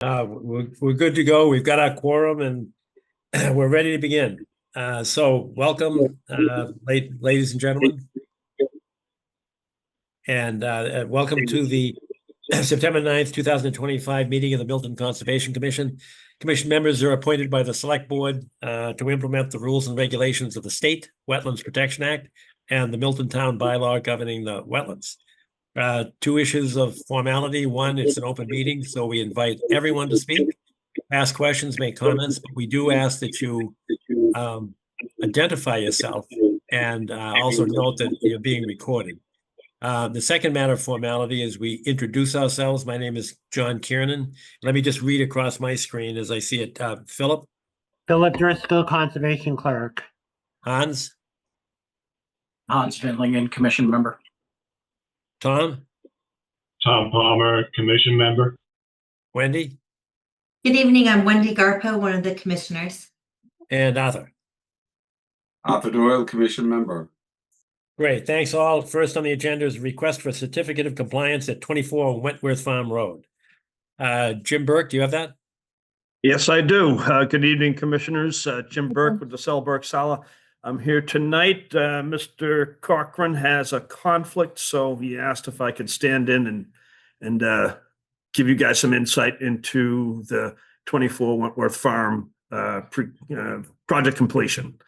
We're good to go. We've got our quorum and we're ready to begin. So welcome, ladies and gentlemen, and welcome to the September 9th, 2025 meeting of the Milton Conservation Commission. Commission members are appointed by the Select Board to implement the rules and regulations of the State Wetlands Protection Act and the Milton Town Bylaw governing the wetlands. Two issues of formality. One, it's an open meeting, so we invite everyone to speak, ask questions, make comments, but we do ask that you identify yourself and also note that you're being recorded. The second matter of formality is we introduce ourselves. My name is John Kiernan. Let me just read across my screen as I see it. Philip, Philip Driscoll, Conservation Clerk. Hans, Hans Finlingen, Commission Member. Tom, Tom Palmer, Commission Member. Wendy, Good evening. I'm Wendy Garpo, one of the commissioners. and Arthur. Arthur Doyle, Commission Member. Great, thanks all. First on the agenda is a request for a certificate of compliance at 24 Wentworth Farm Road. Jim Burke, do you have that? Yes, I do. Good evening, Commissioners. Jim Burke with the Selberg Sala. I'm here tonight. Mr. Cochran has a conflict, so he asked if I could stand in and give you guys some insight into the 24 Wentworth Farm project completion.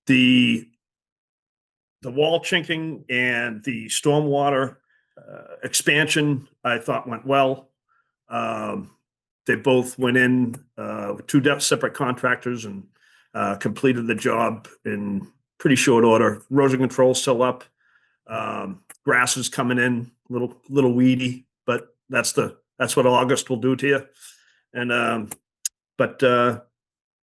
The wall chinking and the stormwater expansion, I thought went well. They both went in with two separate contractors and completed the job in pretty short order. Erosion control still up. Grass is coming in, little weedy, but that's what August will do to you. And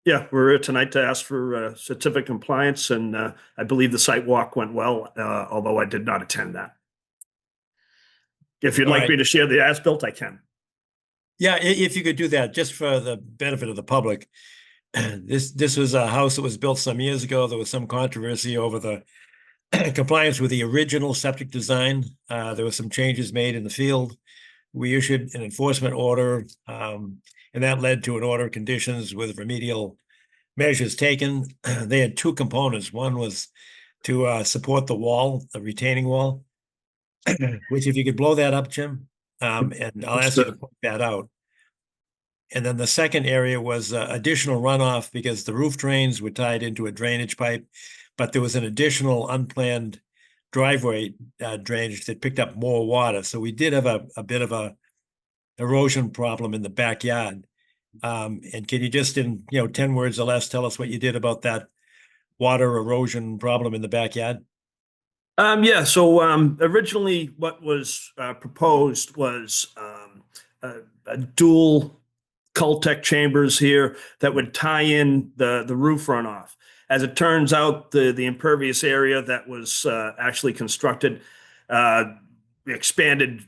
yeah, we're here tonight to ask for certificate compliance, and I believe the site walk went well, although I did not attend that. If you'd like me to share the as-built, I can. Yeah, if you could do that, just for the benefit of the public. This was a house that was built some years ago. There was some controversy over the compliance with the original septic design. There were some changes made in the field. We issued an enforcement order, and that led to an order of conditions with remedial measures taken. They had two components. One was to support the wall, the retaining wall, which if you could blow that up, Jim, and I'll ask you to point that out. And then the second area was additional runoff because the roof drains were tied into a drainage pipe, but there was an additional unplanned driveway drainage that picked up more water. So we did have a bit of a erosion problem in the backyard. And can you just in 10 words or less tell us what you did about that water erosion problem in the backyard? Yeah, so originally what was proposed was a dual Cultec chambers here that would tie in the roof runoff. As it turns out, the impervious area that was actually constructed expanded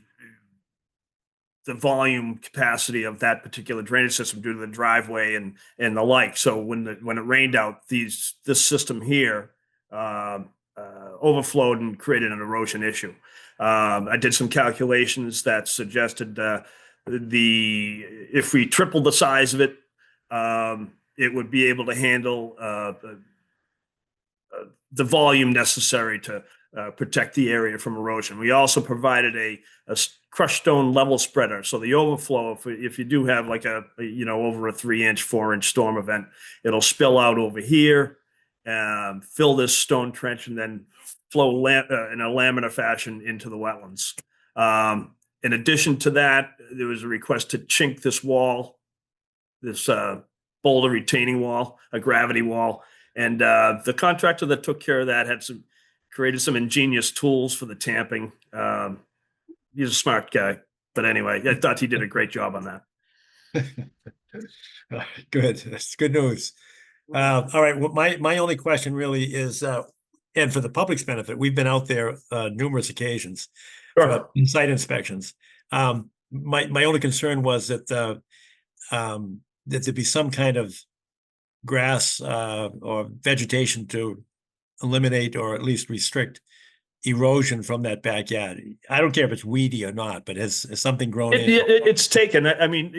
the volume capacity of that particular drainage system due to the driveway and the like. So when it rained out, this system here overflowed and created an erosion issue. I did some calculations that suggested if we tripled the size of it, it would be able to handle the volume necessary to protect the area from erosion. We also provided a crushed stone level spreader. So the overflow, if you do have like over a 3-inch, 4-inch storm event, it'll spill out over here, fill this stone trench, and then flow in a laminar fashion into the wetlands. In addition to that, there was a request to chink this wall, this boulder retaining wall, a gravity wall. And the contractor that took care of that created some ingenious tools for the tamping. He's a smart guy. But anyway, I thought he did a great job on that. Good. That's good news. All right. Well, my only question really is, and for the public's benefit, we've been out there numerous occasions for site inspections. My only concern was that that there'd be some kind of grass or vegetation to eliminate or at least restrict erosion from that backyard? I don't care if it's weedy or not, but has something grown in? It's taken. I mean,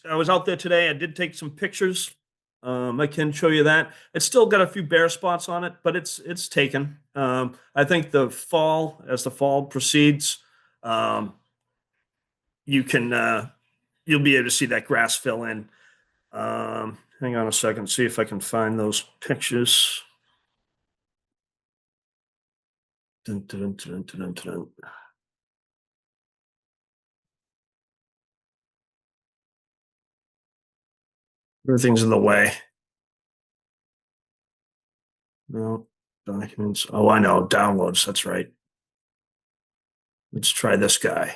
I was out there today. I did take some pictures. I can show you that. It's still got a few bare spots on it, but it's taken. I think as the fall proceeds, you'll be able to see that grass fill in. Hang on a second, see if I can find those pictures. Dun, dun, dun, dun, dun, dun. Everything's in the way. No, documents. Oh, I know, downloads. That's right. Let's try this guy.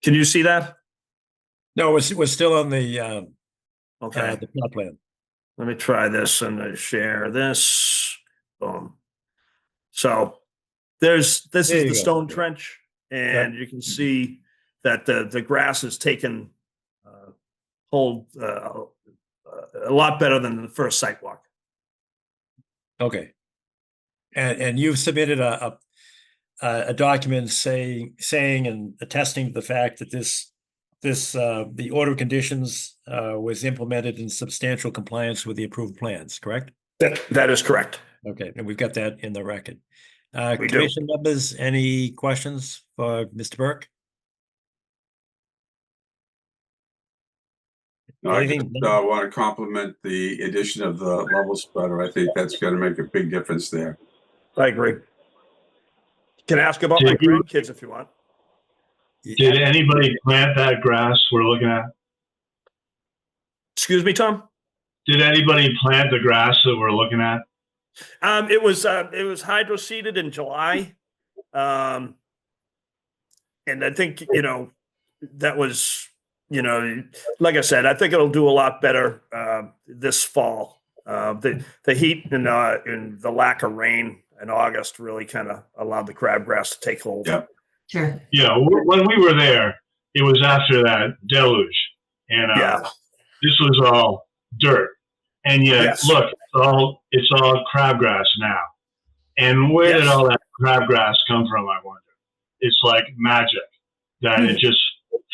Can you see that? No, we're still on the Okay. the plot plan. Let me try this and share this. Boom. So this There is you the go. stone trench, and you can see that the grass has taken hold a lot better than the first site walk. Okay. And you've submitted a document saying and attesting to the fact that the order of conditions was implemented in substantial compliance with the approved plans, correct? That is correct. Okay, and we've got that in the record. We do. Commission members, any questions for Mr. Burke? No, I just Anything? want to compliment the addition of the level spreader. I think that's going to make a big difference there. I agree. Can I ask about my grandkids if you want? Did anybody plant that grass we're looking at? Excuse me, Tom? Did anybody plant the grass that we're looking at? It was hydro seeded in July. And I think, that was, like I said, I think it'll do a lot better this fall. The heat and the lack of rain in August really kind of allowed the crabgrass to take hold. Yeah. Sure. Yeah, when we were there, it was after that deluge, and this was all dirt. And yet, Yes. look, it's all crabgrass now. And where did all that crabgrass come from? I wonder. It's like magic that it just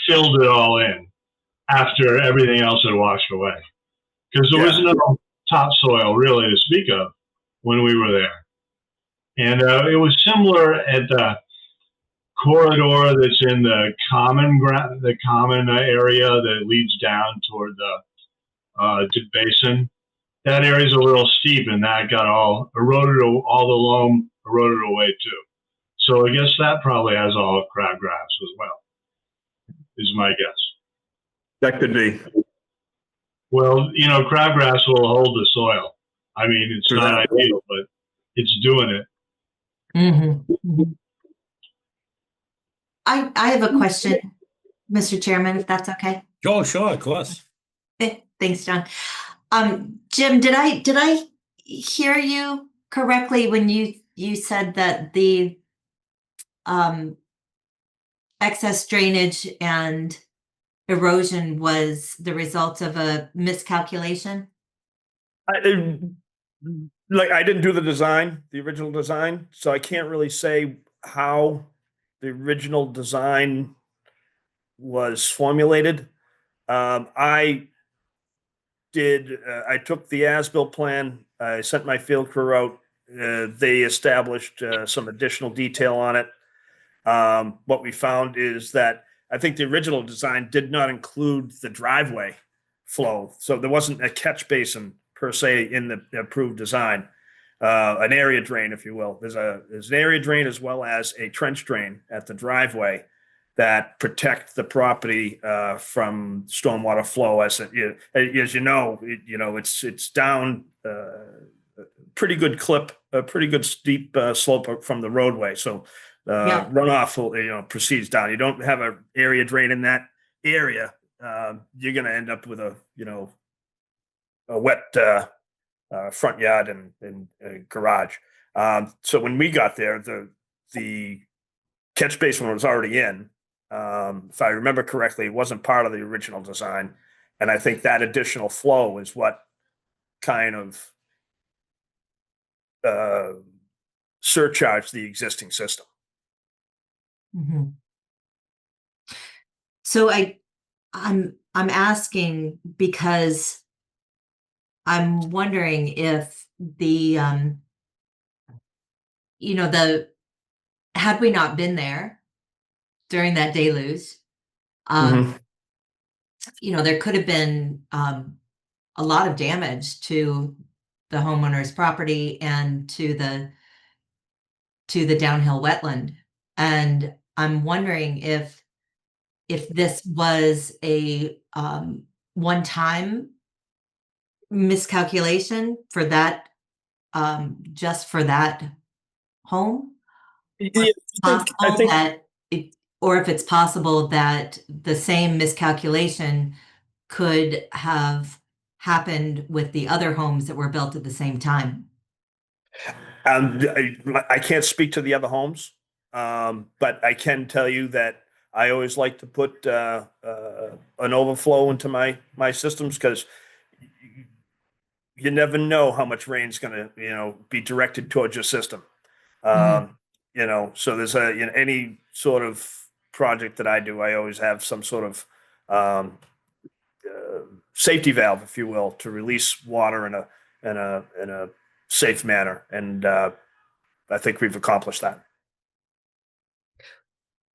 filled it all in after everything else had washed away, because there was no topsoil really to speak of when we were there. And it was similar at the corridor that's in the common area that leads down toward the basin. That area is a little steep, and that got all eroded. All the loam eroded away too. So I guess that probably has all crabgrass as well. Is my guess. That could be. Well, crabgrass will hold the soil. I mean, it's not ideal, but it's doing it. Mm-hmm. I have a question, Mr. Chairman, if that's okay. Oh, sure, of course. Thanks, John. Jim, did I hear you correctly when you said that the excess drainage and erosion was the result of a miscalculation? I didn't do the original design, so I can't really say how the original design was formulated. I took the as-built plan. I sent my field crew out. They established some additional detail on it. What we found is that I think the original design did not include the driveway flow. So there wasn't a catch basin per se in the approved design, an area drain, if you will. There's an area drain as well as a trench drain at the driveway that protect the property from stormwater flow. As you know, it's down pretty good clip, a pretty good steep slope from the roadway. So runoff proceeds down. You don't have an area drain in that area, you're going to end up with a wet front yard and garage. So when we got there, the catch basin was already in. If I remember correctly, it wasn't part of the original design. And I think that additional flow is what kind of surcharge the existing system. Mhm. So I'm asking because I'm wondering if the had we not been there during that deluge, Mhm. there could have been a lot of damage to the homeowner's property and to the downhill wetland. And I'm wondering if this was a one-time miscalculation for that, just for that home, Yeah, I possible think that it, or if it's possible that the same miscalculation could have happened with the other homes that were built at the same time. I can't speak to the other homes, but I can tell you that I always like to put an overflow into my systems because you never know how much rain's going to be directed towards your system. Mhm. So there's any sort of project that I do, I always have some sort of safety valve, if you will, to release water in a safe manner, and I think we've accomplished that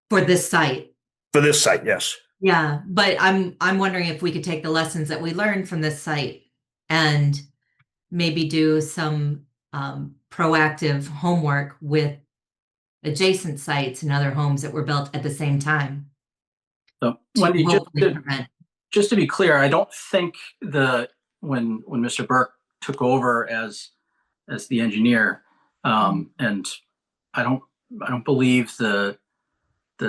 For this site. for this site. Yes. Yeah, but I'm wondering if we could take the lessons that we learned from this site and maybe do some proactive homework with adjacent sites and other homes that were built at the same time So to Wendy, hopefully prevent. just to be clear, I don't think when Mr. Burke took over as the engineer, and I don't believe the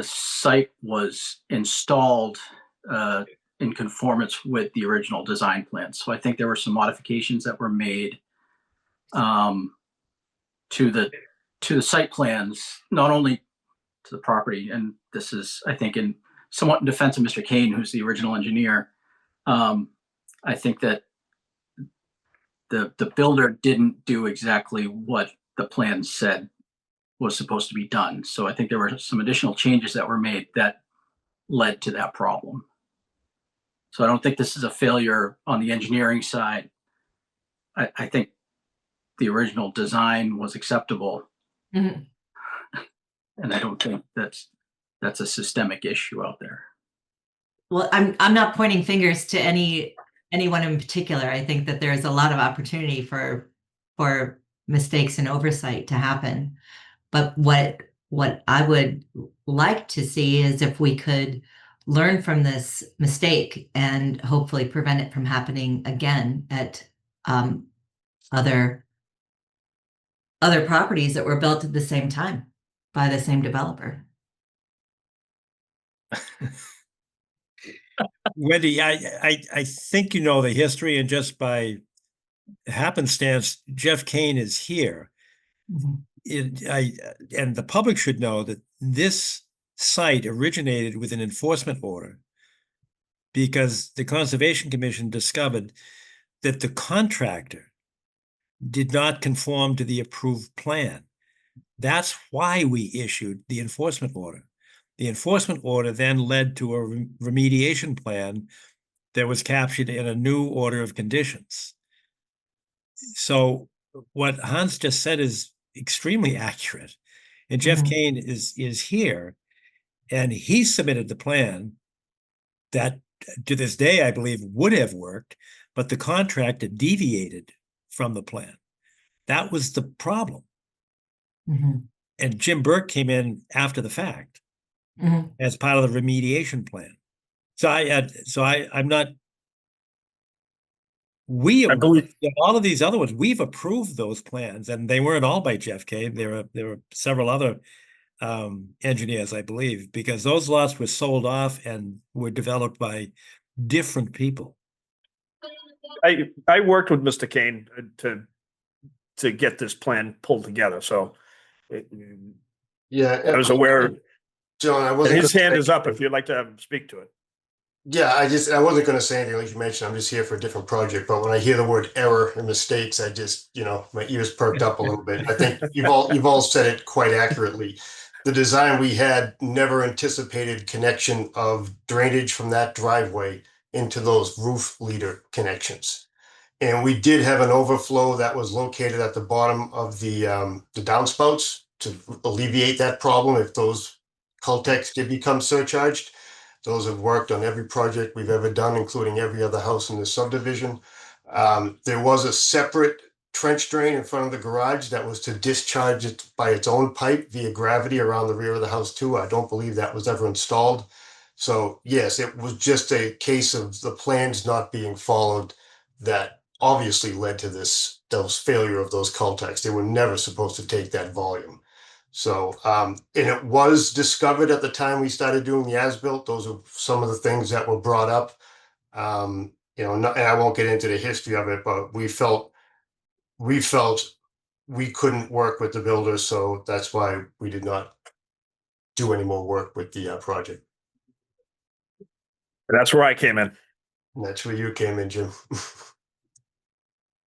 site was installed in conformance with the original design plan. So I think there were some modifications that were made to the site plans, not only to the property. And this is, I think, somewhat in defense of Mr. Kane, who's the original engineer. I think that the builder didn't do exactly what the plan said was supposed to be done. So I think there were some additional changes that were made that led to that problem. So I don't think this is a failure on the engineering side. I think the original design was acceptable. Mhm. And I don't think that's a systemic issue out there. Well, I'm not pointing fingers to anyone in particular. I think that there's a lot of opportunity for mistakes and oversight to happen. But what I would like to see is if we could learn from this mistake and hopefully prevent it from happening again at other properties that were built at the same time by the same developer. Wendy, I think you know the history, and just by happenstance, Jeff Kane is here. Mhm. And the public should know that this site originated with an enforcement order because the Conservation Commission discovered that the contractor did not conform to the approved plan. That's why we issued the enforcement order. The enforcement order then led to a remediation plan that was captured in a new order of conditions. So what Hans just said is extremely accurate. And Jeff Mhm. Kane is here, and he submitted the plan that to this day, I believe, would have worked, but the contractor deviated from the plan. That was the problem. Mhm. And Jim Burke came in after the fact Mhm. as part of the remediation plan. I'm not. I believe All of these other ones, we've approved those plans, and they weren't all by Jeff Kane. There were several other engineers, I believe, because those lots were sold off and were developed by different people. I worked with Mr. Kane to get this plan pulled together. So Yeah, I was aware. John, I And wasn't his gonna hand say is up if you'd like to have him speak to it. Yeah, I wasn't going to say anything like you mentioned. I'm just here for a different project. But when I hear the word error and mistakes, I just, my ears perked up a little bit. I think you've all said it quite accurately. The design we had never anticipated connection of drainage from that driveway into those roof leader connections. And we did have an overflow that was located at the bottom of the downspouts to alleviate that problem if those Cultex did become surcharged. Those have worked on every project we've ever done, including every other house in the subdivision. There was a separate trench drain in front of the garage that was to discharge it by its own pipe via gravity around the rear of the house too. I don't believe that was ever installed. So yes, it was just a case of the plans not being followed that obviously led to those failure of those Cultex. They were never supposed to take that volume. So, and it was discovered at the time we started doing the as-built. Those are some of the things that were brought up. And I won't get into the history of it, but we felt we couldn't work with the builders, so that's why we did not do any more work with the project. That's where I came in. And that's where you came in, Jim.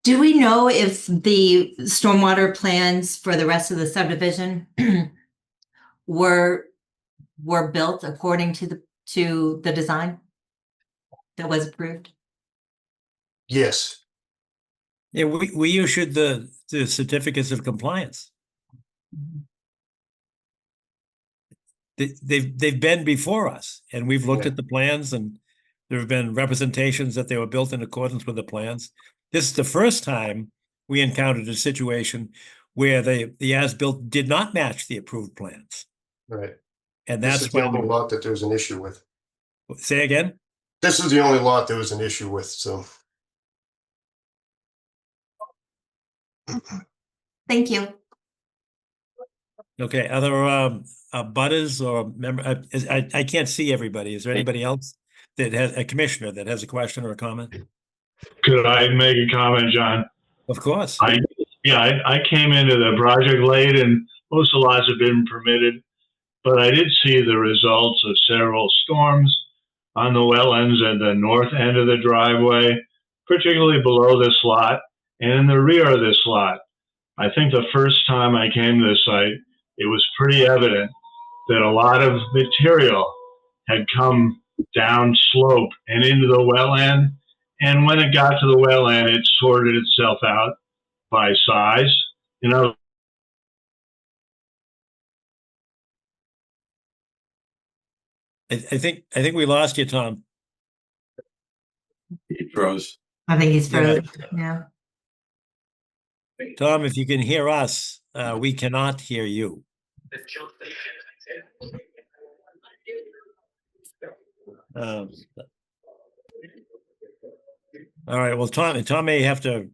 Do we know if the stormwater plans for the rest of the subdivision were built according to the design that was approved? Yes. Yeah, we issued the certificates of compliance. They've been before us, and we've looked Yeah. at the plans, and there have been representations that they were built in accordance with the plans. This is the first time we encountered a situation where the as-built did not match the approved plans. Right. And This that's is the why only lot that there was an issue with. say again? This is the only lot there was an issue with, so. Thank you. Okay, other butters or member, I can't see everybody. Is there anybody else that has a commissioner that has a question or a comment? Could I make a comment, John? Of course. I came into the project late, and most of the lots have been permitted, but I did see the results of several storms on the wetlands at the north end of the driveway, particularly below this lot and in the rear of this lot. I think the first time I came to the site, it was pretty evident that a lot of material had come down slope and into the wetland. And when it got to the wetland, it sorted itself out by size. You know, I think we lost you, Tom. He froze. I think he's Yeah. frozen. Yeah. Tom, if you can hear us, we cannot hear you. Um, all right. Well, Tom may have to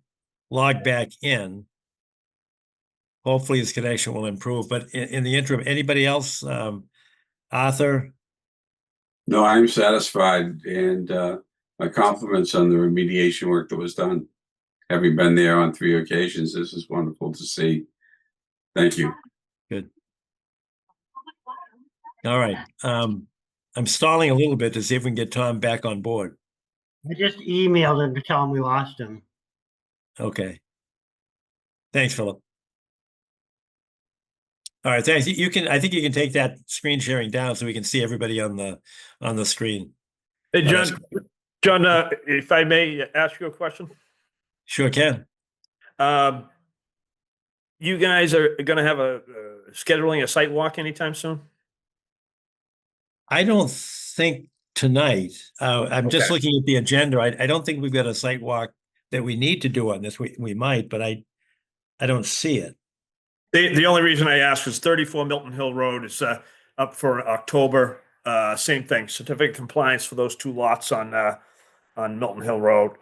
log back in. Hopefully his connection will improve. But in the interim, anybody else? Arthur? No, I'm satisfied, and my compliments on the remediation work that was done. Having been there on 3 occasions, this is wonderful to see. Thank you. Good. All right. I'm stalling a little bit to see if we can get Tom back on board. I just emailed him to tell him we lost him. Okay. Thanks, Philip. All right, thanks. I think you can take that screen sharing down so we can see everybody on the screen. Hey, Oh, John, if I may ask you a question. Sure can. You guys are going to have scheduling a site walk anytime soon? I don't think tonight. I'm just Okay. looking at the agenda. I don't think we've got a site walk that we need to do on this. We might, but I don't see it. The only reason I ask is 34 Milton Hill Road is up for October. Same thing, certificate of compliance for those 2 lots on Milton Hill Road.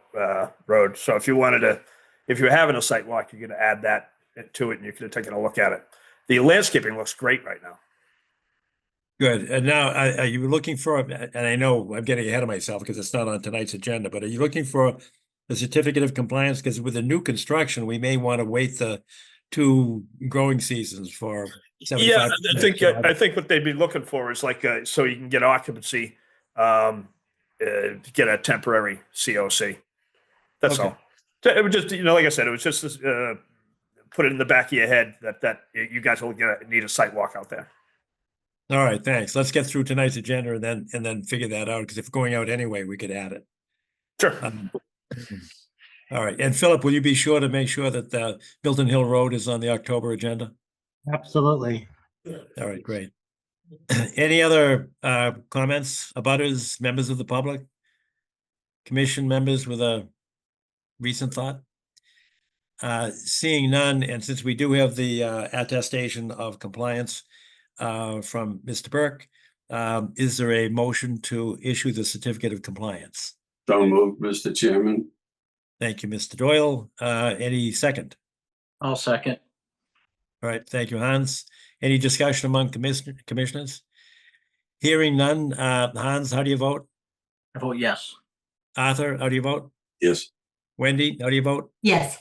So if you're having a site walk, you're going to add that to it, and you could have taken a look at it. The landscaping looks great right now. Good. And now, are you looking for? And I know I'm getting ahead of myself because it's not on tonight's agenda. But are you looking for a certificate of compliance? Because with the new construction, we may want to wait the 2 growing seasons for 75. Yeah, I think what they'd be looking for is like so you can get occupancy. get a temporary COC. That's Okay. all. It would just, like I said, it was just put it in the back of your head that you guys will need a site walk out there. All right, thanks. Let's get through tonight's agenda and then figure that out, because if we're going out anyway, we could add it. Sure. All right, and Philip, will you be sure to make sure that the Milton Hill Road is on the October agenda? Absolutely. All right, great. Any other comments, abutters, members of the public? Commission members with a recent thought? Seeing none, and since we do have the attestation of compliance from Mr. Burke, is there a motion to issue the certificate of compliance? So moved, Mr. Chairman. Thank you, Mr. Doyle. Any second? I'll second. All right, thank you, Hans. Any discussion among commissioners? Hearing none, Hans, how do you vote? I vote yes. Arthur, how do you vote? Yes. Wendy, how do you vote? Yes.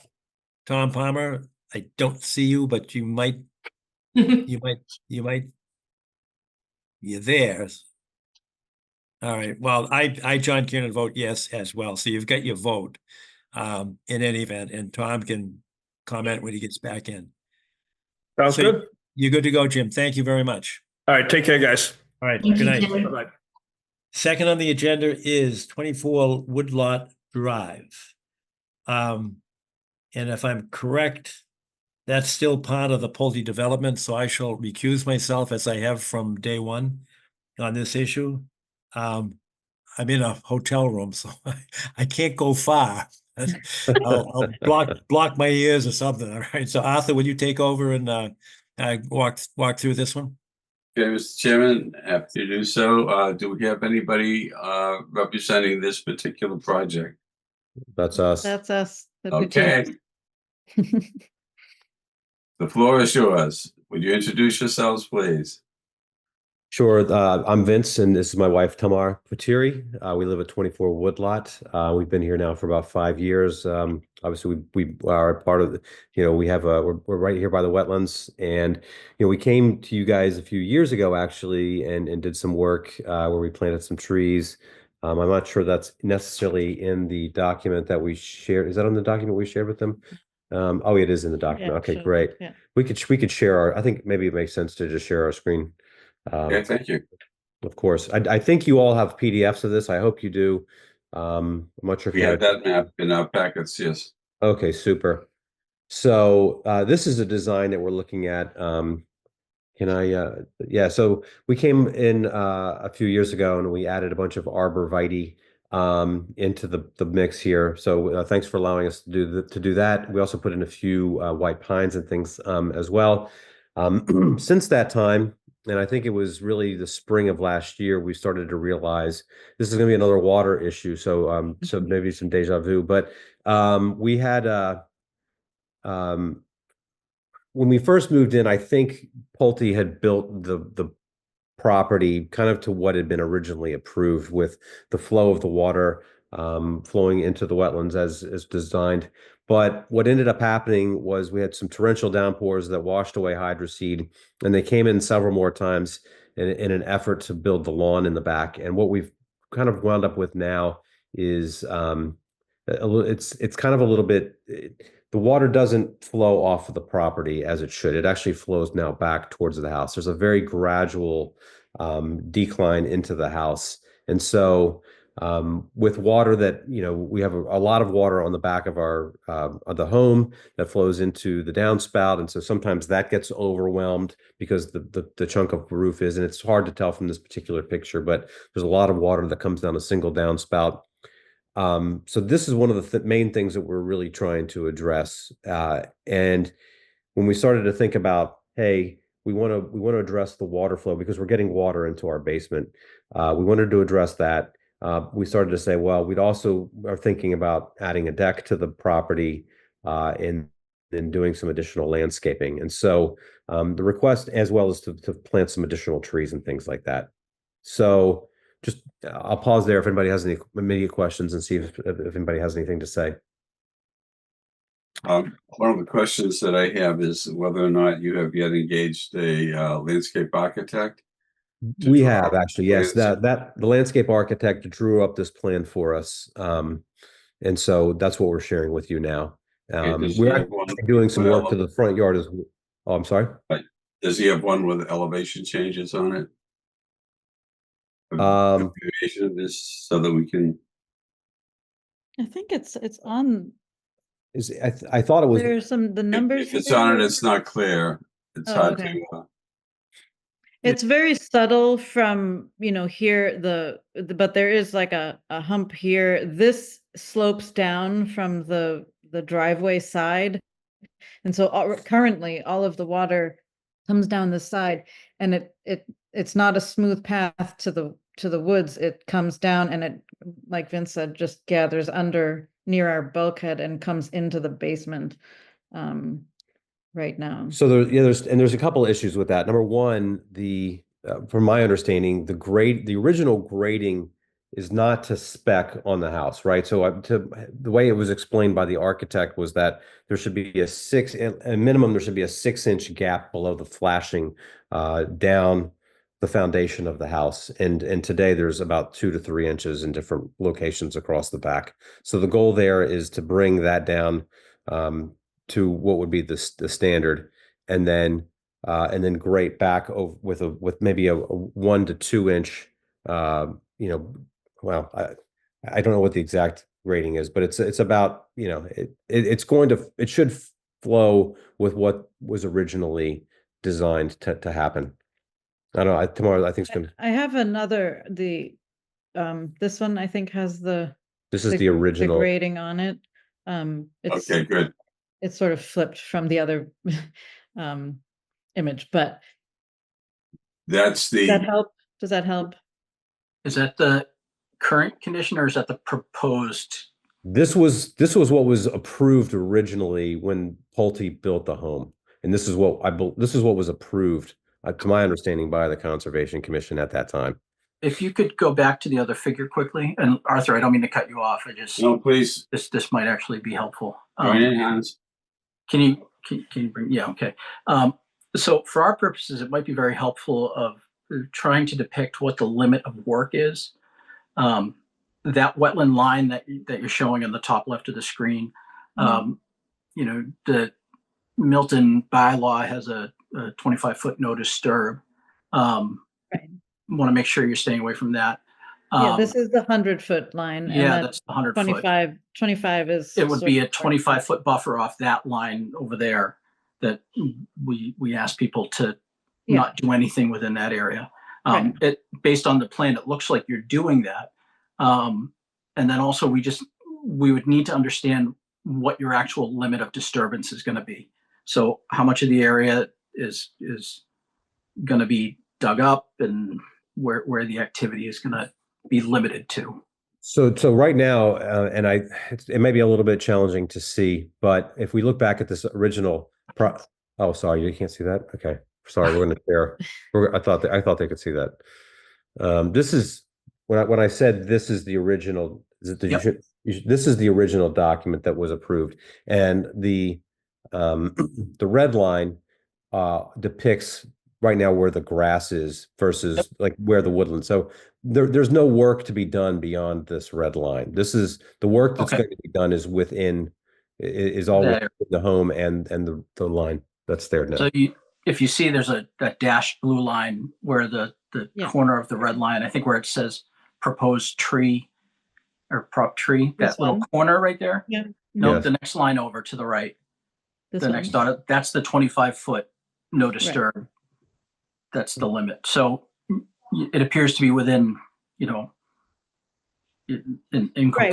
Tom Palmer, I don't see you, but you might, you're there. All right, well, I, John Kiernan, vote yes as well, so you've got your vote in any event, and Tom can comment when he gets back in. Sounds So good. You're good to go, Jim. Thank you very much. All right. Take care, guys. All right, Thank good you, night. Tim. Bye-bye. Second on the agenda is 24 Woodlot Drive. And if I'm correct, that's still part of the Pulte development, so I shall recuse myself as I have from day one on this issue. I'm in a hotel room, so I can't go far. I'll block my ears or something. All right. So Arthur, will you take over and walk through this one? Okay, Mr. Chairman, happy to do so. Do we have anybody representing this particular project? That's us. That's us. the Okay. petition. The floor is yours. Would you introduce yourselves, please? Sure. I'm Vince, and this is my wife, Tamar Patiri. We live at 24 Woodlot. We've been here now for about 5 years. Obviously, we are part of the, we have we're right here by the wetlands, and we came to you guys a few years ago actually, and did some work where we planted some trees. I'm not sure that's necessarily in the document that we shared. Is that on the document we shared with them? Oh, it is in the document. Yeah, Okay, sure. great. Yeah. We could share our. I think maybe it makes sense to just share our screen. Okay, thank you. Of course. I think you all have PDFs of this. I hope you do. I'm not sure if We you have that map in our packets, yes. Okay, super. So this is a design that we're looking at. Yeah, so we came in a few years ago and we added a bunch of arborvitae into the mix here. So thanks for allowing us to do that. We also put in a few white pines and things as well. Since that time, and I think it was really the spring of last year, we started to realize this is going to be another water issue. So so maybe some deja vu, but we had when we first moved in, I think Pulte had built the property kind of to what had been originally approved, with the flow of the water flowing into the wetlands as designed. But what ended up happening was we had some torrential downpours that washed away hydroseed, and they came in several more times in an effort to build the lawn in the back. And what we've kind of wound up with now is it's kind of a little bit. The water doesn't flow off of the property as it should. It actually flows now back towards the house. There's a very gradual decline into the house. And so with water that, we have a lot of water on the back of of the home that flows into the downspout. And so sometimes that gets overwhelmed because the chunk of roof is, and it's hard to tell from this particular picture, but there's a lot of water that comes down a single downspout. So this is one of the main things that we're really trying to address. And when we started to think about, hey, we want to address the water flow because we're getting water into our basement. We wanted to address that. We started to say, well, we'd also are thinking about adding a deck to the property and doing some additional landscaping. And so the request, as well as to plant some additional trees and things like that. So just I'll pause there if anybody has any immediate questions and see if anybody has anything to say. One of the questions that I have is whether or not you have yet engaged a landscape architect to We draw have actually, yes, plans? that the landscape architect drew up this plan for us. And so that's what we're sharing with you now. Okay, does he We're have one actually doing some with work to the front yard as, oh, I'm sorry. Does he have one with elevation changes on it? Um, Abbreviation of this so that we can, I think it's on, I thought it was, there's the numbers. if it's here. on it, it's not clear. It's Oh, hard okay. to, It's very subtle from, here, but there is like a hump here. This slopes down from the driveway side. And so currently all of the water comes down the side, and it's not a smooth path to the woods. It comes down and it, like Vince said, just gathers under near our bulkhead and comes into the basement right now. so there's a couple of issues with that. Number one, from my understanding, the original grading is not to spec on the house, right? So the way it was explained by the architect was that there should be a minimum, there should be a 6-inch gap below the flashing down the foundation of the house. And today there's about 2 to 3 inches in different locations across the back. So the goal there is to bring that down to what would be the standard, and then grate back over with maybe a 1 to 2 inch, well, I don't know what the exact rating is, but it's about, it should flow with what was originally designed to happen. I don't know. Tomorrow I think it's gonna. I have another, this one I think has This is the original grading on it. okay, good. It's sort of flipped from the other image, but That's does that the, help? Does that help? Is that the current condition or is that the proposed? This was what was approved originally when Pulte built the home, and this is what was approved, to my understanding, by the Conservation Commission at that time. If you could go back to the other figure quickly, and Arthur, I don't mean to cut you off. no, please, This might actually be helpful. join in, Hans. Can you bring, yeah, okay. So for our purposes, it might be very helpful of trying to depict what the limit of work is. That wetland line that you're showing on the top left of the screen, the Milton bylaw has a 25-foot no disturb. Right. Want to make sure you're staying away from that. Yeah, this is the 100-foot line. Yeah, that's the 100-foot. 25 is. It would be a 25-foot buffer off that line over there that we ask people to not do anything within that area. Right. Based on the plan, it looks like you're doing that. And then also we would need to understand what your actual limit of disturbance is going to be. So how much of the area is going to be dug up, and where the activity is going to be limited to. So right now, and it may be a little bit challenging to see, but if we look back at this original oh, sorry, you can't see that. Okay, sorry, we're going to share. I thought they could see that. This is when I said this is the original. This is the original document that was approved, and the red line depicts right now where the grass is versus like where the woodland. So there's no work to be done beyond this red line. This is the work that's going to be done is all within the home and the line that's there now. So if you see there's that dashed blue line where the corner of the red line, I think where it says proposed tree or prop tree, that little corner right there. Yeah. No, Yes. the next line over to the right. This The one. next dot, that's the 25-foot no disturb. Right. That's the limit. So it appears to be within, right.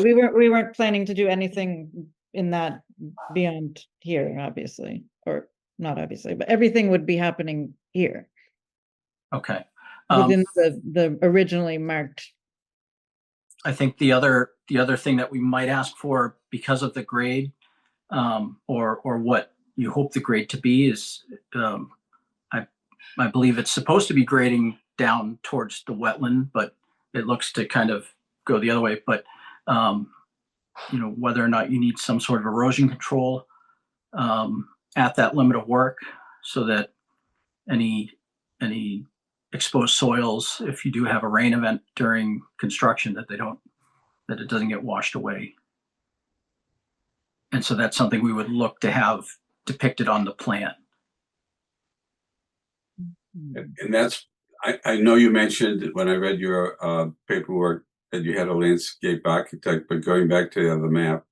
We weren't planning to do anything in that beyond here, obviously, or not obviously, but everything would be happening here. Okay. Within the originally marked. I think the other thing that we might ask for because of the grade, or what you hope the grade to be is, I believe it's supposed to be grading down towards the wetland, but it looks to kind of go the other way. But whether or not you need some sort of erosion control at that limit of work, so that any exposed soils, if you do have a rain event during construction, that it doesn't get washed away. And so that's something we would look to have depicted on the plan. And that's, I know you mentioned when I read your paperwork that you had a landscape architect, but going back to the other map,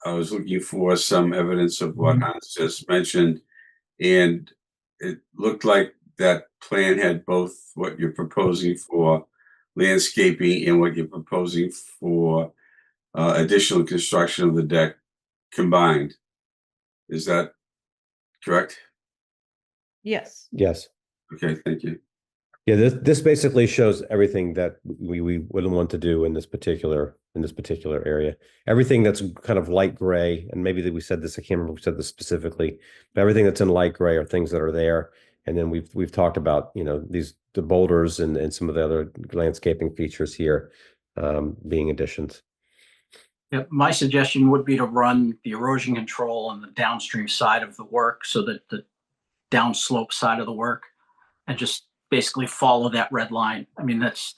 I was looking for some evidence of what Hans just mentioned, and it looked like that plan had both what you're proposing for landscaping and what you're proposing for additional construction of the deck combined. Is that correct? Yes. Yes. Okay, thank you. Yeah, this basically shows everything that we wouldn't want to do in this particular area. Everything that's kind of light gray, and maybe that we said this, I can't remember if we said this specifically, but everything that's in light gray are things that are there. And then we've talked about, you know, the boulders and some of the other landscaping features here being additions. Yeah, my suggestion would be to run the erosion control on the downstream side of the work, so that the downslope side of the work, and just basically follow that red line. I mean, that's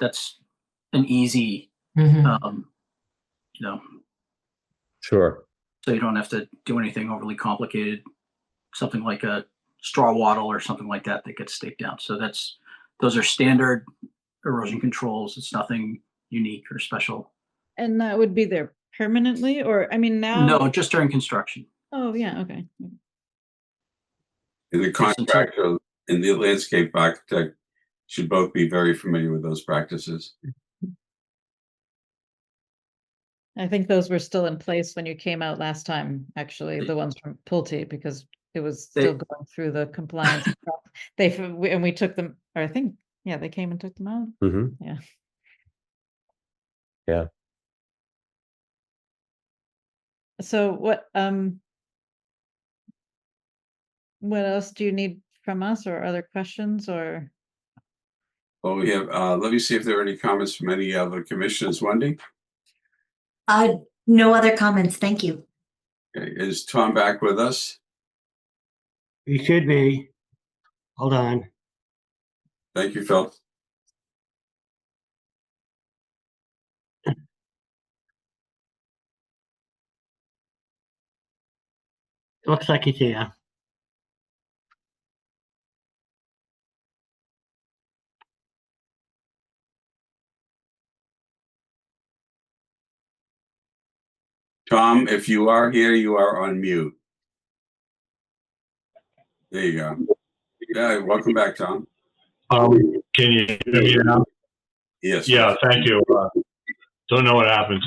an easy, Sure. so you don't have to do anything overly complicated, something like a straw wattle or something like that gets staked down. So those are standard erosion controls. It's nothing unique or special. And that would be there permanently, or, I mean, now? No, just during construction. Oh, yeah, okay. And the contractor and the landscape architect should both be very familiar with those practices. I think those were still in place when you came out last time, actually, the ones from Pulte, because it was still going through the compliance. And we took them, or I think, yeah, they came and took them out. Mm-hmm. Yeah. Yeah. So what else do you need from us, or other questions, or? Well, we have, let me see if there are any comments from any other commissioners. Wendy? No other comments. Thank you. Okay. Is Tom back with us? He should be. Hold on. Thank you, Phil. Looks like he's here. Tom, if you are here, you are on mute. There you go. Yeah, welcome back, Tom. Can you hear me now? Yes. Yeah, thank you. Don't know what happened.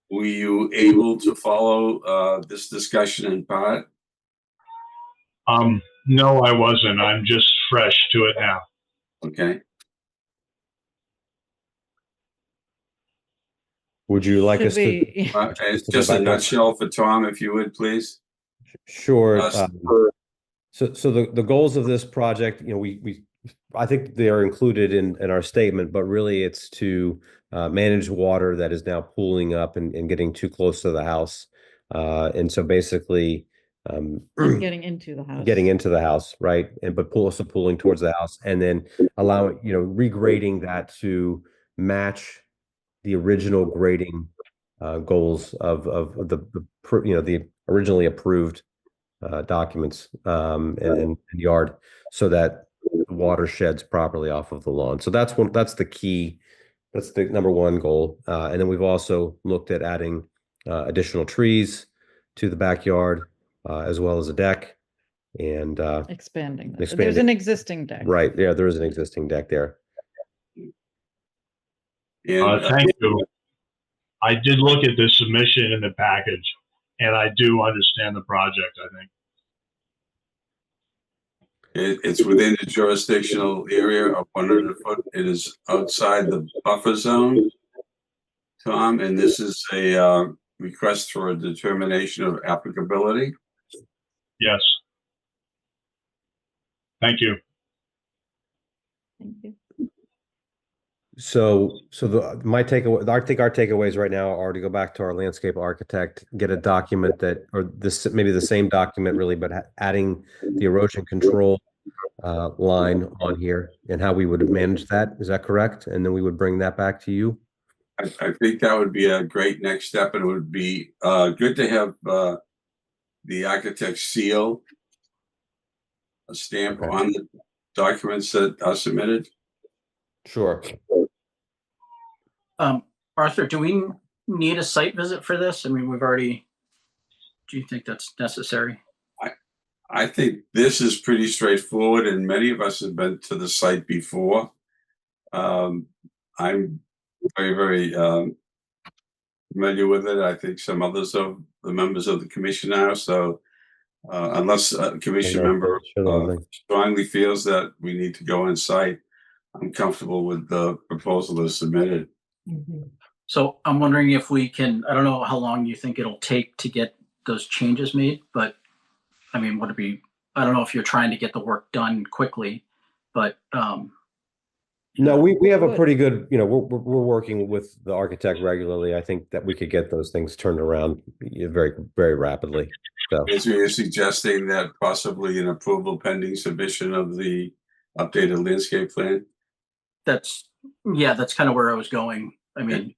Were you able to follow this discussion in part? No, I wasn't. I'm just fresh to it now. Okay. Would you like us to? It's just a nutshell for Tom, if you would, please. Sure. So the goals of this project, you know, I think they are included in our statement, but really it's to manage water that is now pooling up and getting too close to the house. And so basically getting into the house, right? But also pooling towards the house, and then allowing, you know, regrading that to match the original grading goals of the originally approved documents and yard, so that the water sheds properly off of the lawn. So that's the key. That's the number one goal. And then we've also looked at adding additional trees to the backyard, as well as a deck, and expanding. There's an existing deck. Right. Yeah, there is an existing deck there. Thank you. I did look at the submission in the package, and I do understand the project, I think. It's within the jurisdictional area of 100 foot. It is outside the buffer zone, Tom, and this is a request for a determination of applicability. Yes. Thank you. Thank you. So my takeaway, I think our takeaways right now are to go back to our landscape architect, get a document maybe the same document really, but adding the erosion control line on here and how we would manage that. Is that correct? And then we would bring that back to you. I think that would be a great next step, and it would be good to have the architect's seal, a stamp Okay. on the documents that are submitted. Sure. Arthur, do we need a site visit for this? I mean, do you think that's necessary? I think this is pretty straightforward, and many of us have been to the site before. I'm very, very familiar with it. I think some others of the members of the commission are. So unless a commission member strongly feels that we need to go on site, I'm comfortable with the proposal that's submitted. So I'm wondering if we can, I don't know how long you think it'll take to get those changes made, but I mean, would it be, I don't know if you're trying to get the work done quickly, but no, we have a pretty good, we're working with the architect regularly. I think that we could get those things turned around very, very rapidly. So you're suggesting that possibly an approval pending submission of the updated landscape plan? That's kind of where I was going. I mean,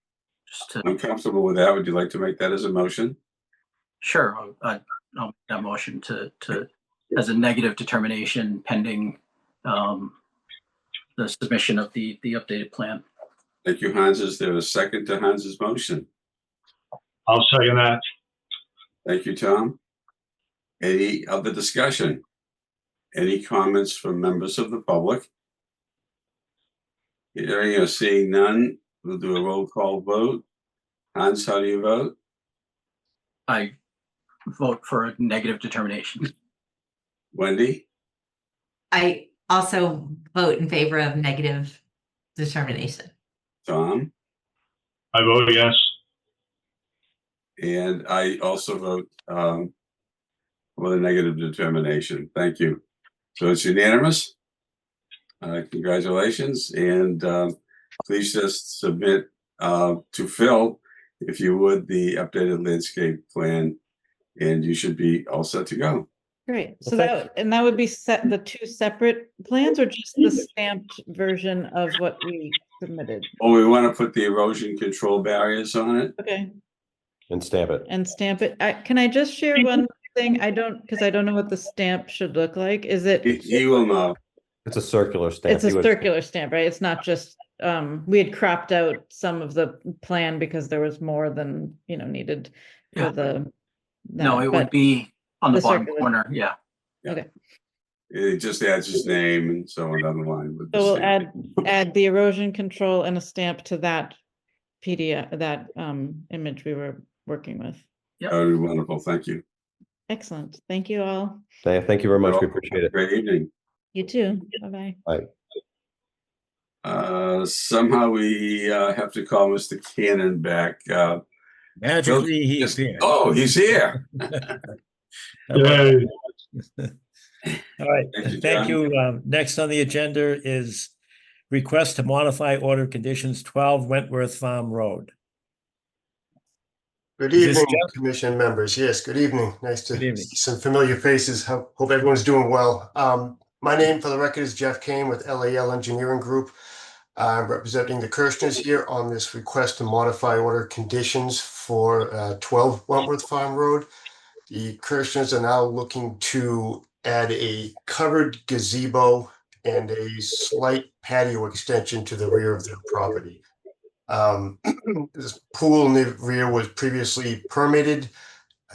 I'm comfortable with that. Would you like to make that as a motion? Sure. I'll make that motion to as a negative determination pending the submission of the updated plan. Thank you, Hans. Is there a second to Hans's motion? I'll second that. Thank you, Tom. Any other discussion? Any comments from members of the public? Hearing or seeing none, we'll do a roll call vote. Hans, how do you vote? I vote for a negative determination. Wendy? I also vote in favor of negative determination. Tom? I vote yes. And I also vote with a negative determination. Thank you. So it's unanimous. Congratulations. And please just submit to Phil, if you would, the updated landscape plan, and you should be all set to go. Great. So that would be the two separate plans, or just the stamped version of what we submitted? Oh, we want to put the erosion control barriers on it. Okay. And stamp it. Can I just share one thing? Because I don't know what the stamp should look like. Is it? He will know. It's a circular stamp. It's a circular stamp, right? It's not just, we had cropped out some of the plan because there was more than, needed for No, it would be on the bottom circular corner. Yeah. Okay. It just adds his name and so on down the line. So we'll add the erosion control and a stamp to that PDF, that image we were working with. Yeah. That would be wonderful. Thank you. Excellent. Thank you all. Thank you very much. We appreciate it. Great evening. You too. Bye-bye. Bye. Somehow we have to call Mr. Cannon back. Magically, he appeared. Oh, he's here. Yay. All right. Thank you, Thank you. Next on the agenda is request to modify order conditions 12 Wentworth Farm Road. Good Is this evening, Jeff? commission members. Yes, good evening. Nice to Good evening. see some familiar faces. Hope everyone's doing well. My name for the record is Jeff Kane with LAL Engineering Group. I'm representing the Kirshners here on this request to modify order conditions for 12 Wentworth Farm Road. The Kirshners are now looking to add a covered gazebo and a slight patio extension to the rear of their property. This pool in the rear was previously permitted.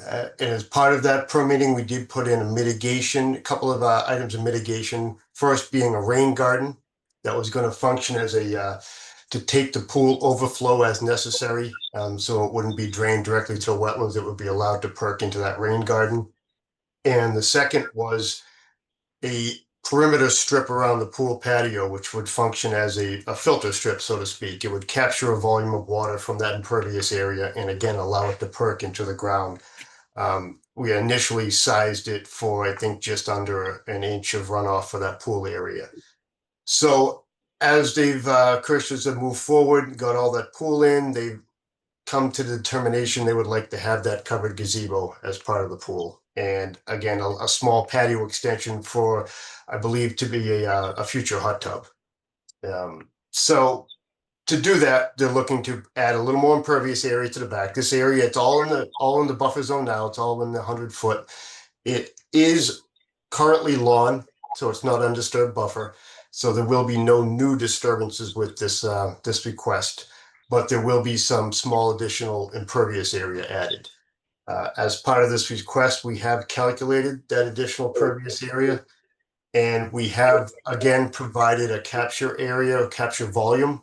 And as part of that permitting, we did put in a couple of items of mitigation. First being a rain garden that was going to function as to take the pool overflow as necessary. So it wouldn't be drained directly to wetlands. It would be allowed to perk into that rain garden. And the second was a perimeter strip around the pool patio, which would function as a filter strip, so to speak. It would capture a volume of water from that impervious area and again allow it to perk into the ground. We initially sized it for, I think, just under an inch of runoff for that pool area. So as Kirshners have moved forward, got all that pool in, they've come to the determination they would like to have that covered gazebo as part of the pool. and again, a small patio extension for, I believe, to be a future hot tub. So to do that, they're looking to add a little more impervious area to the back. This area, it's all in the buffer zone now. It's all in the 100-foot. It is currently lawn, so it's not undisturbed buffer. So there will be no new disturbances with this this request, but there will be some small additional impervious area added. As part of this request, we have calculated that additional pervious area, and we have again provided a capture area, or capture volume,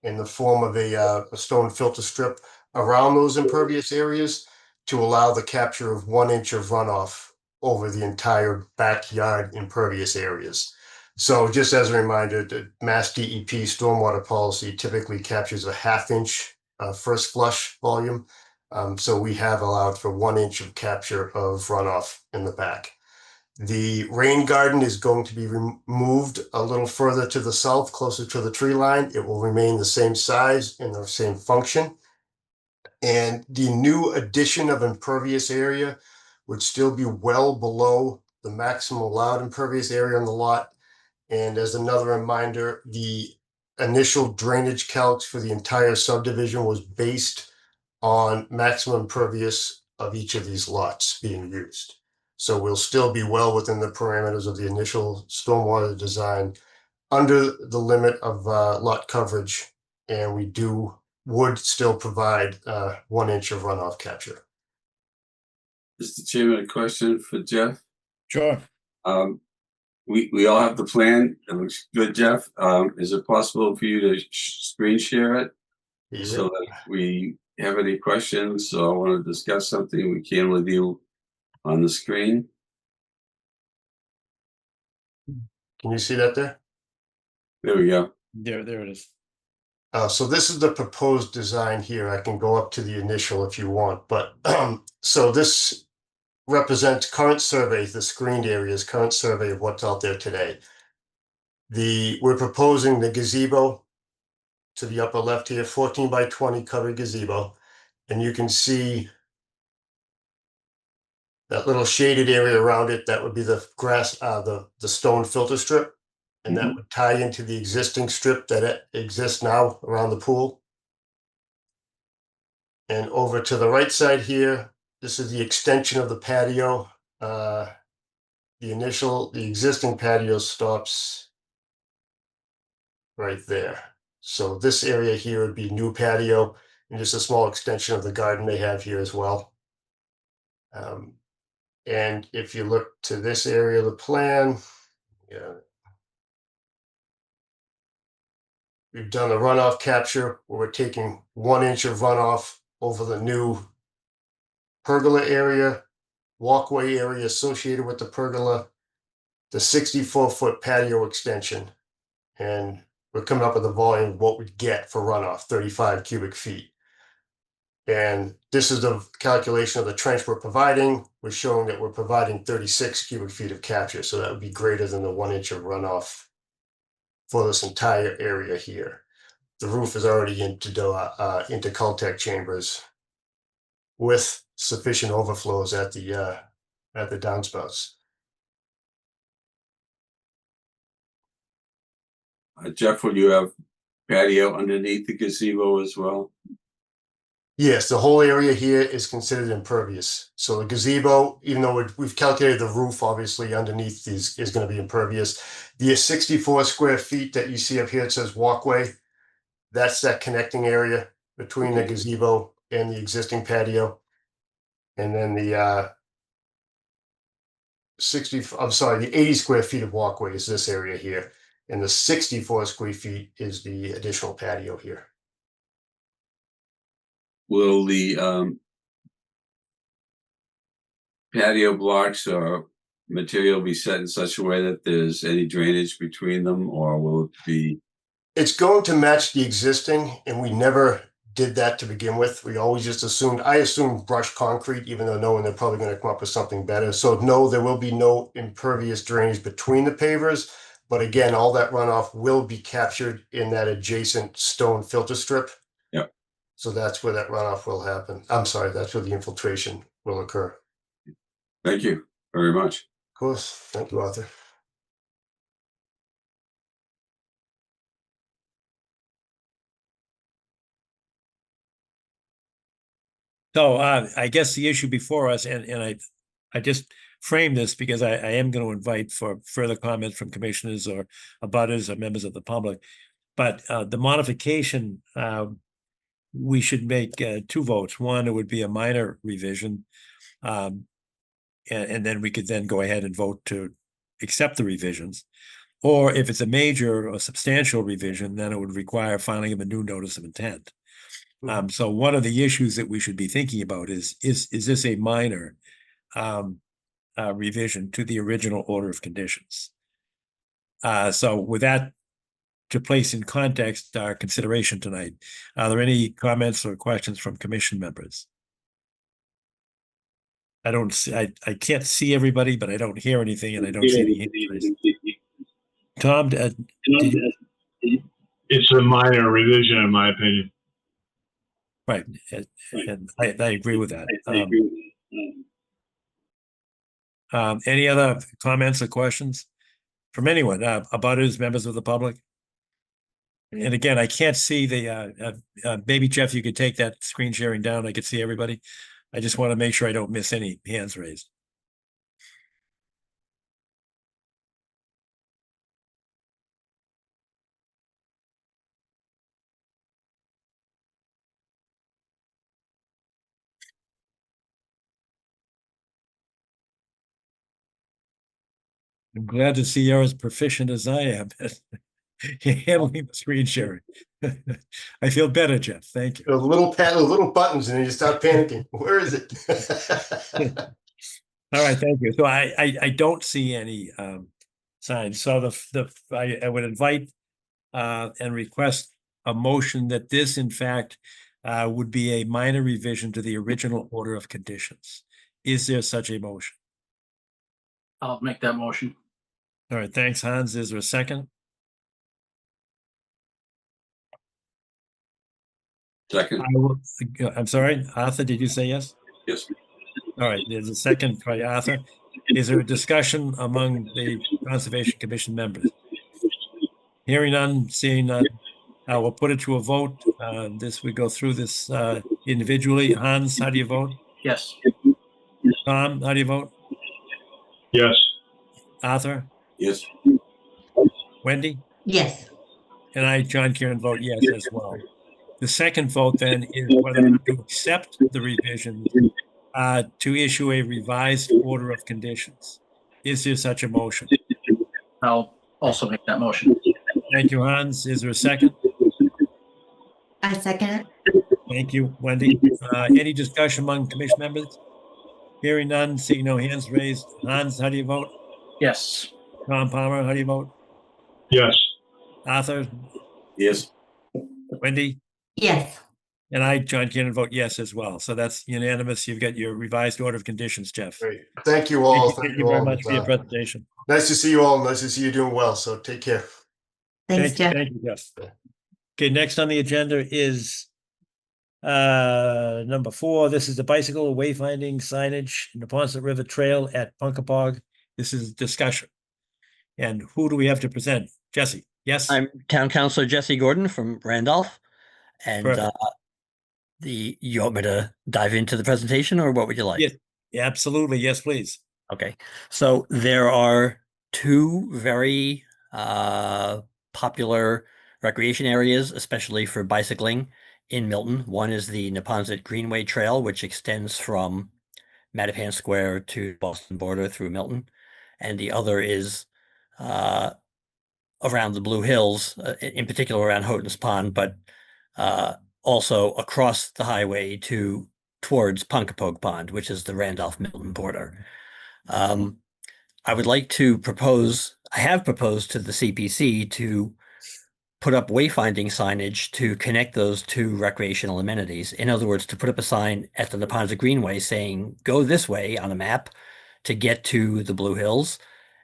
in the form of a stone filter strip around those impervious areas to allow the capture of 1 inch of runoff over the entire backyard impervious areas. So just as a reminder, the Mass DEP stormwater policy typically captures a 1/2 inch first flush volume. So we have allowed for 1 inch of capture of runoff in the back. The rain garden is going to be moved a little further to the south, closer to the tree line. It will remain the same size and the same function. And the new addition of impervious area would still be well below the maximum allowed impervious area on the lot. And as another reminder, the initial drainage calcs for the entire subdivision was based on maximum impervious of each of these lots being used. So we'll still be well within the parameters of the initial stormwater design under the limit of lot coverage, and we would still provide 1 inch of runoff capture. Mr. Chairman, a question for Jeff. Sure. We all have the plan. It looks good, Jeff. Is it possible for you to screen share it so that we have any questions or want to discuss something we can with you on the screen? Can you see that there? There we go. There it is. So this is the proposed design here. I can go up to the initial if you want, but so this represents current surveys, the screened areas, current survey of what's out there today. We're proposing the gazebo to the upper left here, 14 by 20 covered gazebo. And you can see that little shaded area around it. That would be the grass, the stone filter strip. And that would tie into the existing strip that exists now around the pool. And over to the right side here, this is the extension of the patio. The existing patio stops right there. So this area here would be new patio and just a small extension of the garden they have here as well. And if you look to this area of the plan, we've done the runoff capture where we're taking 1 inch of runoff over the new pergola area, walkway area associated with the pergola, the 64-foot patio extension. And we're coming up with a volume of what we'd get for runoff, 35 cubic feet. And this is the calculation of the trench we're providing. We're showing that we're providing 36 cubic feet of capture. So that would be greater than the 1 inch of runoff for this entire area here. The roof is already into Cultec chambers with sufficient overflows at the downspouts. Jeff, will you have patio underneath the gazebo as well? Yes, the whole area here is considered impervious. So the gazebo, even though we've calculated the roof, obviously underneath is going to be impervious. The 64 square feet that you see up here, it says walkway. That's that connecting area between the gazebo and the existing patio. And then the 80 square feet of walkway is this area here. And the 64 square feet is the additional patio here. Will the patio blocks or material be set in such a way that there's any drainage between them, or will it be? It's going to match the existing, and we never did that to begin with. We always just I assumed brushed concrete, even though knowing they're probably going to come up with something better. So no, there will be no impervious drainage between the pavers. But again, all that runoff will be captured in that adjacent stone filter strip. Yep. So that's where that runoff will happen. I'm sorry, that's where the infiltration will occur. Thank you very much. Of course. Thank you, Arthur. So I guess the issue before us, and I just framed this because I am going to invite for further comments from commissioners or abutters or members of the public. But the modification, we should make 2 votes. One, it would be a minor revision. And then we could then go ahead and vote to accept the revisions. Or if it's a major or substantial revision, then it would require filing of a new notice of intent. So one of the issues that we should be thinking about is this a minor revision to the original order of conditions? So with that to place in context our consideration tonight, are there any comments or questions from commission members? I don't see, I can't see everybody, but I don't hear anything and I don't see any hands raised. Tom, It's a minor revision, in my opinion. right, and I agree with that. Any other comments or questions from anyone, abutters, members of the public? And again, I can't see the, maybe Jeff, you could take that screen sharing down. I could see everybody. I just want to make sure I don't miss any hands raised. I'm glad to see you're as proficient as I am at handling the screen sharing. I feel better, Jeff. Thank you. A little buttons, and then you start panicking. Where is it? All right, thank you. So I don't see any signs. So I would invite and request a motion that this, in fact, would be a minor revision to the original order of conditions. Is there such a motion? I'll make that motion. All right, thanks, Hans. Is there a second? Second. I'm sorry, Arthur, did you say yes? Yes. All right, there's a second by Arthur. Is there a discussion among the Conservation Commission members? Hearing none, seeing none, we'll put it to a vote. We go through this individually. Hans, how do you vote? Yes. Tom, how do you vote? Yes. Arthur? Yes. Wendy? Yes. And I, John Kieran, vote yes as well. The second vote then is whether to accept the revision to issue a revised order of conditions. Is there such a motion? I'll also make that motion. Thank you, Hans. Is there a second? I second it. Thank you, Wendy. Any discussion among commission members? Hearing none, seeing no hands raised. Hans, how do you vote? Yes. Tom Palmer, how do you vote? Yes. Arthur? Yes. Wendy? Yes. And I, John Kieran, vote yes as well. So that's unanimous. You've got your revised order of conditions, Jeff. Great. Thank you all. Thank you very much for your presentation. Nice to see you all. Nice to see you doing well. So take care. Thanks, Jeff. Thank you, Jeff. Okay, next on the agenda is number 4. This is the bicycle wayfinding signage in the Ponset River Trail at Punkapog. This is discussion. And who do we have to present? Jesse, yes? I'm Town Councilor Jesse Gordon from Randolph. And Perfect. you want me to dive into the presentation, or what would you like? Yes, absolutely. Yes, please. Okay. So there are 2 very popular recreation areas, especially for bicycling in Milton. One is the Neponset Greenway Trail, which extends from Mattapan Square to Boston border through Milton. And the other is around the Blue Hills, in particular around Houghton's Pond, but also across the highway towards Ponkapog Pond, which is the Randolph-Milton border. I would like to I have proposed to the CPC to put up wayfinding signage to connect those 2 recreational amenities. In other words, to put up a sign at the Neponset Greenway saying, go this way on a map to get to the Blue Hills,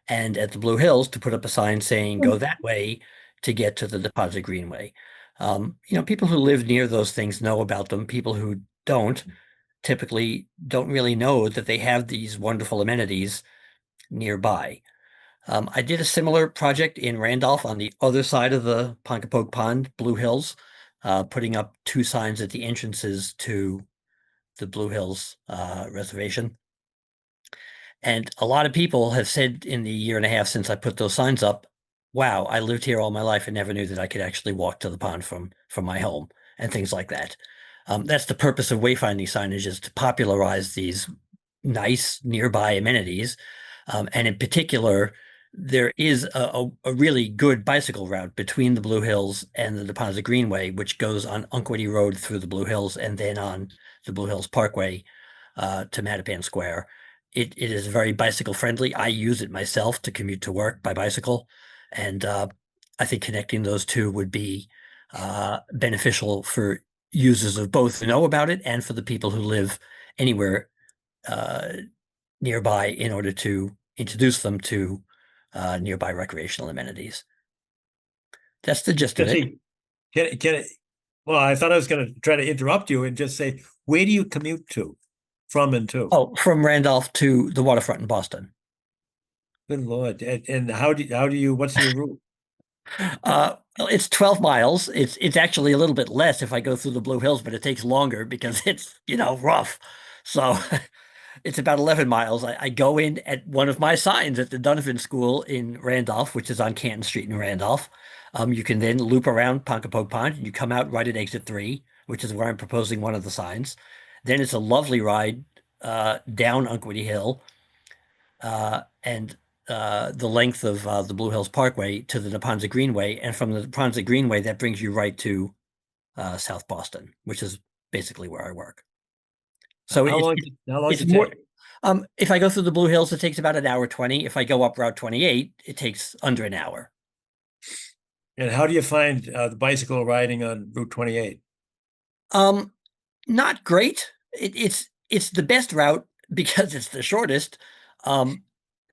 and at the Blue Hills to put up a sign saying, go that way to get to the Neponset Greenway. People who live near those things know about them. People who don't typically don't really know that they have these wonderful amenities nearby. I did a similar project in Randolph on the other side of the Ponkapog Pond, Blue Hills, putting up 2 signs at the entrances to the Blue Hills reservation. And a lot of people have said in the year and a half since I put those signs up, wow, I lived here all my life and never knew that I could actually walk to the pond from my home and things like that. That's the purpose of wayfinding signage, is to popularize these nice nearby amenities. And in particular, there is a really good bicycle route between the Blue Hills and the Deposit Greenway, which goes on Unquity Road through the Blue Hills and then on the Blue Hills Parkway to Mattapan Square. It is very bicycle friendly. I use it myself to commute to work by bicycle. And I think connecting those two would be beneficial for users of both who know about it and for the people who live anywhere nearby, in order to introduce them to nearby recreational amenities. That's the gist of it. Well, I thought I was going to try to interrupt you and just say, where do you commute to, from and to? Oh, from Randolph to the waterfront in Boston. Good Lord. And how do you, what's your route? Well, it's 12 miles. It's actually a little bit less if I go through the Blue Hills, but it takes longer because it's, rough. So it's about 11 miles. I go in at one of my signs at the Donovan School in Randolph, which is on Canton Street in Randolph. You can then loop around Ponkapog Pond and you come out right at exit 3, which is where I'm proposing one of the signs. Then it's a lovely ride down Unquity Hill and the length of the Blue Hills Parkway to the Neponset Greenway. And from the Neponset Greenway, that brings you right to South Boston, which is basically where I work. So how long does it more, take? If I go through the Blue Hills, it takes about 1:20. If I go up Route 28, it takes under an hour. And how do you find the bicycle riding on Route 28? Not great. It's the best route because it's the shortest.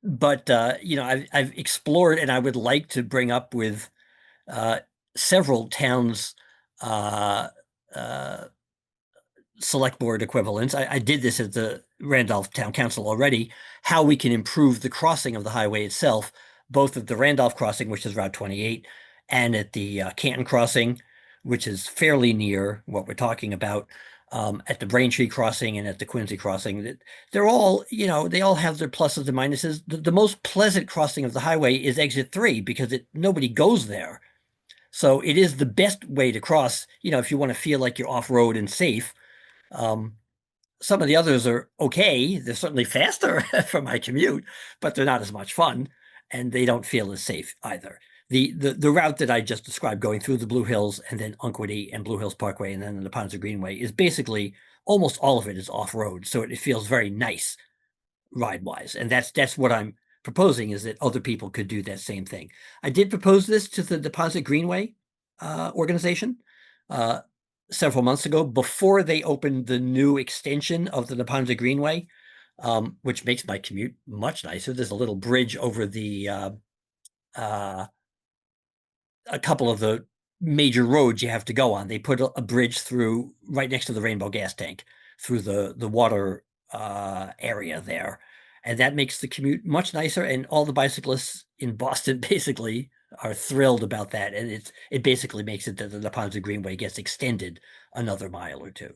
But I've explored, and I would like to bring up with several towns select board equivalents. I did this at the Randolph Town Council already, how we can improve the crossing of the highway itself, both at the Randolph crossing, which is Route 28, and at the Canton crossing, which is fairly near what we're talking about, at the Braintree crossing and at the Quincy crossing. They're all, they all have their pluses and minuses. The most pleasant crossing of the highway is exit 3 because nobody goes there. So it is the best way to cross, if you want to feel like you're off-road and safe. Some of the others are okay. They're certainly faster for my commute, but they're not as much fun, and they don't feel as safe either. The route that I just described, going through the Blue Hills and then Unquity and Blue Hills Parkway and then the Neponset Greenway, is basically almost all of it is off-road, so it feels very nice ride-wise. And that's what I'm proposing, is that other people could do that same thing. I did propose this to the Neponset Greenway organization several months ago, before they opened the new extension of the Neponset Greenway, which makes my commute much nicer. There's a little bridge over the a couple of the major roads you have to go on. They put a bridge through right next to the Rainbow gas tank through the water area there. And that makes the commute much nicer. And all the bicyclists in Boston basically are thrilled about that. And it basically makes it that the Neponset Greenway gets extended another mile or two.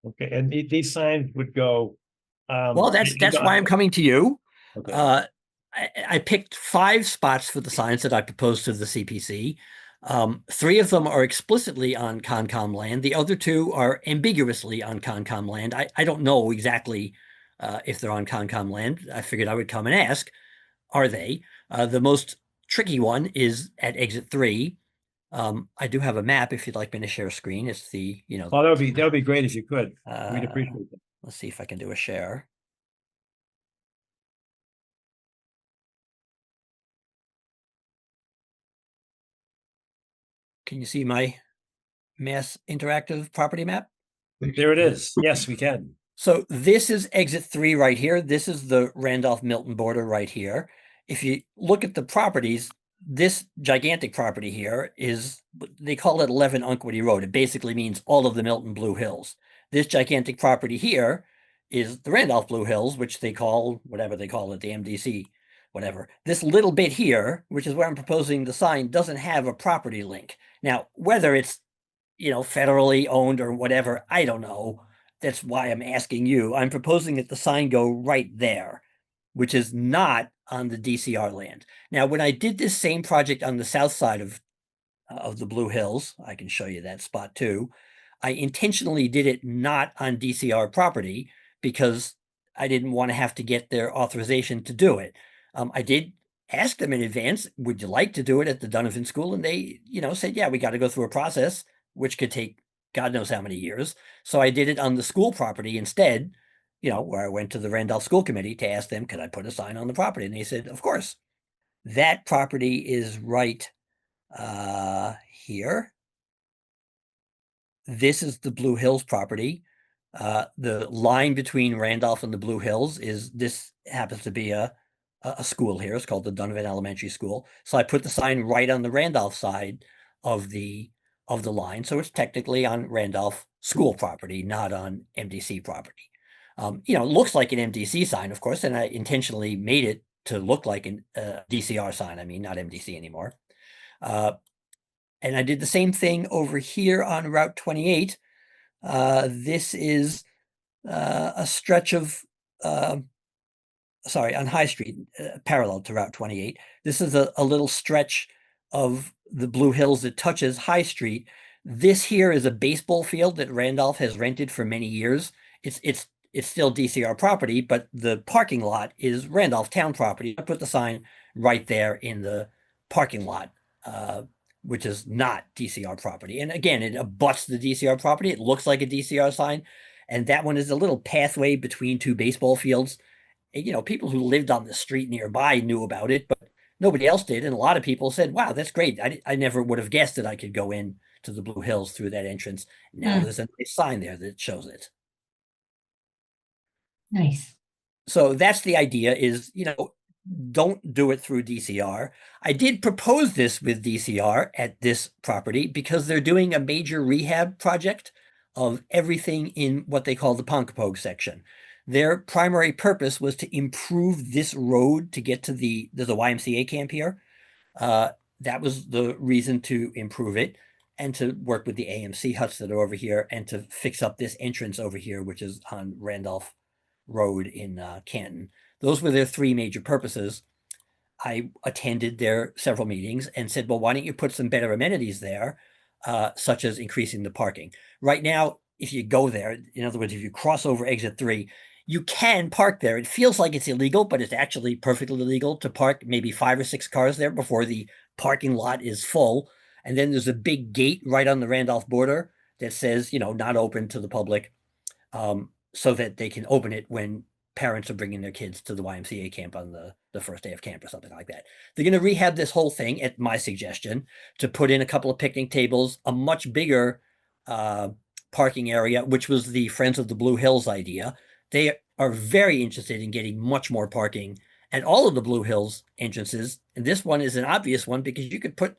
Okay, and these signs would go. Well, that's why I'm coming to you. Okay. I picked 5 spots for the signs that I proposed to the CPC. 3 of them are explicitly on Concom land. The other 2 are ambiguously on Concom land. I don't know exactly if they're on Concom land. I figured I would come and ask, are they? The most tricky one is at exit 3. I do have a map if you'd like me to share a screen. It's the, Oh, that would be great if you could. We'd appreciate it. Let's see if I can do a share. Can you see my Mass Interactive property map? There it is. Yes, we can. So this is exit 3 right here. This is the Randolph Milton border right here. If you look at the properties, this gigantic property here is, they call it 11 Unquity Road. It basically means all of the Milton Blue Hills. This gigantic property here is the Randolph Blue Hills, which they call whatever they call it, the MDC, whatever. This little bit here, which is where I'm proposing the sign, doesn't have a property link. Now, whether it's, federally owned or whatever, I don't know. That's why I'm asking you. I'm proposing that the sign go right there, which is not on the DCR land. Now, when I did this same project on the south side of the Blue Hills, I can show you that spot too. I intentionally did it not on DCR property because I didn't want to have to get their authorization to do it. I did ask them in advance, would you like to do it at the Donovan School? And they, said, yeah, we got to go through a process, which could take God knows how many years. So I did it on the school property instead, where I went to the Randolph School Committee to ask them, could I put a sign on the property? And they said, of course. That property is right here. This is the Blue Hills property. The line between Randolph and the Blue Hills is, this happens to be a school here. It's called the Donovan Elementary School. So I put the sign right on the Randolph side of the line. So it's technically on Randolph school property, not on MDC property. It looks like an MDC sign, of course, and I intentionally made it to look like a DCR sign. I mean, not MDC anymore. And I did the same thing over here on Route 28. This is a stretch of, on High Street, parallel to Route 28. This is a little stretch of the Blue Hills that touches High Street. This here is a baseball field that Randolph has rented for many years. It's still DCR property, but the parking lot is Randolph town property. I put the sign right there in the parking lot, which is not DCR property. And again, it abuts the DCR property. It looks like a DCR sign. And that one is a little pathway between two baseball fields. And, people who lived on the street nearby knew about it, but nobody else did. And a lot of people said, wow, that's great. I never would have guessed that I could go in to the Blue Hills through that entrance. Now there's a nice sign there that shows it. Nice. So that's the idea is, don't do it through DCR. I did propose this with DCR at this property because they're doing a major rehab project of everything in what they call the Ponkapog section. Their primary purpose was to improve this road to get to there's a YMCA camp here. That was the reason to improve it and to work with the AMC huts that are over here and to fix up this entrance over here, which is on Randolph Road in Canton. Those were their three major purposes. I attended their several meetings and said, well, why don't you put some better amenities there, such as increasing the parking? Right now, if you go there, in other words, if you cross over exit 3, you can park there. It feels like it's illegal, but it's actually perfectly legal to park maybe 5 or 6 cars there before the parking lot is full. And then there's a big gate right on the Randolph border that says, not open to the public, so that they can open it when parents are bringing their kids to the YMCA camp on the first day of camp or something like that. They're going to rehab this whole thing at my suggestion to put in a couple of picnic tables, a much bigger parking area, which was the Friends of the Blue Hills idea. They are very interested in getting much more parking at all of the Blue Hills entrances. And this one is an obvious one because you could put,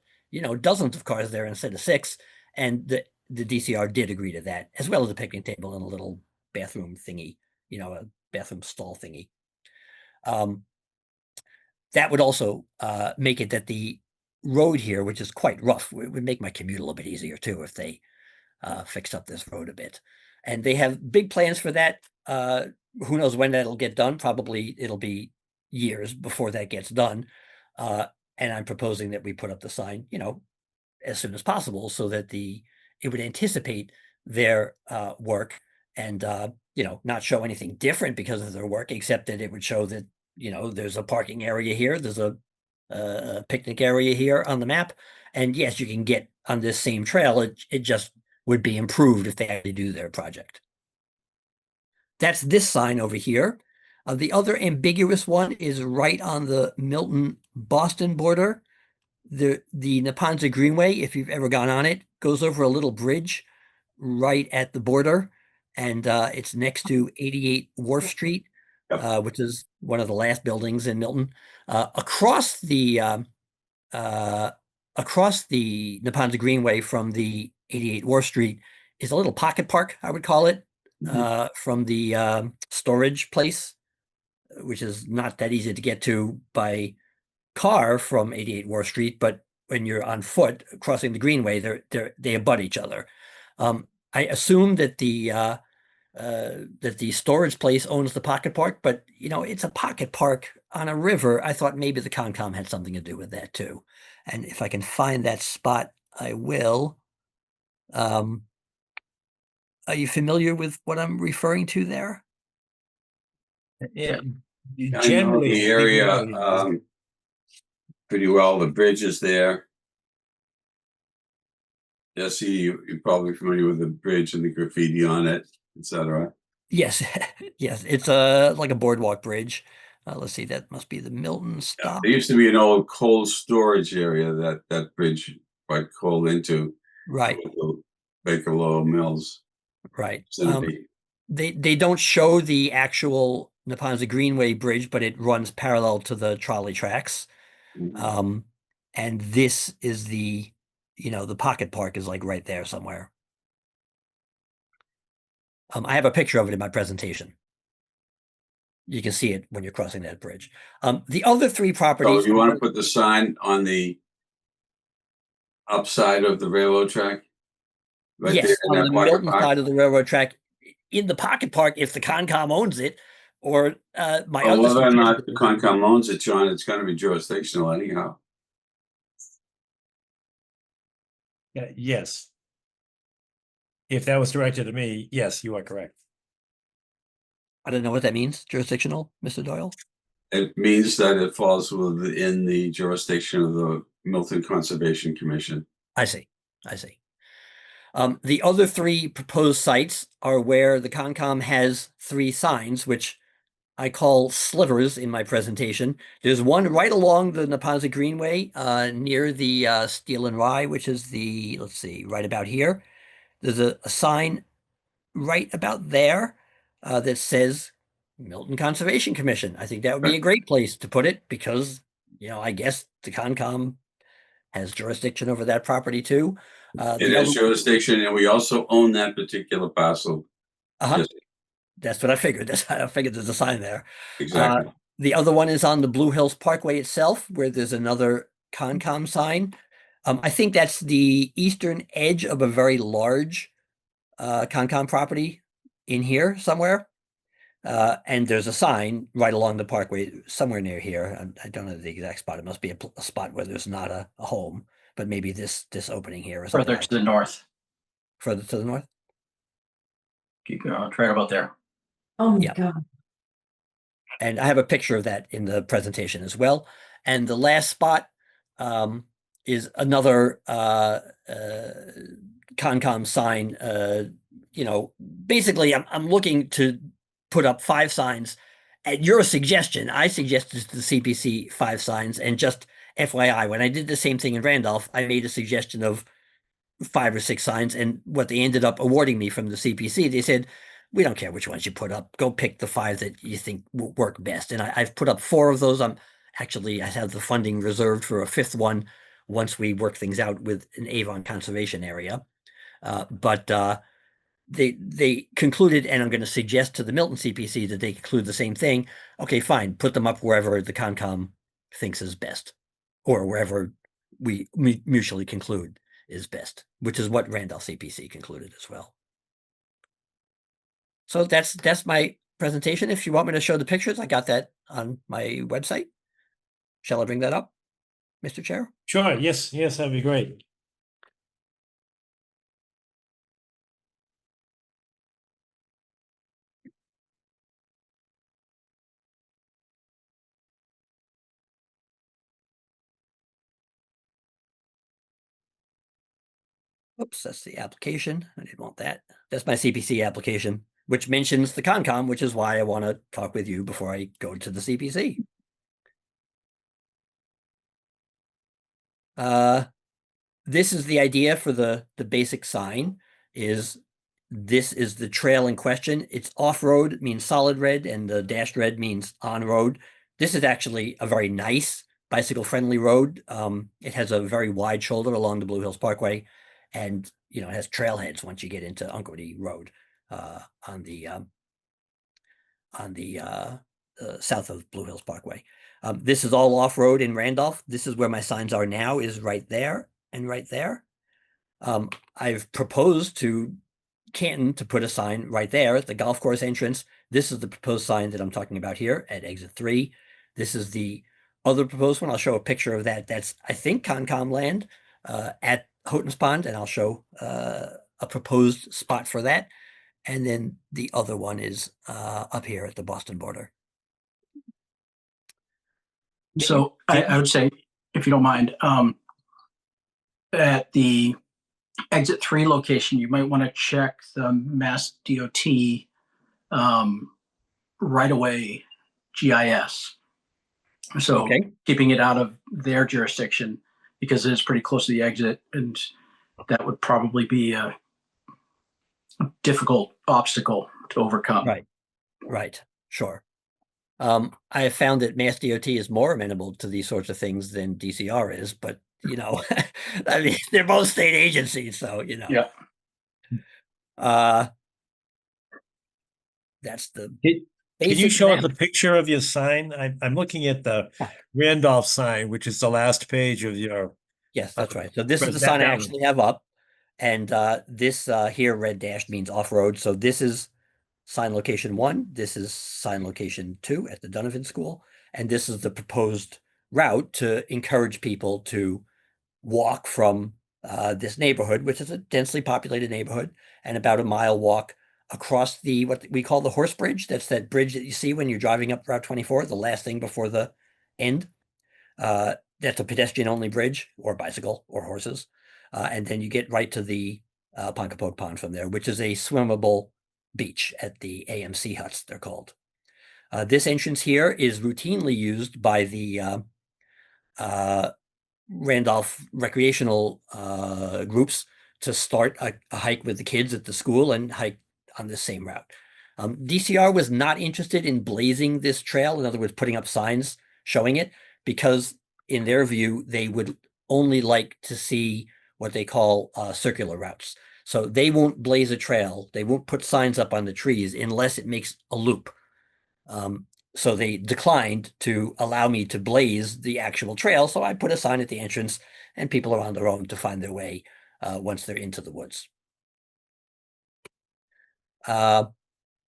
dozens of cars there instead of 6. And the DCR did agree to that, as well as a picnic table and a little bathroom thingy, a bathroom stall thingy. That would also make it that the road here, which is quite rough, would make my commute a little bit easier too if they fixed up this road a bit. And they have big plans for that. Who knows when that'll get done? Probably it'll be years before that gets done. And I'm proposing that we put up the sign, as soon as possible so that it would anticipate their work and, not show anything different because of their work, except that it would show that, there's a parking area here. There's a picnic area here on the map. And yes, you can get on this same trail. It just would be improved if they had to do their project. That's this sign over here. The other ambiguous one is right on the Milton-Boston border. The Neponset Greenway, if you've ever gone on it, goes over a little bridge right at the border. And it's next to 88 Wharf Street, which is one of the last buildings in Milton. Across the Neponset Greenway from the 88 Wharf Street is a little pocket park, I would call it, from the storage place, which is not that easy to get to by car from 88 War Street, but when you're on foot crossing the Greenway, they abut each other. I assume that the storage place owns the pocket park, but it's a pocket park on a river. I thought maybe the Concom had something to do with that too. And if I can find that spot, I will. Are you familiar with what I'm referring to there? Yeah. I know Generally, the area pretty well. The bridge is there. Jesse, you're probably familiar with the bridge and the graffiti on it, etc. Yes, yes, it's like a boardwalk bridge. Let's see, that must be the Milton stop. There used to be an old coal storage area that bridge brought coal into. Right. Baker Lowell Mills. Right. vicinity. They don't show the actual Neponset Greenway bridge, but it runs parallel to the trolley tracks. Mhm. And this is the pocket park is like right there somewhere. I have a picture of it in my presentation. You can see it when you're crossing that bridge. The other three So properties. you want to put the sign on the upside of the railroad track? Right Yes, there in on that the pocket Milton park? side of the railroad track, in the pocket park, if the Concom owns it, or my Oh, other whether or not suggestion the Concom owns it, John, it's going to be jurisdictional anyhow. Yes. If that was directed to me, yes, you are correct. I don't know what that means, jurisdictional, Mr. Doyle. It means that it falls within the jurisdiction of the Milton Conservation Commission. I see. I see. The other three proposed sites are where the Concom has three signs, which I call slivers in my presentation. There's one right along the Neponset Greenway near the Steel and Rye, which is let's see, right about here. There's a sign right about there that says Milton Conservation Commission. I think that would be a great place to put it because, I guess the Concom has jurisdiction over that property too. It has jurisdiction, and we also own that particular parcel. Uh-huh. Yes, That's what I figured. I figured there's a sign there. exactly. The other one is on the Blue Hills Parkway itself, where there's another Concom sign. I think that's the eastern edge of a very large Concom property in here somewhere. And there's a sign right along the parkway somewhere near here. I don't know the exact spot. It must be a spot where there's not a home, but maybe this opening here or something Further like to the that. north. Further to the north? Keep going. It's right about there. Oh my Yeah. God. And I have a picture of that in the presentation as well. And the last spot is another Concom sign. Basically, I'm looking to put up 5 signs. At your suggestion, I suggested to the CPC 5 signs. And just FYI, when I did the same thing in Randolph, I made a suggestion of 5 or 6 signs. And what they ended up awarding me from the CPC, they said, we don't care which ones you put up. Go pick the 5 that you think will work best. And I've put up 4 of those. I have the funding reserved for a 5th one once we work things out with an Avon conservation area. But they concluded, and I'm going to suggest to the Milton CPC that they conclude the same thing. Okay, fine. Put them up wherever the Concom thinks is best, or wherever we mutually conclude is best, which is what Randolph CPC concluded as well. So that's my presentation. If you want me to show the pictures, I got that on my website. Shall I bring that up, Mr. Chair? Sure. Yes. Yes, that'd be great. Oops, that's the application. I didn't want that. That's my CPC application, which mentions the Concom, which is why I want to talk with you before I go to the CPC. This is the idea for the basic sign. This is the trail in question. It's off-road, means solid red, and the dashed red means on-road. This is actually a very nice bicycle-friendly road. It has a very wide shoulder along the Blue Hills Parkway, and it has trailheads once you get into Unquity Road. on the south of Blue Hills Parkway. This is all off-road in Randolph. This is where my signs are now, is right there and right there. I've proposed to Canton to put a sign right there at the golf course entrance. This is the proposed sign that I'm talking about here at exit 3. This is the other proposed one. I'll show a picture of that. That's, I think, Concom land at Houghton's Pond, and I'll show a proposed spot for that. And then the other one is up here at the Boston border. So I would say, if you don't mind, at the exit 3 location, you might want to check the Mass DOT right away GIS. So Okay. keeping it out of their jurisdiction, because it is pretty close to the exit, and that would probably be a difficult obstacle to overcome. Right. Sure. I have found that Mass DOT is more amenable to these sorts of things than DCR is, but you know, I mean, they're both state agencies, so you know. Yeah. That's the Can you basic show us map. a picture of your sign? I'm looking at the Randolph sign, which is the last page of your. Yes, that's right. So this is the that sign I one. actually have up, and this here red dashed means off-road. So this is sign location 1. This is sign location 2 at the Donovan School, and this is the proposed route to encourage people to walk from this neighborhood, which is a densely populated neighborhood, and about a mile walk across the what we call the horse bridge. That's that bridge that you see when you're driving up Route 24, the last thing before the end. That's a pedestrian-only bridge, or bicycle, or horses. And then you get right to the Ponkapog Pond from there, which is a swimmable beach at the AMC huts, they're called. This entrance here is routinely used by the Randolph recreational groups to start a hike with the kids at the school and hike on the same route. DCR was not interested in blazing this trail, in other words, putting up signs showing it, because in their view, they would only like to see what they call circular routes. So they won't blaze a trail. They won't put signs up on the trees unless it makes a loop. So they declined to allow me to blaze the actual trail. So I put a sign at the entrance, and people are on their own to find their way once they're into the woods.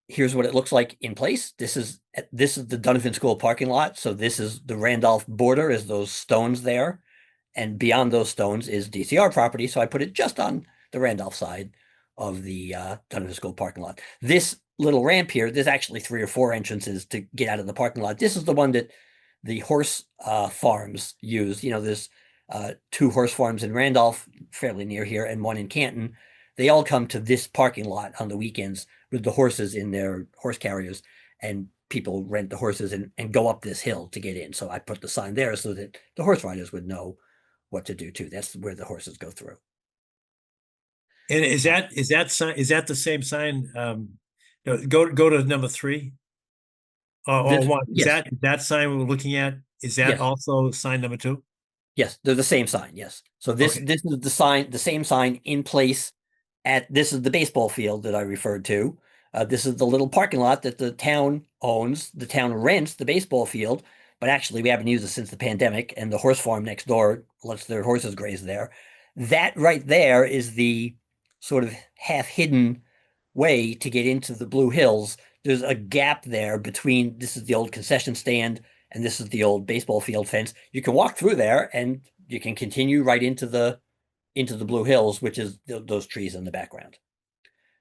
Here's what it looks like in place. This is the Donovan School parking lot. So this is the Randolph border, is those stones there. And beyond those stones is DCR property. So I put it just on the Randolph side of the Donovan School parking lot. This little ramp here, there's actually 3 or 4 entrances to get out of the parking lot. This is the one that the horse farms use. You know, there's 2 horse farms in Randolph, fairly near here, and 1 in Canton. They all come to this parking lot on the weekends with the horses in their horse carriers, and people rent the horses and go up this hill to get in. So I put the sign there so that the horse riders would know what to do too. That's where the horses go through. And is that the same sign? No, go to number 3 or This- 1. Is yes. that sign we're looking at? Is that Yes. also sign number 2? Yes, they're the same sign. Yes. So this Okay. this is the same sign in place this is the baseball field that I referred to. This is the little parking lot that the town owns. The town rents the baseball field, but actually we haven't used it since the pandemic, and the horse farm next door lets their horses graze there. That right there is the sort of half hidden way to get into the Blue Hills. There's a gap there between, this is the old concession stand and this is the old baseball field fence. You can walk through there and you can continue right into the Blue Hills, which is those trees in the background.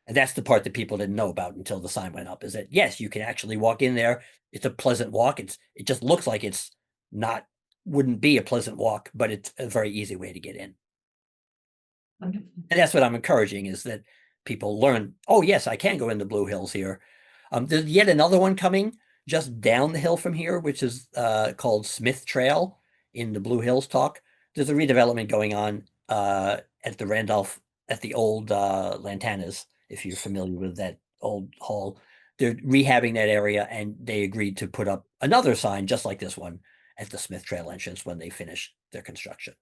And that's the part that people didn't know about until the sign went up, is that yes, you can actually walk in there. It's a pleasant walk. It just looks like it's wouldn't be a pleasant walk, but it's a very easy way to get in. Wonderful. And that's what I'm encouraging, is that people learn, oh yes, I can go into Blue Hills here. There's yet another one coming just down the hill from here, which is called Smith Trail in the Blue Hills talk. There's a redevelopment going on at the Randolph, at the old Lantanas, if you're familiar with that old hall. They're rehabbing that area, and they agreed to put up another sign just like this one at the Smith Trail entrance when they finish their construction.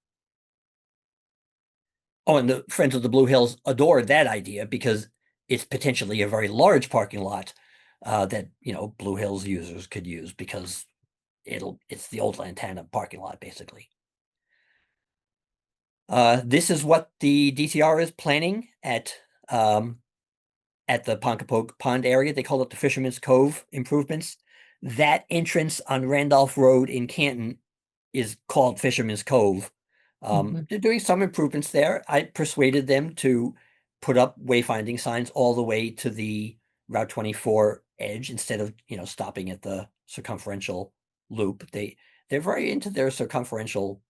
Oh, and the Friends of the Blue Hills adored that idea because it's potentially a very large parking lot that, Blue Hills users could use because it's the old Lantana parking lot, basically. This is what the DTR is planning at the Ponkapog Pond area. They call it the Fisherman's Cove improvements. That entrance on Randolph Road in Canton is called Fisherman's Cove. They're doing some improvements there. I persuaded them to put up wayfinding signs all the way to the Route 24 edge instead of, stopping at the circumferential loop. They're very into their circumferential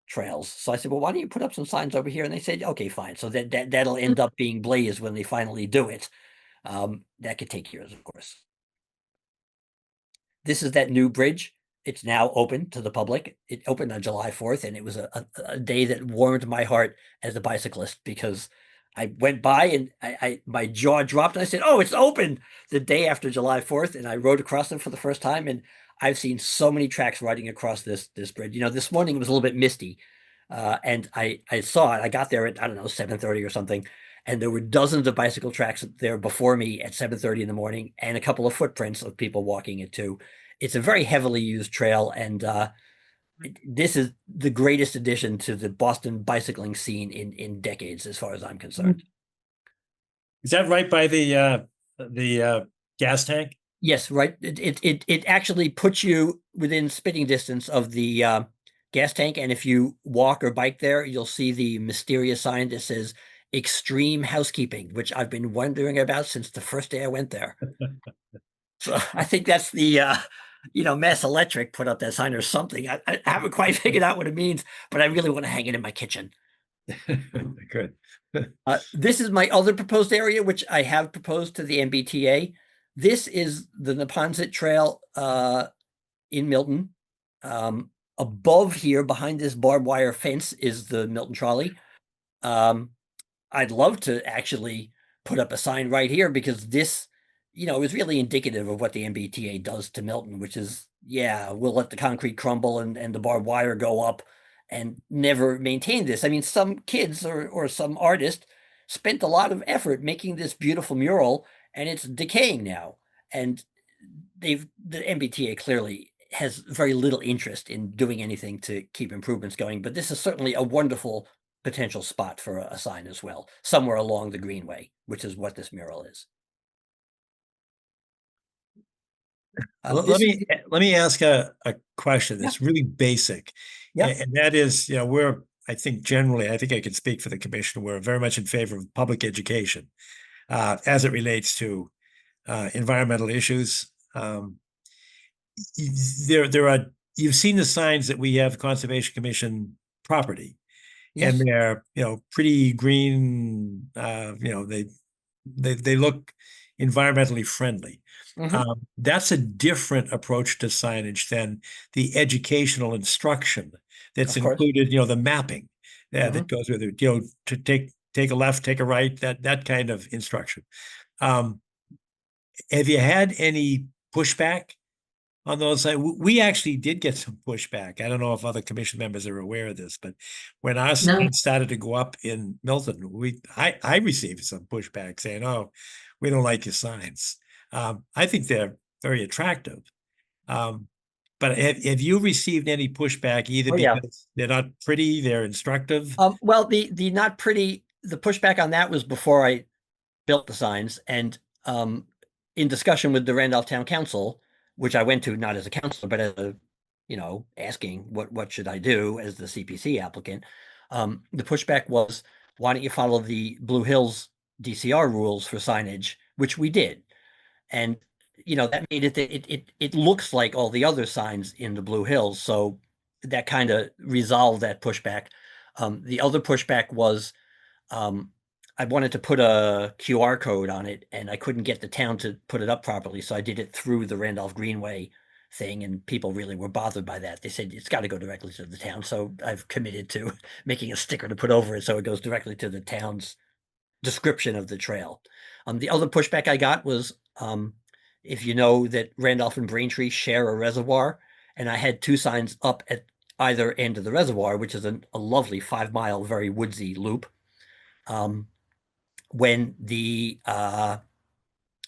trails. So I said, well, why don't you put up some signs over here? And they said, okay, fine. So that'll end up being blazed when they finally do it. That could take years, of course. This is that new bridge. It's now open to the public. It opened on July 4th, and it was a day that warmed my heart as a bicyclist because I went by and my jaw dropped and I said, oh, it's open the day after July 4th. And I rode across them for the first time. And I've seen so many tracks riding across this bridge. This morning it was a little bit misty. And I saw it. I got there at, I don't know, 7:30 or something. And there were dozens of bicycle tracks there before me at 7:30 in the morning and a couple of footprints of people walking it too. It's a very heavily used trail. And this is the greatest addition to the Boston bicycling scene in decades, as far as I'm concerned. Is that right by the gas tank? Yes, right. It actually puts you within spitting distance of the gas tank, and if you walk or bike there, you'll see the mysterious sign that says "Extreme Housekeeping," which I've been wondering about since the first day I went there. So I think that's the Mass Electric put up that sign or something. I haven't quite figured out what it means, but I really want to hang it in my kitchen. Good. This is my other proposed area, which I have proposed to the MBTA. This is the Neponset Trail in Milton. Above here, behind this barbed wire fence, is the Milton Trolley. I'd love to actually put up a sign right here because this, is really indicative of what the MBTA does to Milton, which is, we'll let the concrete crumble and the barbed wire go up and never maintain this. I mean, some kids or some artist spent a lot of effort making this beautiful mural, and it's decaying now. And the MBTA clearly has very little interest in doing anything to keep improvements going, but this is certainly a wonderful potential spot for a sign as well, somewhere along the Greenway, which is what this mural is. Let me ask a question that's really basic. Yeah. And that is, I think generally, I think I can speak for the commission, we're very much in favor of public education as it relates to environmental issues. You've seen the signs that we have Conservation Commission property. Yes. And they're, pretty green, they look environmentally friendly. That's a different approach to signage than the educational instruction that's included, the mapping that goes with it, to take a left, take a right, that kind of instruction. Have you had any pushback on those? We actually did get some pushback. I don't know if other commission members are aware of this, but when our sign started to go up in Milton, I received some pushback saying, "Oh, we don't like your signs." I think they're very attractive. But have you received any pushback either because they're not pretty, they're instructive? Well, the not pretty, the pushback on that was before I built the signs, and in discussion with the Randolph Town Council, which I went to not as a counselor, but as a, asking what should I do as the CPC applicant, the pushback was, why don't you follow the Blue Hills DCR rules for signage, which we did. And, that made it looks like all the other signs in the Blue Hills. So that kind of resolved that pushback. The other pushback was I wanted to put a QR code on it, and I couldn't get the town to put it up properly. So I did it through the Randolph Greenway thing, and people really were bothered by that. They said it's got to go directly to the town. So I've committed to making a sticker to put over it so it goes directly to the town's description of the trail. The other pushback I got was, if you know that Randolph and Braintree share a reservoir, and I had two signs up at either end of the reservoir, which is a lovely 5-mile, very woodsy loop. when the I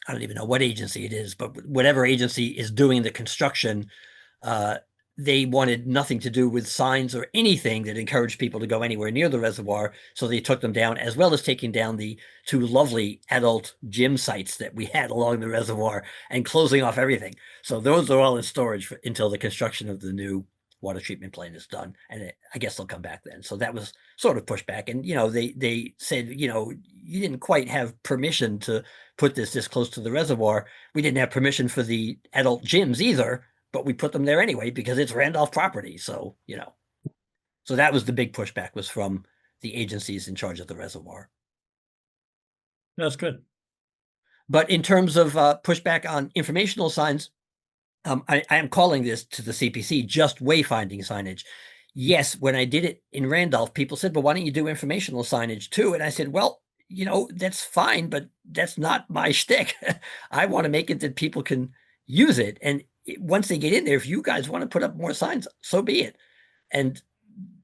don't even know what agency it is, but whatever agency is doing the construction, they wanted nothing to do with signs or anything that encouraged people to go anywhere near the reservoir. So they took them down, as well as taking down the 2 lovely adult gym sites that we had along the reservoir and closing off everything. So those are all in storage until the construction of the new water treatment plant is done. And I guess they'll come back then. So that was sort of pushed back. And, they said, you didn't quite have permission to put this close to the reservoir. We didn't have permission for the adult gyms either, but we put them there anyway because it's Randolph property. So, so that was the big pushback, was from the agencies in charge of the reservoir. That's good. But in terms of pushback on informational signs, I am calling this to the CPC just wayfinding signage. Yes, when I did it in Randolph, people said, "Well, why don't you do informational signage too?" And I said, "Well, that's fine, but that's not my shtick. I want to make it that people can use it. And once they get in there, if you guys want to put up more signs, so be it." And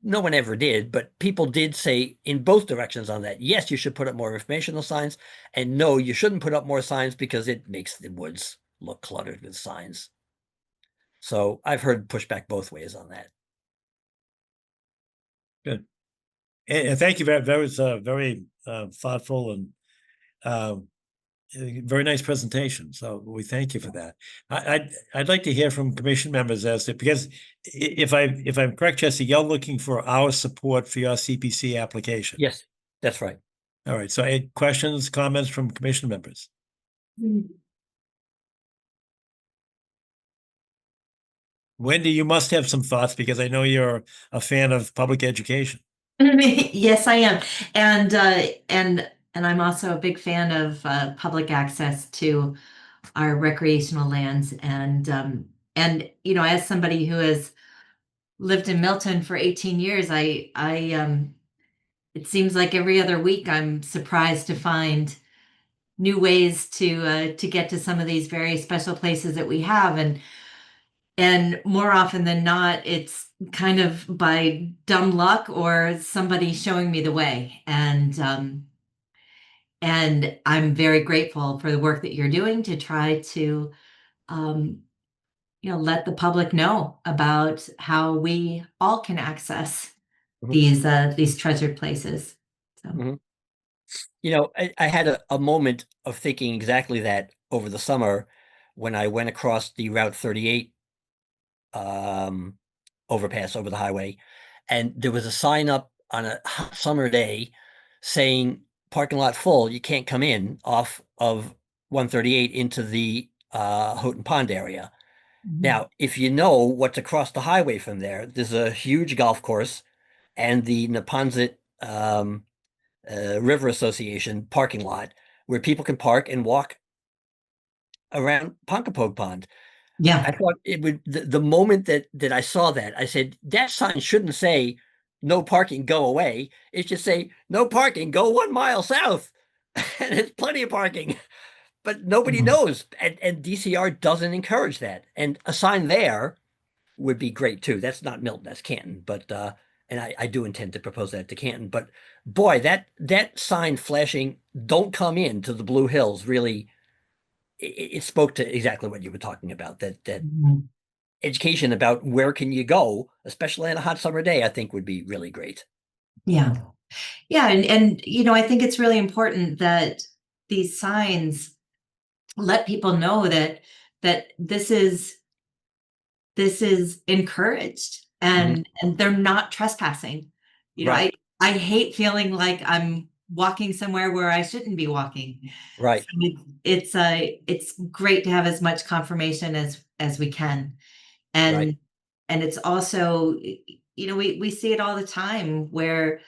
no one ever did, but people did say in both directions on that. Yes, you should put up more informational signs, and no, you shouldn't put up more signs because it makes the woods look cluttered with signs. So I've heard pushback both ways on that. Good. And thank you. That was very thoughtful and very nice presentation. So we thank you for that. I'd like to hear from commission members as to, because if I'm correct, Jesse, you're looking for our support for your CPC application. Yes, that's right. All right. So any questions, comments from commission members? Wendy, you must have some thoughts, because I know you're a fan of public education. Yes, I am. And I'm also a big fan of public access to our recreational lands. And as somebody who has lived in Milton for 18 years, I it seems like every other week I'm surprised to find new ways to get to some of these very special places that we have. And more often than not, it's kind of by dumb luck or somebody showing me the way. And I'm very grateful for the work that you're doing to try to, let the public know about how we all can access these treasured places. So. I had a moment of thinking exactly that over the summer when I went across the Route 38 overpass over the highway, and there was a sign up on a hot summer day saying parking lot full, you can't come in, off of 138 into the Houghton Pond area. Now, if you know what's across the highway from there, there's a huge golf course and the Neponset River Association parking lot where people can park and walk around Ponkapog Pond. Yeah. I thought it would, the moment that I saw that, I said, that sign shouldn't say no parking, go away. It should say no parking, go 1 mile south. And there's plenty of parking, but nobody knows. And DCR doesn't encourage that. And a sign there would be great too. That's not Milton, that's Canton. But and I do intend to propose that to Canton. But boy, that sign flashing, don't come in to the Blue Hills, really, it spoke to exactly what you were talking about, that education about where can you go, especially on a hot summer day, I think would be really great. Yeah. Yeah. And I think it's really important that these signs let people know that this is encouraged and they're not trespassing. Right. I hate feeling like I'm walking somewhere where I shouldn't be walking. Right. So it's great to have as much confirmation as we can. And Right. and it's also, we see it all the time where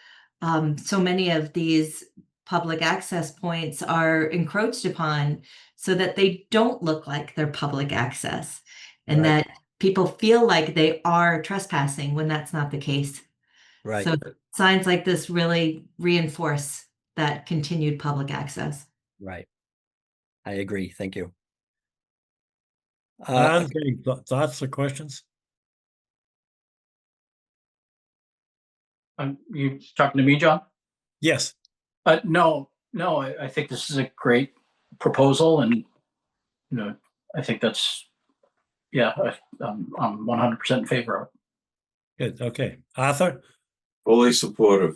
so many of these public access points are encroached upon so that they don't look like they're public access, and Right. that people feel like they are trespassing when that's not the case. Right. So signs like this really reinforce that continued public access. Right. I agree. Thank you. Hans, any thoughts or questions? You talking to me, John? Yes. No, No, I think this is a great proposal, and I think that's I'm 100% in favor of it. Good. Okay. Arthur? Fully supportive.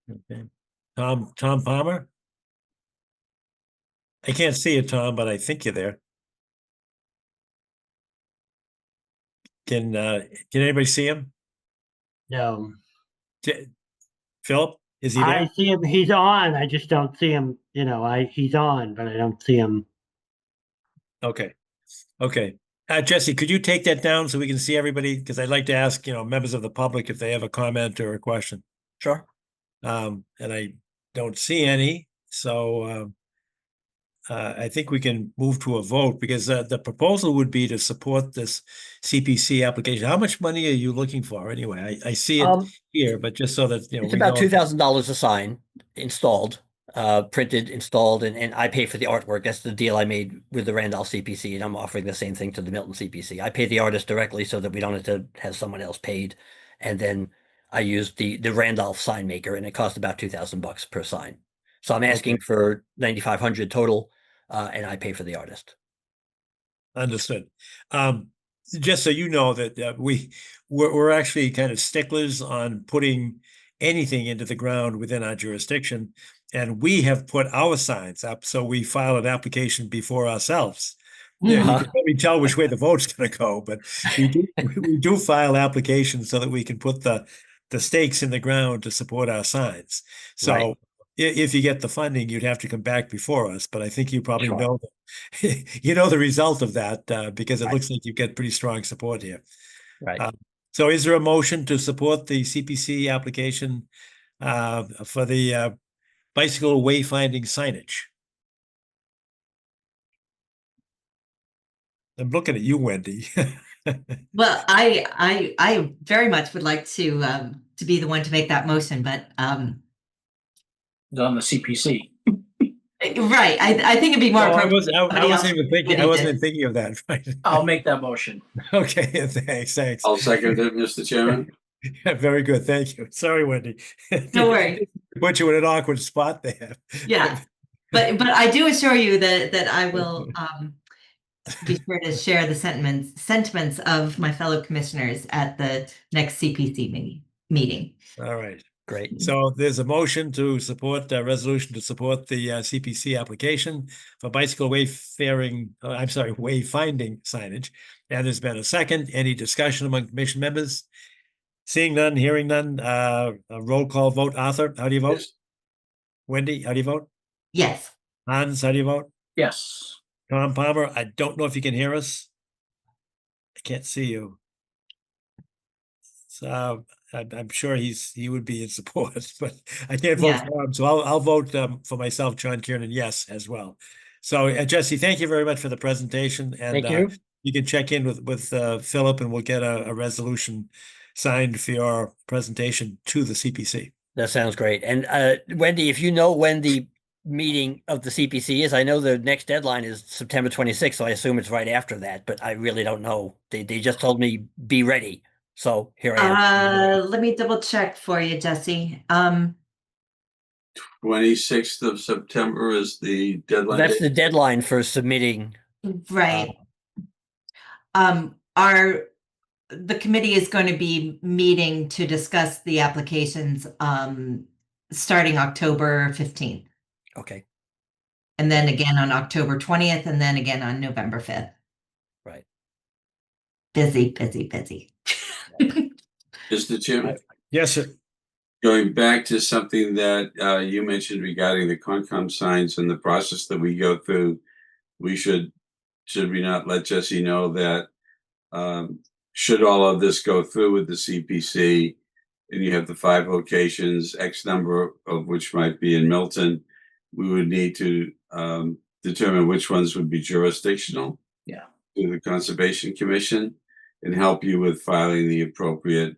Okay. Tom Palmer? I can't see you, Tom, but I think you're there. Can anybody see him? No, Philip, is he I there? see him. He's on. I just don't see him. He's on, but I don't see him. Okay. Okay. Jesse, could you take that down so we can see everybody? Because I'd like to ask, members of the public if they have a comment or a question. Sure. And I don't see any. So I think we can move to a vote because the proposal would be to support this CPC application. How much money are you looking for anyway? I see it here, but just so that, It's we about know. $2,000 a sign installed, printed, installed, and I pay for the artwork. That's the deal I made with the Randolph CPC, and I'm offering the same thing to the Milton CPC. I pay the artist directly so that we don't have to have someone else paid, and then I use the Randolph sign maker, and it costs about $2,000 per sign. So I'm asking Okay. for 9,500 total, and I pay for the artist. Understood. Just so you know that we're actually kind of sticklers on putting anything into the ground within our jurisdiction, and we have put our signs up, so we file an application before ourselves. Yeah, you can probably tell which way the vote's going to go, but we do file applications so that we can put the stakes in the ground to support our signs. So Right. if you get the funding, you'd have to come back before us, but I think you probably Sure. know you know the result of that because it Right. looks like you get pretty strong support here. Right. So is there a motion to support the CPC application for the bicycle wayfinding signage? I'm looking at you, Wendy. Well, I very much would like to be the one to make that motion, but It's on the CPC. right. I think it'd be more No, I appropriate. wasn't even thinking of that. Right. I'll make that motion. Okay, thanks. I'll second it, Mr. Chairman. Yeah, very good, thank you. Sorry, Wendy. Don't worry. Put you in an awkward spot there. Yeah, but I do assure you that I will be sure to share the sentiments of my fellow commissioners at the next CPC meeting. All right. Great. So there's a motion to support a resolution to support the CPC application for bicycle wayfinding signage. And there's been a second. Any discussion among commission members? Seeing none, hearing none, a roll call vote. Arthur, how do you vote? Yes. Wendy, how do you vote? Yes. Hans, how do you vote? Yes. Tom Palmer, I don't know if you can hear us. I can't see you. So I'm sure he would be in support, but I can't vote Yeah. for him. So I'll vote for myself, John Kiernan, yes, as well. So Jesse, thank you very much for the presentation. And Thank you. You can check in with Philip and we'll get a resolution signed for your presentation to the CPC. That sounds great. And Wendy, if you know when the meeting of the CPC is, I know the next deadline is September 26th, so I assume it's right after that, but I really don't know. They just told me be ready. So here I am. Let me double check for you, Jesse. 26th of September is the deadline. That's the deadline for submitting. Right. The committee is going to be meeting to discuss the applications starting October 15th. Okay. And then again on October 20th, and then again on November 5th. Right. Busy. Mr. Chairman, Yes, sir. going back to something that you mentioned regarding the Concom signs and the process that we go through, should we not let Jesse know that should all of this go through with the CPC and you have the 5 locations, X number of which might be in Milton, we would need to determine which ones would be jurisdictional to the Conservation Commission and help you with filing the appropriate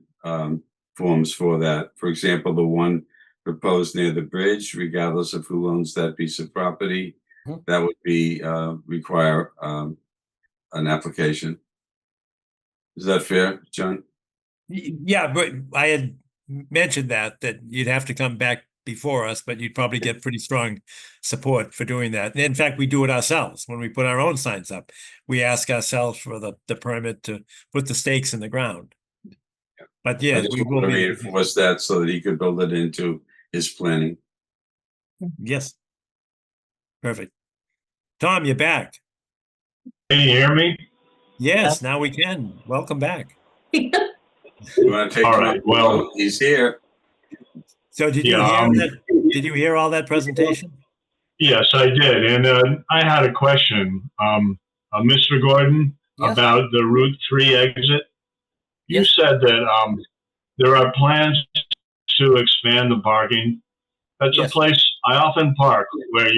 forms for that. For example, the one proposed near the bridge, regardless of who owns that piece of property, that would be require an application. Is that fair, John? Yeah, but I had mentioned that you'd have to come back before us, but you'd probably get pretty strong support for doing that. And in fact, we do it ourselves when we put our own signs up. We ask ourselves for the permit to put the stakes in the ground. But yeah, I just we will want to be. reinforce that so that he could build it into his planning. Yes. Perfect. Tom, you're back. Can you hear me? Yes, now we can. Welcome back. You want to take All Tom? right, well- He's here. So did you Yeah, hear that? Did you hear all that presentation? Yes, I did. And I had a question, Mr. Gordon, Yes. about the Route 3 exit. You Yes. said that there are plans to expand the parking. That's Yes. a place I often park where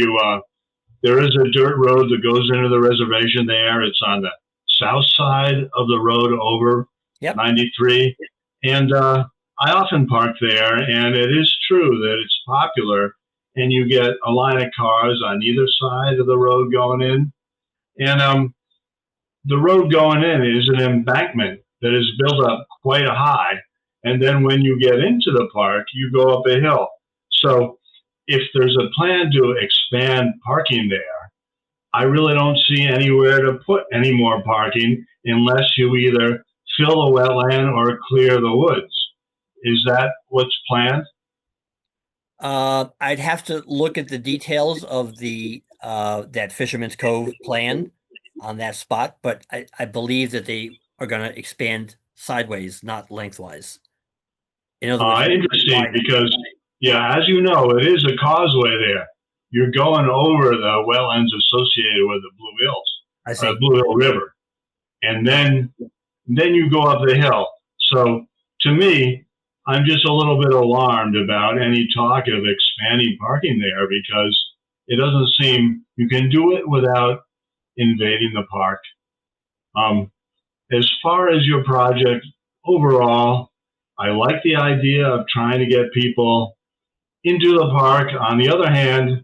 there is a dirt road that goes into the reservation there. It's on the south side of the road over Yep. 93. And I often park there, and it is true that it's popular, and you get a line of cars on either side of the road going in. And the road going in is an embankment that is built up quite high. And then when you get into the park, you go up a hill. So if there's a plan to expand parking there, I really don't see anywhere to put any more parking unless you either fill the wetland or clear the woods. Is that what's planned? I'd have to look at the details of the that Fisherman's Cove plan on that spot, but I believe that they are going to expand sideways, not lengthwise. In other words, Interesting, widen. because, yeah, as you know, it is a causeway there. You're going over the wetlands associated with the Blue Hills, I see. Blue Hill River, and then you go up the hill. So to me, I'm just a little bit alarmed about any talk of expanding parking there, because it doesn't seem you can do it without invading the park. As far as your project overall, I like the idea of trying to get people into the park. On the other hand,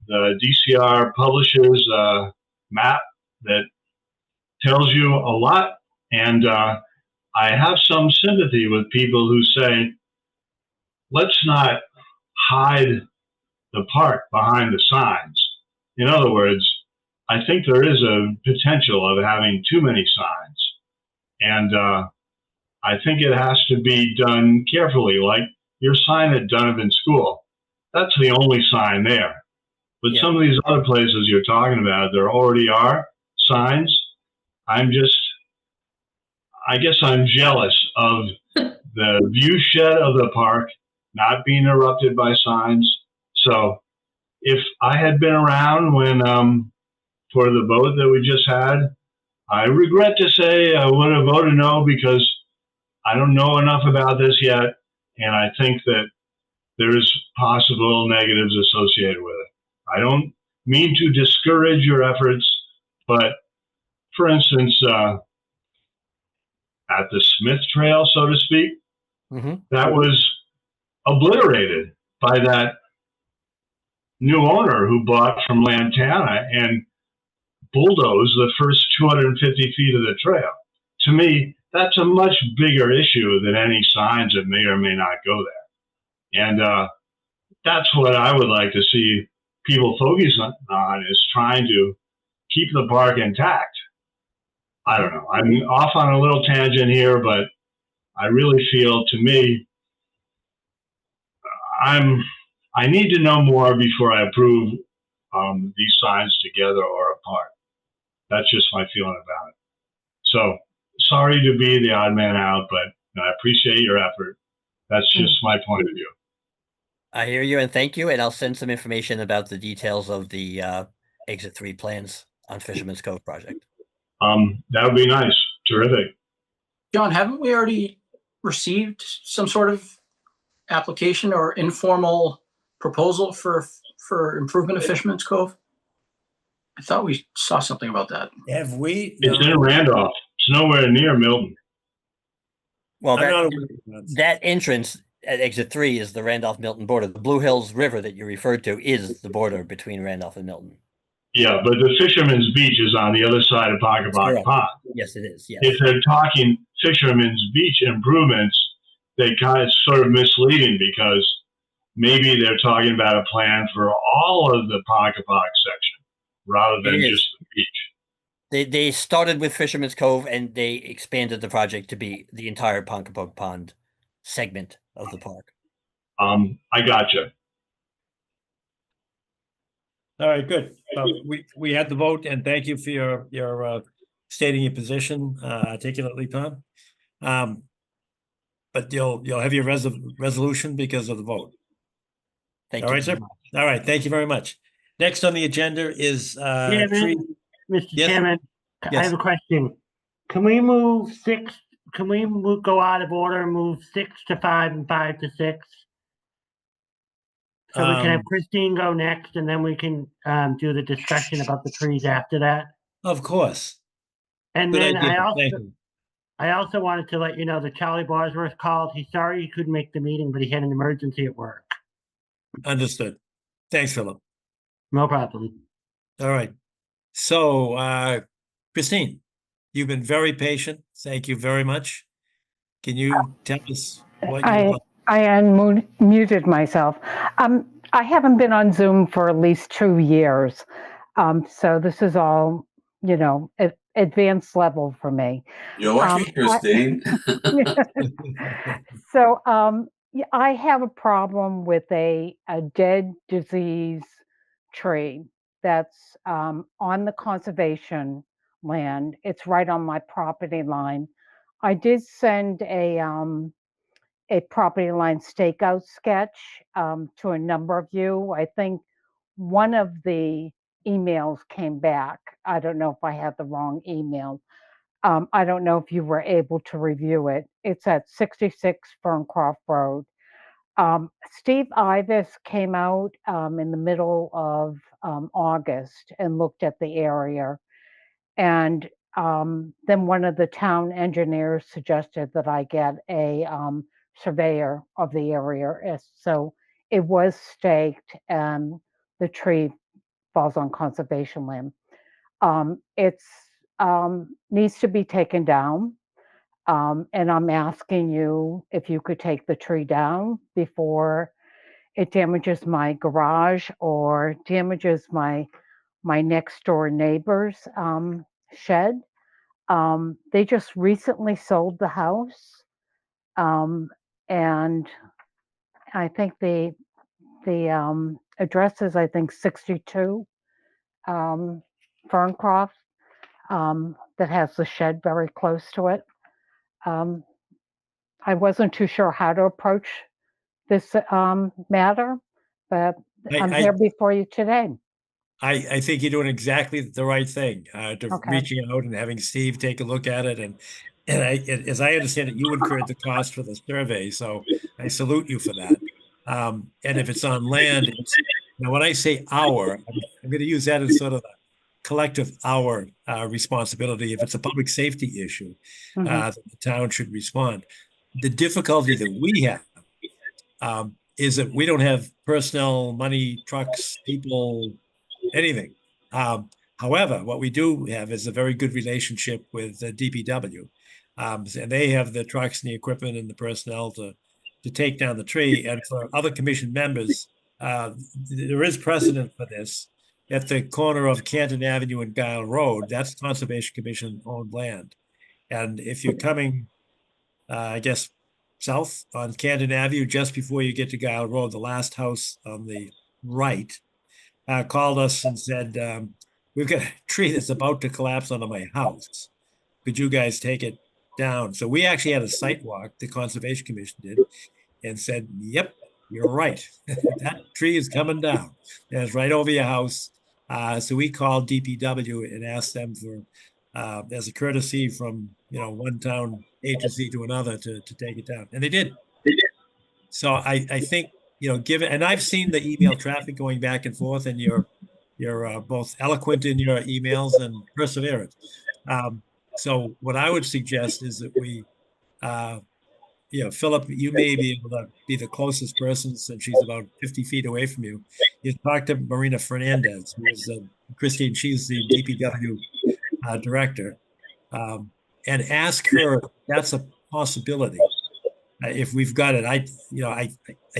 the DCR publishes a map that tells you a lot, and I have some sympathy with people who say, let's not hide the park behind the signs. In other words, I think there is a potential of having too many signs. And I think it has to be done carefully, like your sign at Donovan School. That's the only sign there. But some of these other places you're talking about, there already are signs. I guess I'm jealous of the view shed of the park not being interrupted by signs. So if I had been around when for the vote that we just had, I regret to say I would have voted no, because I don't know enough about this yet, and I think that there's possible negatives associated with it. I don't mean to discourage your efforts, but for instance, at the Smith Trail, so to speak, that was obliterated by that new owner who bought from Lantana and bulldozed the first 250 feet of the trail. To me, that's a much bigger issue than any signs that may or may not go there. And that's what I would like to see people focus on, is trying to keep the park intact. I don't know. I'm off on a little tangent here, but I really feel, to me, I need to know more before I approve these signs together or apart. That's just my feeling about it. So sorry to be the odd man out, but I appreciate your effort. That's just my point of view. I hear you, and thank you. And I'll send some information about the details of the Exit 3 plans on Fisherman's Cove project. That would be nice. Terrific. John, haven't we already received some sort of application or informal proposal for improvement of Fisherman's Cove? I thought we saw something about that. Have we? It's in Randolph. It's nowhere near Milton. Well, I'm not that, aware of that. that entrance at Exit 3 is the Randolph-Milton border. The Blue Hills River that you referred to is the border between Randolph and Milton. Yeah, but the Fisherman's Beach is on the other side of Pocketbach Pond. Yes, it is. Yes. If they're talking Fisherman's Beach improvements, they kind of sort of misleading, because maybe they're talking about a plan for all of the Ponkapoc section rather than It is. just the beach. They started with Fisherman's Cove and they expanded the project to be the entire Ponkapog Pond segment of the park. I gotcha. All right, good. We had the vote, and thank you for your stating your position articulately, Tom. But you'll have your resolution because of the vote. Thank All you. right, sir. All right, thank you very much. Next on the agenda is Chairman, tree. Mr. Yes. Chairman, I Yes. have a question. Can we move six, can we go out of order and move 6 to 5 and 5 to 6? So we can have Christine go next and then we can do the discussion about the trees after that. Of course. And Good then idea. Thank you. I also wanted to let you know that Charlie Bosworth called. He's sorry he couldn't make the meeting, but he had an emergency at work. Understood. Thanks, Philip. No problem. All right. So, Christine, you've been very patient. Thank you very much. Can you tell us what you want? I unmuted myself. I haven't been on Zoom for at least 2 years. So this is all, advanced level for me. You're lucky, Christine. So yeah, I have a problem with a dead disease tree that's on the conservation land. It's right on my property line. I did send a property line stakeout sketch to a number of you. I think one of the emails came back. I don't know if I had the wrong email. I don't know if you were able to review it. It's at 66 Ferncroft Road. Steve Ivis came out in the middle of August and looked at the area. And then one of the town engineers suggested that I get a surveyor of the area. So it was staked and the tree falls on conservation land. It's needs to be taken down. And I'm asking you if you could take the tree down before it damages my garage or damages my next door neighbor's shed. They just recently sold the house. And I think the address is, I think, 62 Ferncroft, that has the shed very close to it. I wasn't too sure how to approach this matter, but I'm here before you today. I think you're doing exactly the right thing, Okay. reaching out and having Steve take a look at it. And as I understand it, you incurred the cost for the survey, so I salute you for that. And if it's on land, now when I say our, I'm going to use that as sort of a collective our responsibility. If it's a public safety issue, the town should respond. The difficulty that we have is that we don't have personnel, money, trucks, people, anything. However, what we do have is a very good relationship with DPW. And they have the trucks and the equipment and the personnel to take down the tree. And for other commission members, there is precedent for this. At the corner of Canton Avenue and Guile Road, that's Conservation Commission owned land. And if you're coming, I guess, south on Canton Avenue, just before you get to Guile Road, the last house on the right called us and said, we've got a tree that's about to collapse onto my house. Could you guys take it down? So we actually had a site walk, the Conservation Commission did, and said, yep, you're right. That tree is coming down. And it's right over your house. So we called DPW and asked them for, as a courtesy from, one town agency to another to take it down. And they did. So I think, given, and I've seen the email traffic going back and forth, and you're both eloquent in your emails and perseverant. So what I would suggest is that we, Philip, you may be able to be the closest person since she's about 50 feet away from you. You talk to Marina Fernandez, who is Christine, she's the DPW director, and ask her if that's a possibility. If we've got it, I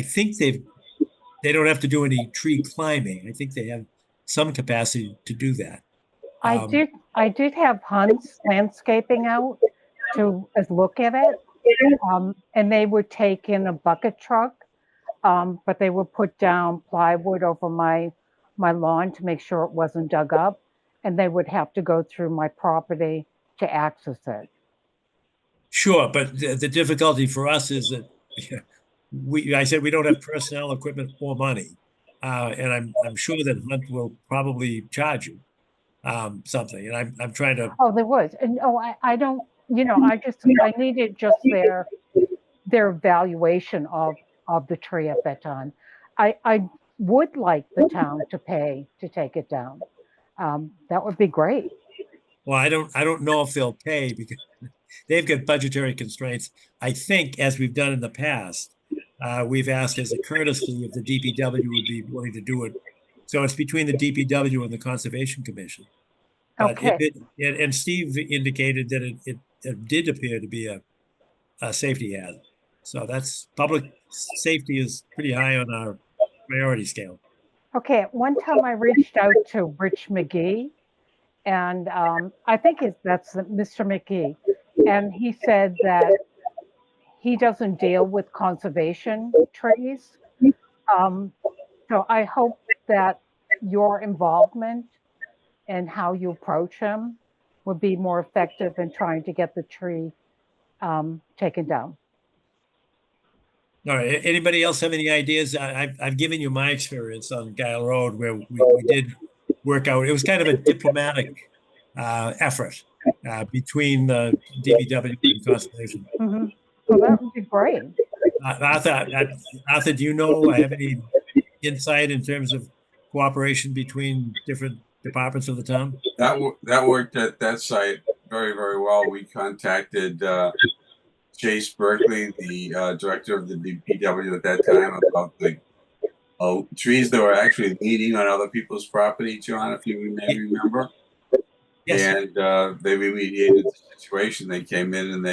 think they've they don't have to do any tree climbing. I think they have some capacity to do that. I did have Hunt's landscaping out to look at it. And they would take in a bucket truck, but they would put down plywood over my lawn to make sure it wasn't dug up, and they would have to go through my property to access it. Sure, but the difficulty for us is that I said we don't have personnel, equipment, or money, and I'm sure that Hunt will probably charge you something, and I'm trying to. Oh, there was, and I don't, I needed just their evaluation of the tree at that time. I would like the town to pay to take it down. That would be great. Well, I don't know if they'll pay because they've got budgetary constraints. I think, as we've done in the past, we've asked as a courtesy if the DPW would be willing to do it. So it's between the DPW and the Conservation Commission. Okay. And Steve indicated that it did appear to be a safety hazard. So that's public safety is pretty high on our priority scale. Okay. At one time I reached out to Rich McGee, and I think that's Mr. McGee. And he said that he doesn't deal with conservation trees. So I hope that your involvement and how you approach him would be more effective in trying to get the tree taken down. All right. Anybody else have any ideas? I've given you my experience on Guile Road where we did work out. It was kind of a diplomatic effort between the DPW and Conservation. Mm-hmm. Well, that would be great. Arthur, do you know, have any insight in terms of cooperation between different departments of the town? That worked at that site very, very well. We contacted Chase Berkeley, the director of the DPW at that time, about the trees that were actually leaning on other people's property, John, if you may remember. Yes. And they remediated the situation. They came in and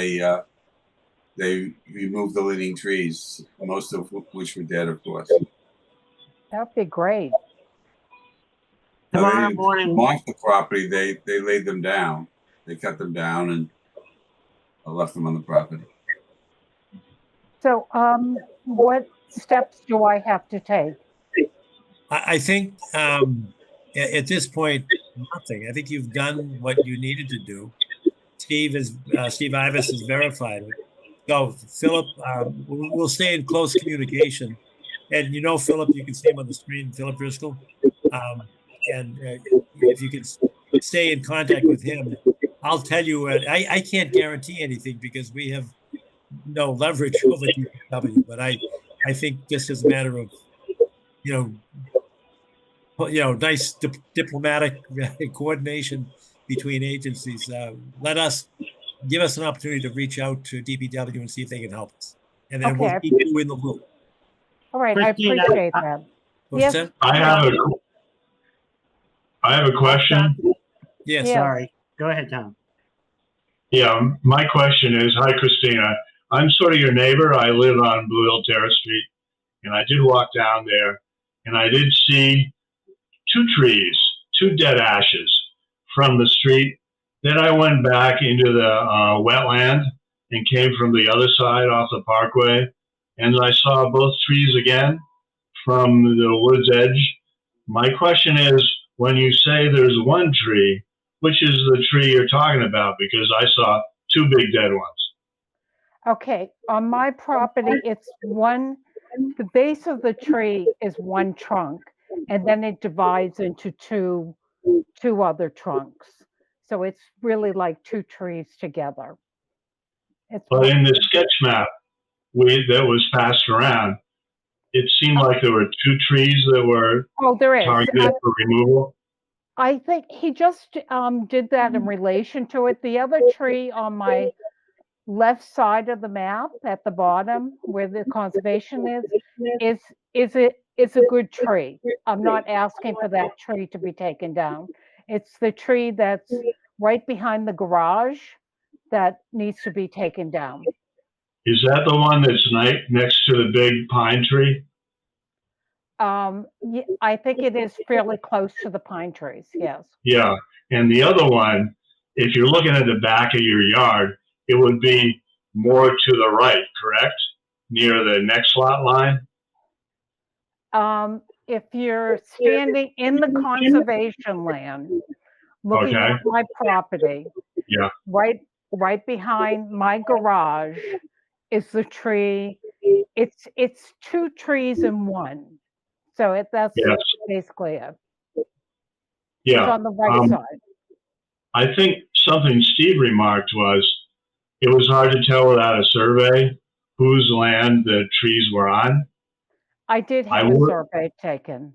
they removed the leaning trees, most of which were dead, of course. That would be great. Tomorrow morning, off the property, they laid them down. They cut them down and left them on the property. So, what steps do I have to take? I think at this point, nothing. I think you've done what you needed to do. Steve Ivas has verified it. So, Philip, we'll stay in close communication. And Philip, you can see him on the screen, Philip Driscoll. And if you can stay in contact with him, I'll tell you, I can't guarantee anything because we have no leverage over DPW, but I think just as a matter of, nice diplomatic coordination between agencies, give us an opportunity to reach out to DPW and see if they can help us. And then we'll keep you in the loop. All right, Christine, I appreciate that. Yes. I have a question. Yes. Yeah. sorry. Go ahead, Tom. Yeah, my question is, hi, Christina. I'm sort of your neighbor. I live on Blue Hill Terrace Street, and I did walk down there, and I did see two dead ashes from the street. Then I went back into the wetland and came from the other side off the parkway, and I saw both trees again from the wood's edge. My question is, when you say there's one tree, which is the tree you're talking about? Because I saw two big dead ones. Okay, on my property, it's the base of the tree is one trunk, and then it divides into two other trunks. So it's really like two trees together. But in the sketch map that was passed around, it seemed like there were two trees that were targeted for removal. I think he just did that in relation to it. The other tree on my left side of the map at the bottom where the conservation is a good tree. I'm not asking for that tree to be taken down. It's the tree that's right behind the garage that needs to be taken down. Is that the one that's next to the big pine tree? I think it is fairly close to the pine trees, yes. Yeah. And the other one, if you're looking at the back of your yard, it would be more to the right, correct? Near the next lot line? If you're standing in the conservation land, looking Okay. at my property, Yeah. right behind my garage is the tree. It's two trees in one. So that's Yes. basically it. It's Yeah. on the right side. I think something Steve remarked was it was hard to tell without a survey whose land the trees were on. I did I have a would- survey taken.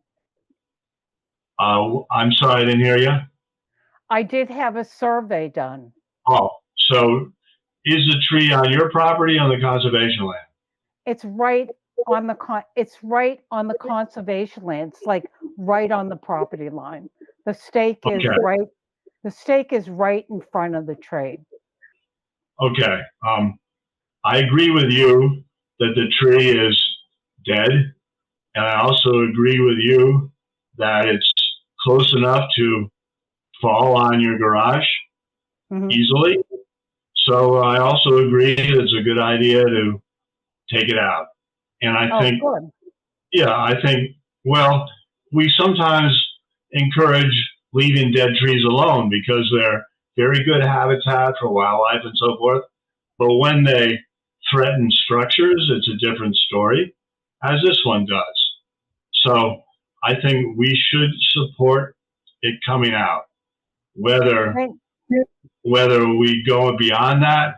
I'm sorry, I didn't hear you. I did have a survey done. Oh, so is the tree on your property on the conservation land? It's right on the conservation land. It's like right on the property line. The stake is Okay. right. The stake is right in front of the tree. Okay. I agree with you that the tree is dead. And I also agree with you that it's close enough to fall on your garage Mhm. easily. So I also agree it's a good idea to take it out. And I Oh, think, good. yeah, I think, well, we sometimes encourage leaving dead trees alone because they're very good habitat for wildlife and so forth. But when they threaten structures, it's a different story, as this one does. So I think we should support it coming out. Whether we go beyond that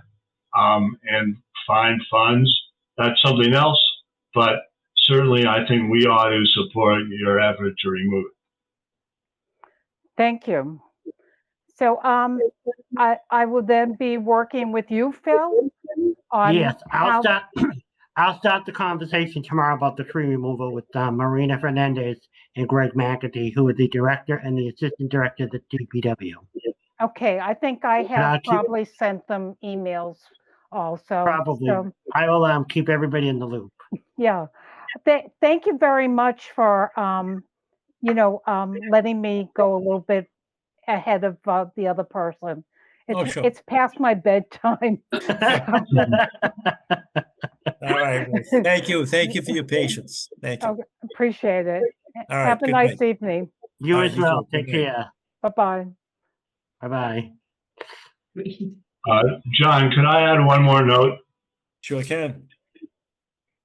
and find funds, that's something else. But certainly, I think we ought to support your effort to remove it. Thank you. So I will then be working with you, Phil, on Yes, how. I'll start the conversation tomorrow about the tree removal with Marina Fernandez and Greg McAtee, who are the director and the assistant director of the DPW. Okay, I think I have probably sent them emails also. Probably. So, I will keep everybody in the loop. yeah. Thank you very much for letting me go a little bit ahead of the other person. Sure. It's past my bedtime. All right. Well, thank you. Thank you for your patience. Thank you. Okay, appreciate it. All right, Have a good nice night. evening. You All right, as you well. too. Good Take night. care. Bye-bye. Bye-bye. John, could I add one more note? Sure can.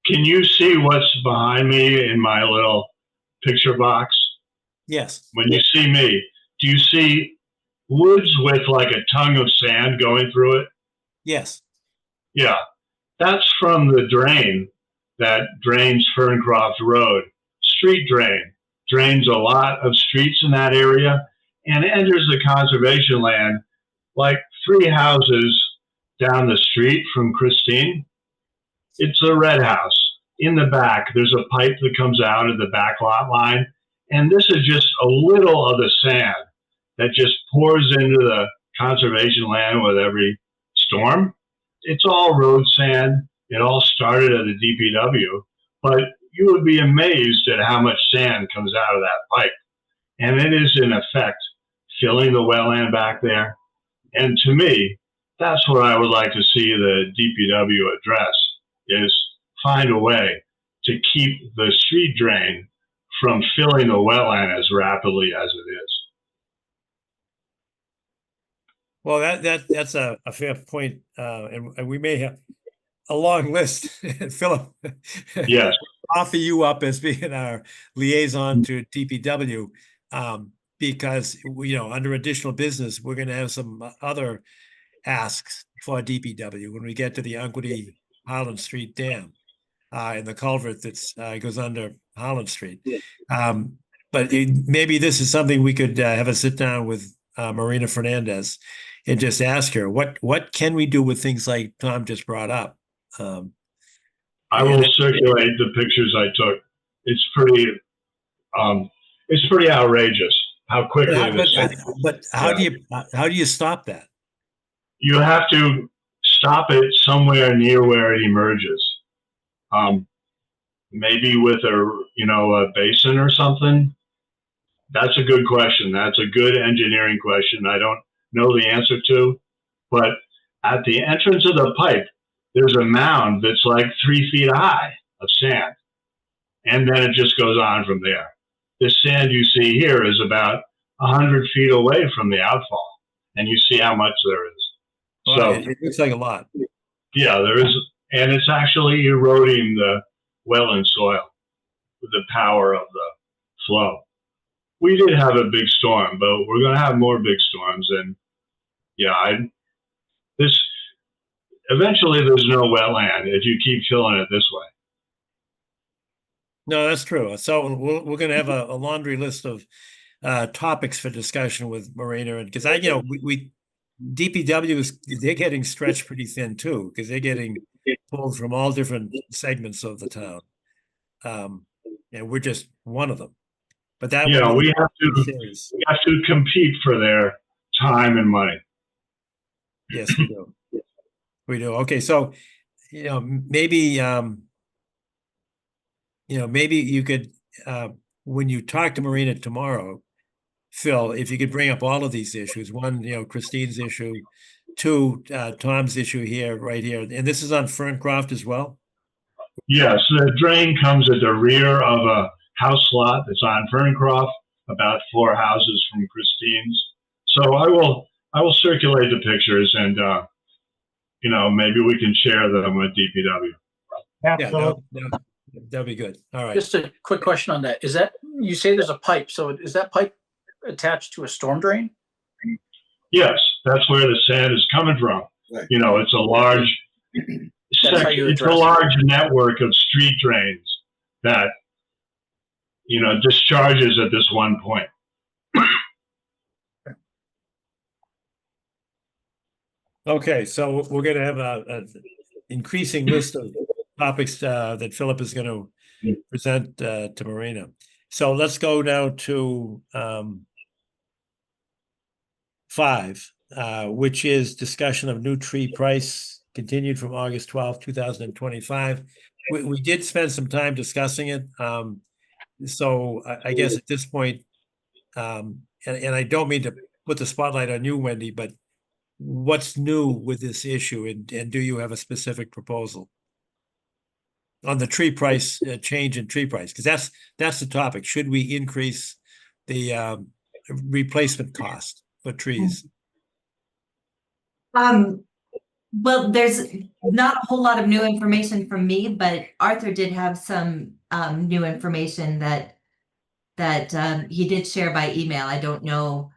Can you see what's behind me in my little picture box? Yes. When you see me, do you see woods with like a tongue of sand going through it? Yes. Yeah, that's from the drain that drains Ferncroft Road. Street drain. Drains a lot of streets in that area and enters the conservation land like 3 houses down the street from Christine. It's a red house. In the back, there's a pipe that comes out of the back lot line. And this is just a little of the sand that just pours into the conservation land with every storm. It's all road sand. It all started at the DPW, but you would be amazed at how much sand comes out of that pipe. And it is in effect filling the wetland back there. And to me, that's what I would like to see the DPW address is find a way to keep the street drain from filling the wetland as rapidly as it is. Well, that's a fair point. And we may have a long list. Philip, Yes. offer you up as being our liaison to DPW, because under additional business, we're going to have some other asks for DPW when we get to the Unquity Holland Street Dam and the culvert that's goes under Holland Street. But maybe this is something we could have a sit down with Marina Fernandez and just ask her what can we do with things like Tom just brought up. I will circulate the pictures I took. It's pretty outrageous how quickly But how do you stop that? You have to stop it somewhere near where it emerges. maybe with a basin or something? That's a good question. That's a good engineering question. I don't know the answer to, but at the entrance of the pipe, there's a mound that's like 3 feet high of sand. And then it just goes on from there. This sand you see here is about 100 feet away from the outfall. And you see how much there is. Well, So it looks like a lot. yeah, there is, and it's actually eroding the wetland soil with the power of the flow. We did have a big storm, but we're going to have more big storms. And yeah, eventually there's no wetland if you keep filling it this way. No, that's true. So we're going to have a laundry list of topics for discussion with Marina, and because we DPW they're getting stretched pretty thin too, because they're getting pulled from all different segments of the town, and we're just one of them. But that Yeah, we have to compete for their time and money. Yes, we do. We do. Okay, so maybe maybe you could when you talk to Marina tomorrow, Phil, if you could bring up all of these issues. One, Christine's issue. Two, Tom's issue here, right here, and this is on Ferncroft as well. Yes, the drain comes at the rear of a house lot that's on Ferncroft, about 4 houses from Christine's. So I will circulate the pictures, and maybe we can share them with DPW. Yeah, that'd be good. All right. Just a quick question on that. Is that, you say there's a pipe, so is that pipe attached to a storm drain? Yes, that's where the sand is coming from. Right. It's a large it's a large network of street drains that discharges at this one point. Okay, so we're going to have an increasing list of topics that Philip is going to present to Marina. So let's go now to 5, which is discussion of new tree price continued from August 12th, 2025. We did spend some time discussing it. So I guess at this point, and I don't mean to put the spotlight on you, Wendy, but what's new with this issue, and do you have a specific proposal on the tree price, change in tree price? Because that's the topic. Should we increase the replacement cost for trees? Well, there's not a whole lot of new information from me, but Arthur did have some new information that he did share by email. I don't know,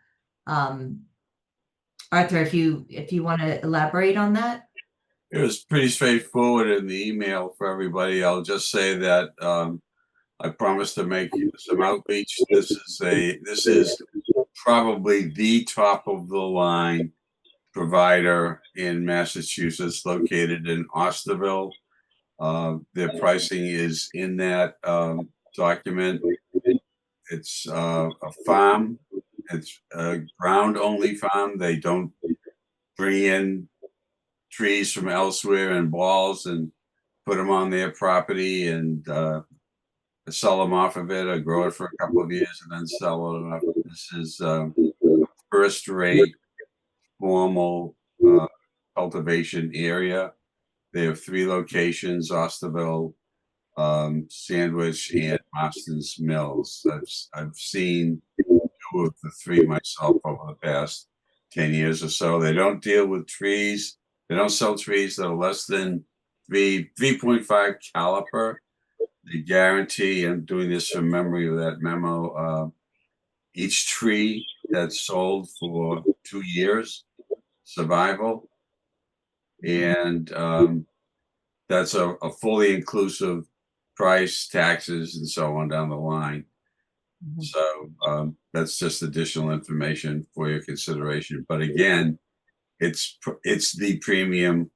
Arthur, if you want to elaborate on that. It was pretty straightforward in the email for everybody. I'll just say that I promised to make some outreach. This is probably the top of the line provider in Massachusetts, located in Osterville. Their pricing is in that document. It's a farm. It's a ground-only farm. They don't bring in trees from elsewhere in balls and put them on their property and sell them off of it, or grow it for a couple of years and then sell it off. This is first-rate, formal cultivation area. They have 3 locations: Osterville, Sandwich, and Marston's Mills. I've seen 2 of the 3 myself over the past 10 years or so. They don't deal with trees. They don't sell trees that are less than 3.5 caliper. They guarantee, I'm doing this from memory of that memo, each tree that's sold for 2 years survival. And that's a fully inclusive price, taxes, and so on down the line. Mm-hmm. So that's just additional information for your consideration. But again, it's the premium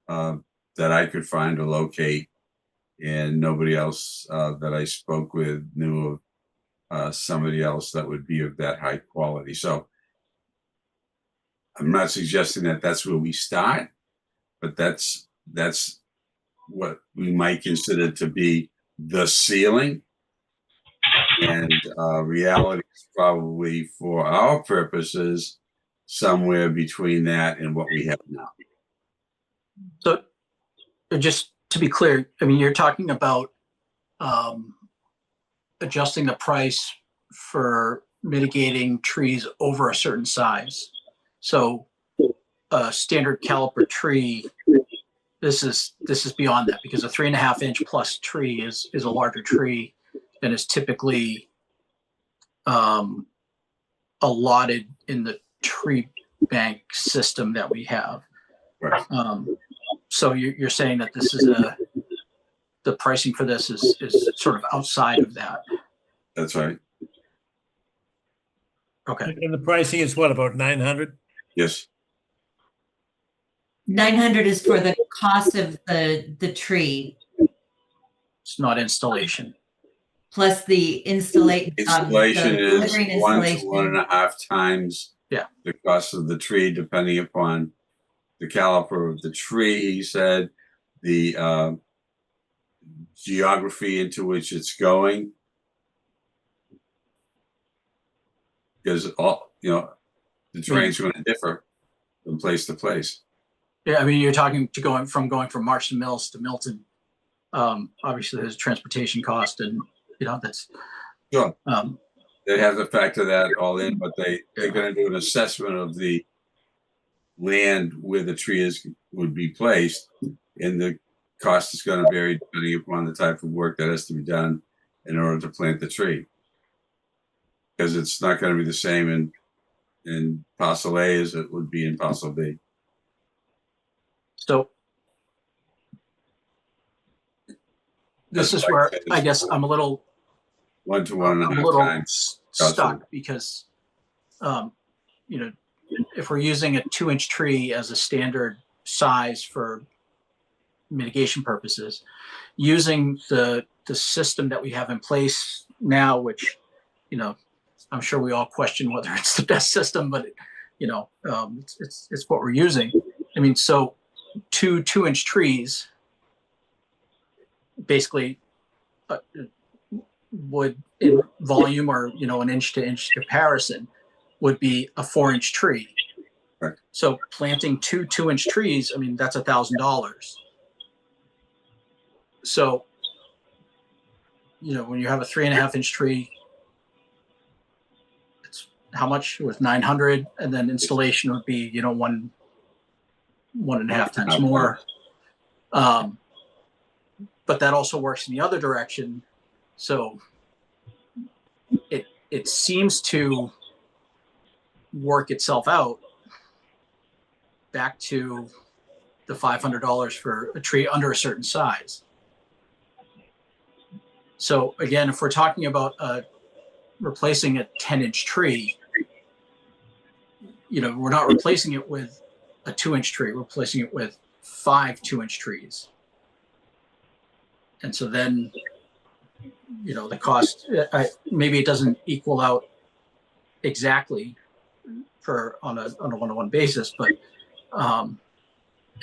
that I could find or locate, and nobody else that I spoke with knew of somebody else that would be of that high quality. So I'm not suggesting that that's where we start, but that's what we might consider to be the ceiling. And reality is probably, for our purposes, somewhere between that and what we have now. So just to be clear, I mean, you're talking about adjusting the price for mitigating trees over a certain size. So a standard caliper tree, this is beyond that, because a 3.5 inch plus tree is a larger tree than is typically allotted in the tree bank system that we have. Right. So you're saying that this is the pricing for this is sort of outside of that. That's right. Okay. And the pricing is what, about 900? Yes. 900 is for the cost of the tree It's not installation. plus the Installation is delivering 1 to installation. 1.5 times the cost of the tree, depending upon the caliper of the tree. He said the geography into which it's going, because the terrain's going to differ from place to place. Yeah, I mean, you're talking to going from Marston Mills to Milton. Obviously, there's a transportation cost, and that's sure. They have to factor that all in, but they're going to do an assessment of the land where the tree would be placed, and the cost is going to vary depending upon the type of work that has to be done in order to plant the tree, because it's not going to be the same in parcel A as it would be in parcel B. So this is where I guess I'm a little 1 to 1.5 times stuck, because if we're using a 2-inch tree as a standard size for mitigation purposes, using the system that we have in place now, which I'm sure we all question whether it's the best system, but it's what we're using. I mean, so 2-inch trees basically would, in volume or an inch to inch comparison, would be a 4-inch tree. Right. So planting 2-inch trees, I mean, that's $1,000. So when you have a 3.5-inch tree, it's how much? With 900, and then installation would be 1.5 times more. But that also works in the other direction. So it seems to work itself out back to the $500 for a tree under a certain size. So again, if we're talking about replacing a 10-inch tree, we're not replacing it with a 2-inch tree. We're replacing it with 5 2-inch trees. And so then, the cost, maybe it doesn't equal out exactly on a one-to-one basis, but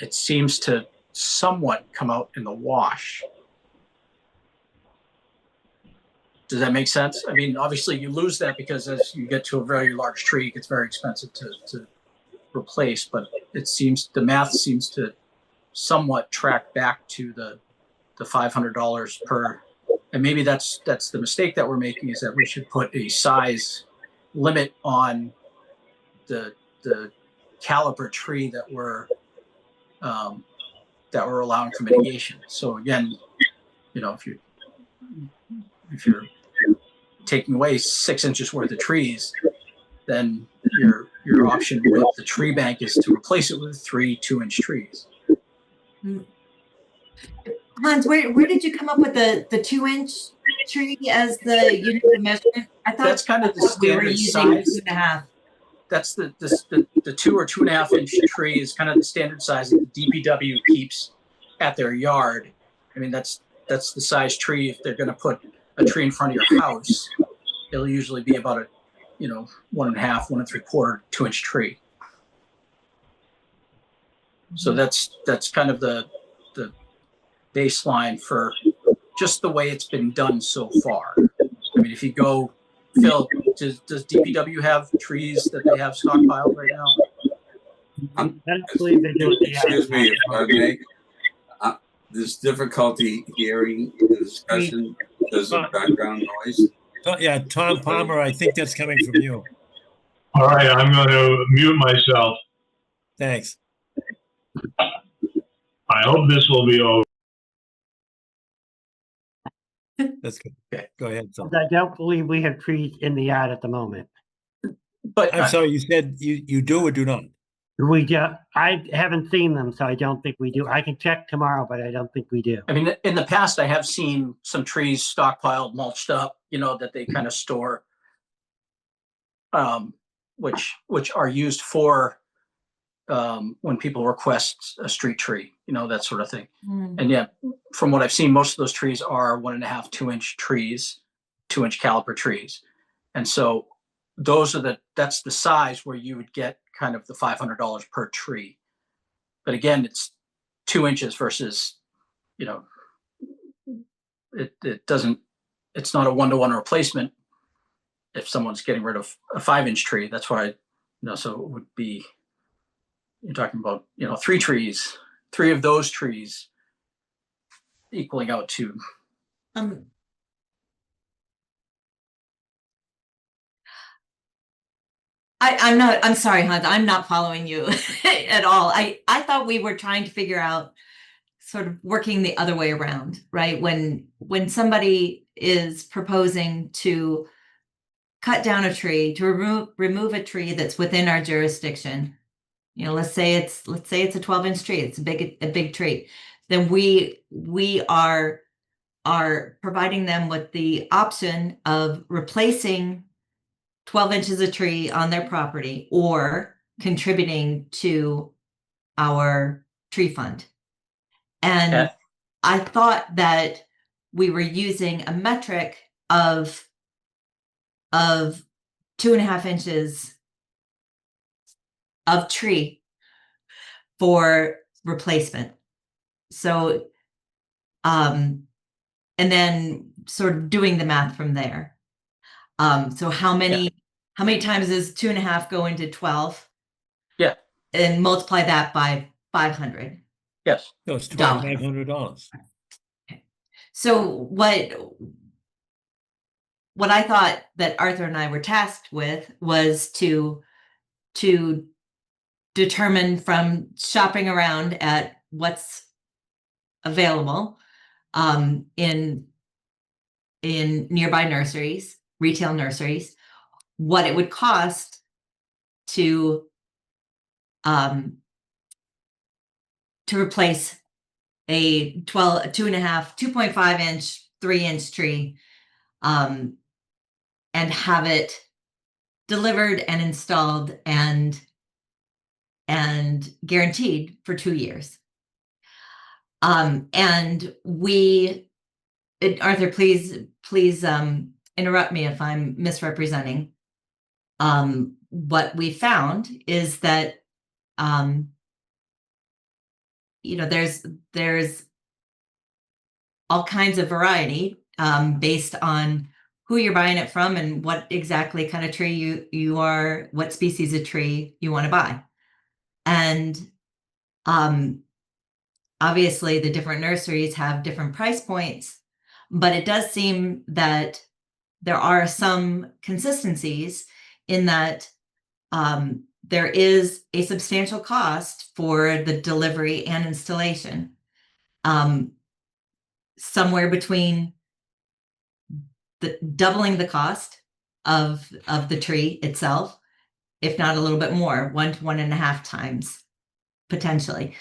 it seems to somewhat come out in the wash. Does that make sense? I mean, obviously you lose that, because as you get to a very large tree, it gets very expensive to replace, but the math seems to somewhat track back to the $500 per. And maybe that's the mistake that we're making, is that we should put a size limit on the caliper tree that we're allowing for mitigation. So again, if you're taking away 6 inches worth of trees, then your option with the tree bank is to replace it with 3 2-inch trees. Hans, where did you come up with the 2-inch tree as the unit of measurement? I thought that's kind of the standard size. 2.5. That's the 2 or 2.5 inch tree is kind of the standard size that the DPW keeps at their yard. I mean, that's the size tree. If they're going to put a tree in front of your house, it'll usually be about a 1.5, 1 3/4, 2-inch tree. So that's kind of the baseline for just the way it's been done so far. I mean, if you go, Phil, does DPW have trees that they have stockpiled right now? I don't believe they do it. Excuse me, if I may. There's difficulty hearing the discussion because of background noise. Yeah, Tom Palmer, I think that's coming from you. All right, I'm going to mute myself. Thanks. I hope this will be over. That's good. Okay, go ahead, Phil. I don't believe we have trees in the yard at the moment. But I'm sorry, you said you do or do not? I haven't seen them, so I don't think we do. I can check tomorrow, but I don't think we do. I mean, in the past, I have seen some trees stockpiled, mulched up, that they kind of store, which are used for when people request a street tree, that sort of thing. And yeah, from what I've seen, most of those trees are 1.5, 2-inch trees, 2-inch caliper trees. And so that's the size where you would get kind of the $500 per tree. But again, it's 2 inches versus, it's not a 1-to-1 replacement. If someone's getting rid of a 5-inch tree, that's why, so it would be, you're talking about, 3 of those trees equaling out to. I'm sorry, Hans, I'm not following you at all. I thought we were trying to figure out sort of working the other way around, right? When somebody is proposing to cut down a tree, to remove a tree that's within our jurisdiction, let's say it's a 12-inch tree, it's a big tree, then we are providing them with the option of replacing 12 inches of tree on their property or contributing to our tree fund. And I thought that we were using a metric of 2.5 inches of tree for replacement. So, and then sort of doing the math from there. So how many times does 2.5 go into 12? Yeah. And multiply that by 500. Yes. No, it's $2,500. Okay. So what I thought that Arthur and I were tasked with was to determine from shopping around at what's available in nearby nurseries, retail nurseries, what it would cost to replace a 2.5 inch, 3-inch tree, and have it delivered and installed and guaranteed for 2 years. And Arthur, please interrupt me if I'm misrepresenting. What we found is that there's all kinds of variety based on who you're buying it from and what exactly kind of tree you are, what species of tree you want to buy. And obviously the different nurseries have different price points, but it does seem that there are some consistencies in that there is a substantial cost for the delivery and installation, somewhere between doubling the cost of the tree itself, if not a little bit more, 1 to 1.5 times potentially.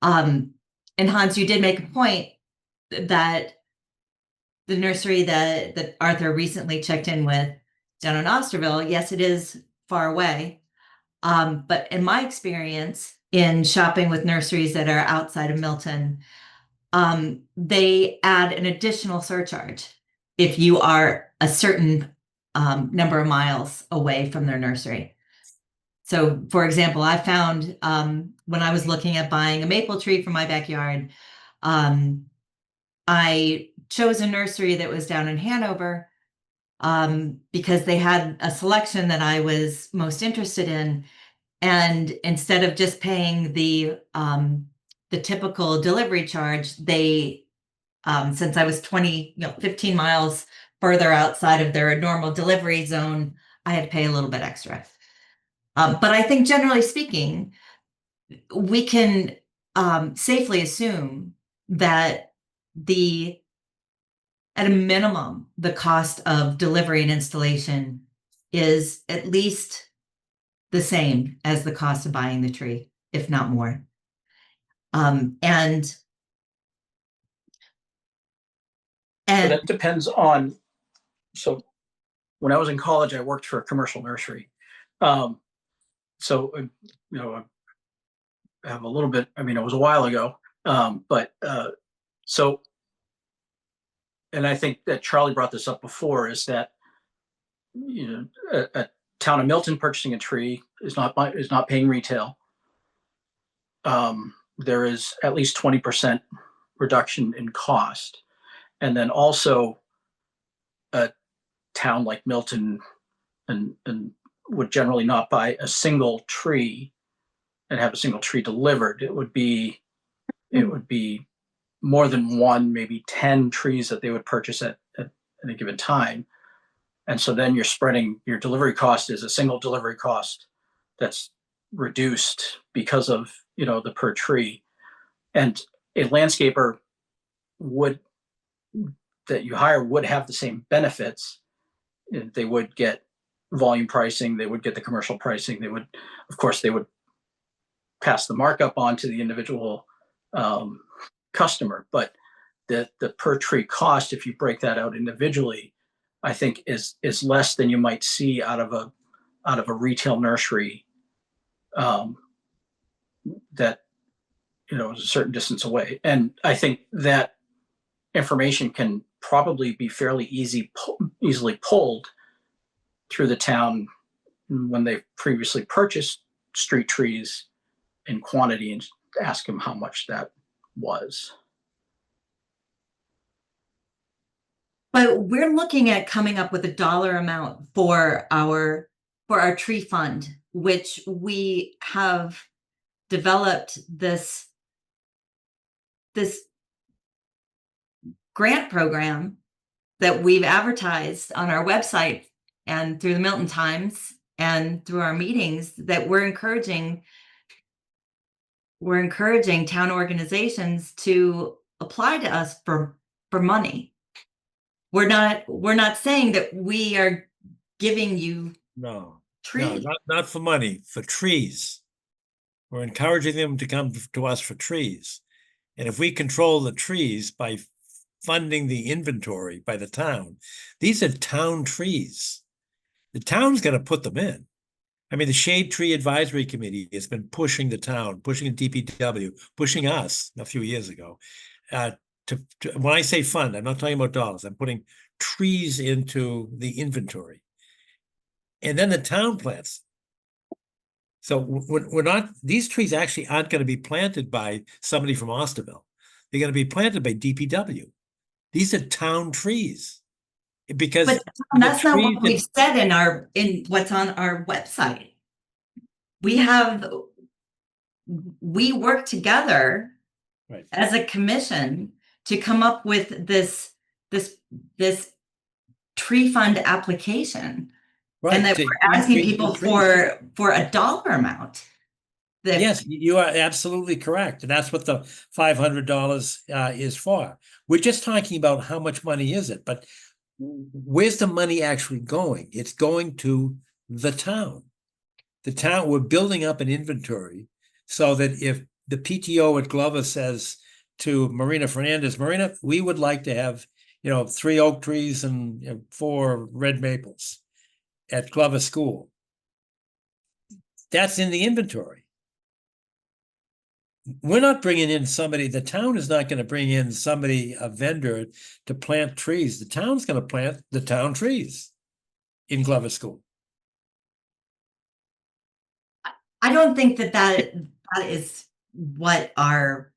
And Hans, you did make a point that the nursery that Arthur recently checked in with down in Osterville, yes, it is far away. But in my experience in shopping with nurseries that are outside of Milton, they add an additional surcharge if you are a certain number of miles away from their nursery. So, for example, I found when I was looking at buying a maple tree for my backyard, I chose a nursery that was down in Hanover because they had a selection that I was most interested in. And instead of just paying the typical delivery charge, they since I was 15 miles further outside of their normal delivery zone, I had to pay a little bit extra. But I think generally speaking, we can safely assume that at a minimum, the cost of delivery and installation is at least the same as the cost of buying the tree, if not more. And So that depends on, so when I was in college, I worked for a commercial nursery. So, I have a little bit, I mean, it was a while ago, so, and I think that Charlie brought this up before, is that, a town of Milton purchasing a tree is not paying retail. There is at least 20% reduction in cost. And then also a town like Milton and would generally not buy a single tree and have a single tree delivered. It would be more than one, maybe 10 trees that they would purchase at a given time. And so then you're spreading, your delivery cost is a single delivery cost that's reduced because of, the per tree. And a landscaper that you hire would have the same benefits. They would get volume pricing, they would get the commercial pricing, they would pass the markup on to the individual customer. But the per tree cost, if you break that out individually, I think is less than you might see out of a retail nursery that is a certain distance away. And I think that information can probably be fairly easily pulled through the town when they previously purchased street trees in quantity, and ask them how much that was. But we're looking at coming up with a dollar amount for our tree fund, which we have developed this grant program that we've advertised on our website and through the Milton Times and through our meetings, that we're encouraging town organizations to apply to us for money. We're not saying that we are giving you trees. No, not for money, for trees. We're encouraging them to come to us for trees. And if we control the trees by funding the inventory by the town, these are town trees. The town's going to put them in. I mean, the Shade Tree Advisory Committee has been pushing the town, pushing DPW, pushing us a few years ago. When I say fund, I'm not talking about dollars. I'm putting trees into the inventory. And then the town plants. So we're not, these trees actually aren't going to be planted by somebody from Osterville. They're going to be planted by DPW. These are town trees. Because but that's not what we've said in what's on our website. We work together as a commission to come up with this tree fund application, and that we're asking people for a dollar amount. Yes, you are absolutely correct, and that's what the $500 is for. We're just talking about how much money is it, but where's the money actually going? It's going to the town. The town, we're building up an inventory so that if the PTO at Glover says to Marina Fernandez, Marina, we would like to have, 3 oak trees and 4 red maples at Glover School. That's in the inventory. We're not bringing in somebody, the town is not going to bring in somebody, a vendor, to plant trees. The town's going to plant the town trees in Glover School. I don't think that is what our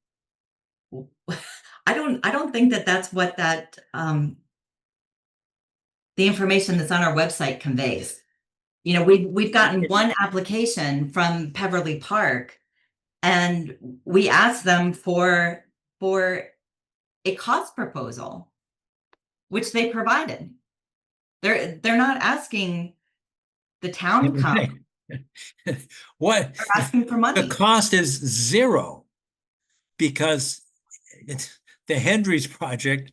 I don't think that that's what that, the information that's on our website conveys. You know, we've gotten one application from Peverly Park, and we asked them for a cost proposal, which they provided. They're not asking the town council, What? they're asking for The money. cost is zero because the Hendry's project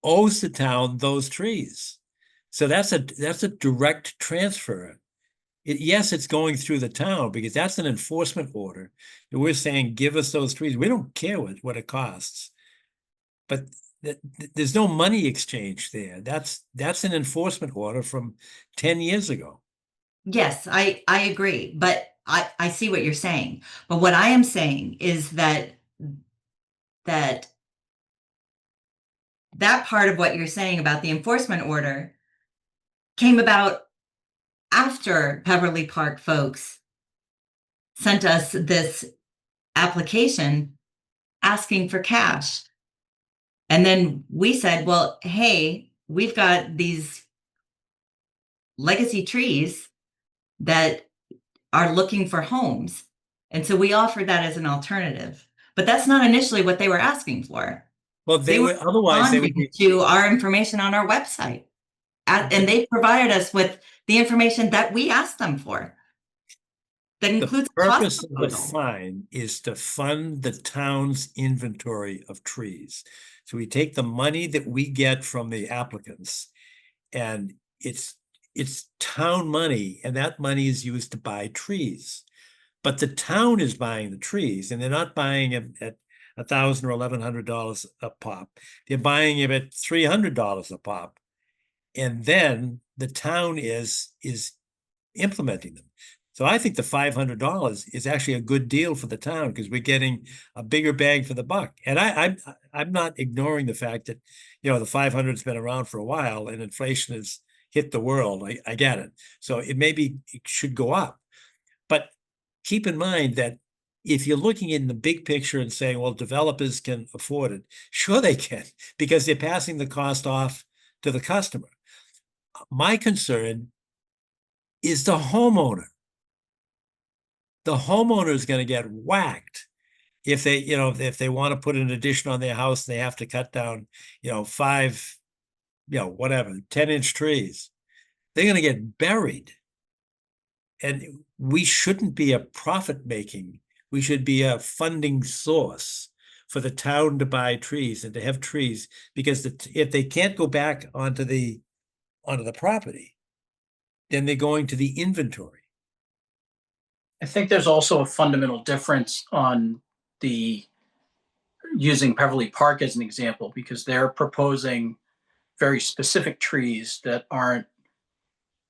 owes the town those trees. So that's a direct transfer. Yes, it's going through the town because that's an enforcement order. And we're saying, give us those trees. We don't care what it costs. But there's no money exchange there. That's an enforcement order from 10 years ago. Yes, I agree, but I see what you're saying. But what I am saying is that that part of what you're saying about the enforcement order came about after Peverly Park folks sent us this application asking for cash. And then we said, well, hey, we've got these legacy trees that are looking for homes. And so we offered that as an alternative. But that's not initially what they were asking for. Well, they were otherwise they would Responding be to our information on our website. And they provided us with the information that we asked them for. That includes the a cost purpose of the proposal. fine is to fund the town's inventory of trees. So we take the money that we get from the applicants, and it's town money, and that money is used to buy trees. But the town is buying the trees, and they're not buying them at $1,000 or $1,100 a pop. They're buying them at $300 a pop, and then the town is implementing them. So I think the $500 is actually a good deal for the town because we're getting a bigger bang for the buck. And I'm not ignoring the fact that, you know, the 500's been around for a while and inflation has hit the world. I get it. So it should go up. But keep in mind that if you're looking in the big picture and saying, well, developers can afford it, sure they can, because they're passing the cost off to the customer. My concern is the homeowner. The homeowner is going to get whacked if they, you know, if they want to put an addition on their house, they have to cut down, you know, 5, you know, whatever, 10-inch trees. They're going to get buried. And we shouldn't be a profit making. We should be a funding source for the town to buy trees and to have trees, because if they can't go back onto the property, then they're going to the inventory. I think there's also a fundamental difference on the using Beverly Park as an example, because they're proposing very specific trees that aren't,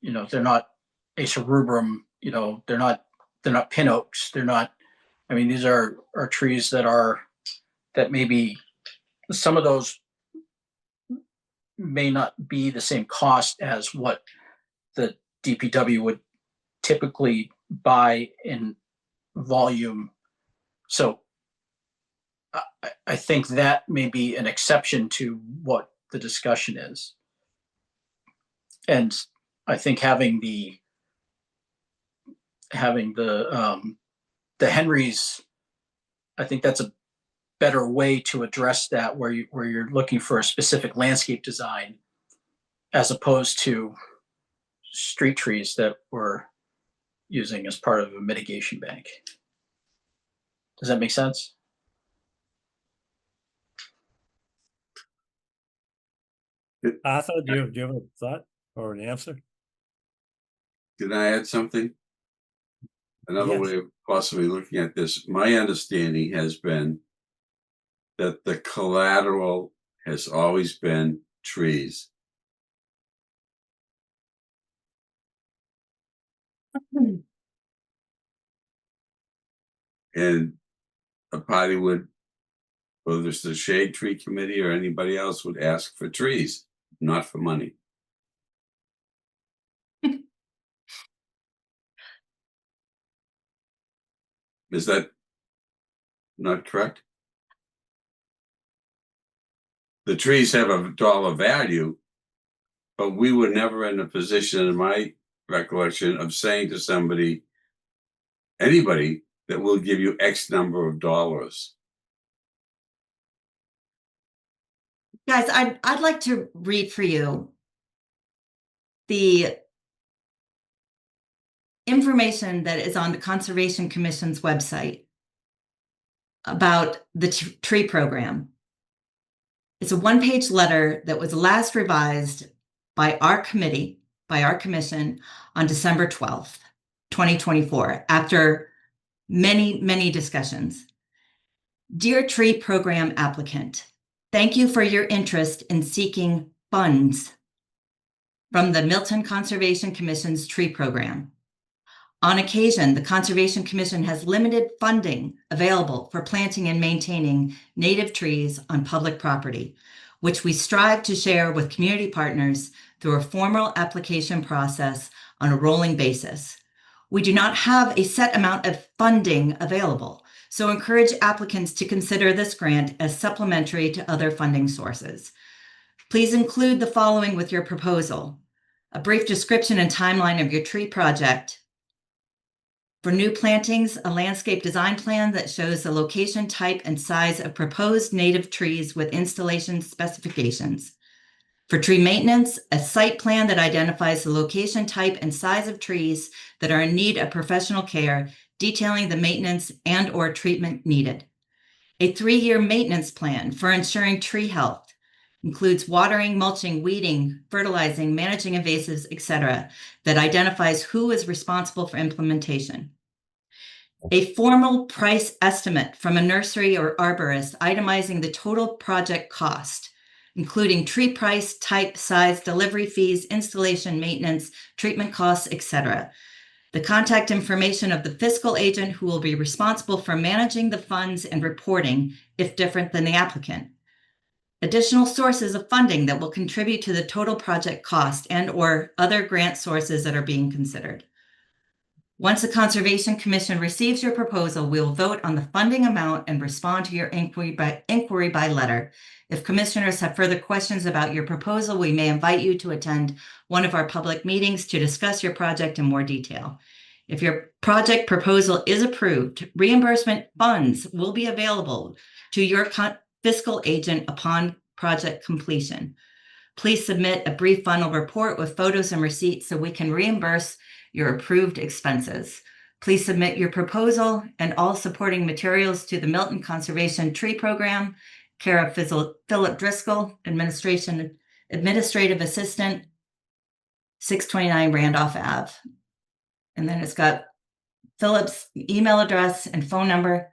you know, they're not Acer rubrum, you know, they're not pin oaks. They're not, I mean, these are trees that maybe some of those may not be the same cost as what the DPW would typically buy in volume. So I think that may be an exception to what the discussion is. And I think having the Henrys, I think that's a better way to address that, where you're looking for a specific landscape design as opposed to street trees that we're using as part of a mitigation bank. Does that make sense? Arthur, do you have a thought or an answer? Can I add something? Another Yes. way of possibly looking at this, my understanding has been that the collateral has always been trees. And a party would, whether it's the shade tree committee or anybody else, would ask for trees, not for money. Is that not correct? the trees have a dollar value, but we were never in a position, in my recollection, of saying to somebody, anybody, that will give you X number of dollars. Guys, I'd like to read for you the information that is on the Conservation Commission's website about the tree program. It's a one-page letter that was last revised by our committee, by our commission, on December 12th, 2024, after many, many discussions. Dear tree program applicant, thank you for your interest in seeking funds from the Milton Conservation Commission's tree program. On occasion, the Conservation Commission has limited funding available for planting and maintaining native trees on public property, which we strive to share with community partners through a formal application process on a rolling basis. We do not have a set amount of funding available, so encourage applicants to consider this grant as supplementary to other funding sources. Please include the following with your proposal: a brief description and timeline of your tree project. For new plantings, a landscape design plan that shows the location, type, and size of proposed native trees with installation specifications. For tree maintenance, a site plan that identifies the location, type, and size of trees that are in need of professional care, detailing the maintenance and/or treatment needed. A 3-year maintenance plan for ensuring tree health, includes watering, mulching, weeding, fertilizing, managing invasives, etc., that identifies who is responsible for implementation. A formal price estimate from a nursery or arborist itemizing the total project cost, including tree price, type, size, delivery fees, installation, maintenance, treatment costs, etc. The contact information of the fiscal agent who will be responsible for managing the funds and reporting if different than the applicant. Additional sources of funding that will contribute to the total project cost and/or other grant sources that are being considered. Once the Conservation Commission receives your proposal, we will vote on the funding amount and respond to your inquiry by letter. If commissioners have further questions about your proposal, we may invite you to attend one of our public meetings to discuss your project in more detail. If your project proposal is approved, reimbursement funds will be available to your fiscal agent upon project completion. Please submit a brief final report with photos and receipts so we can reimburse your approved expenses. Please submit your proposal and all supporting materials to the Milton Conservation Tree Program, care of Philip Driscoll, Administrative Assistant, 629 Randolph Ave. And then it's got Philip's email address and phone number.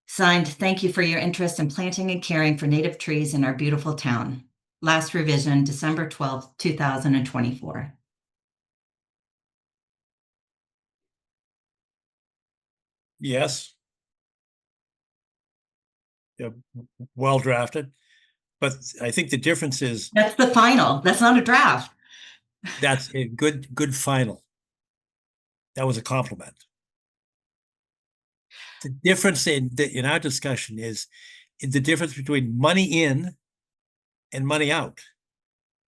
Signed, thank you for your interest in planting and caring for native trees in our beautiful town. Last revision, December 12th, 2024. Yes. Yeah, well drafted. But I think the difference is That's the final. That's not a draft. that's a good final. That was a compliment. The difference in our discussion is the difference between money in and money out.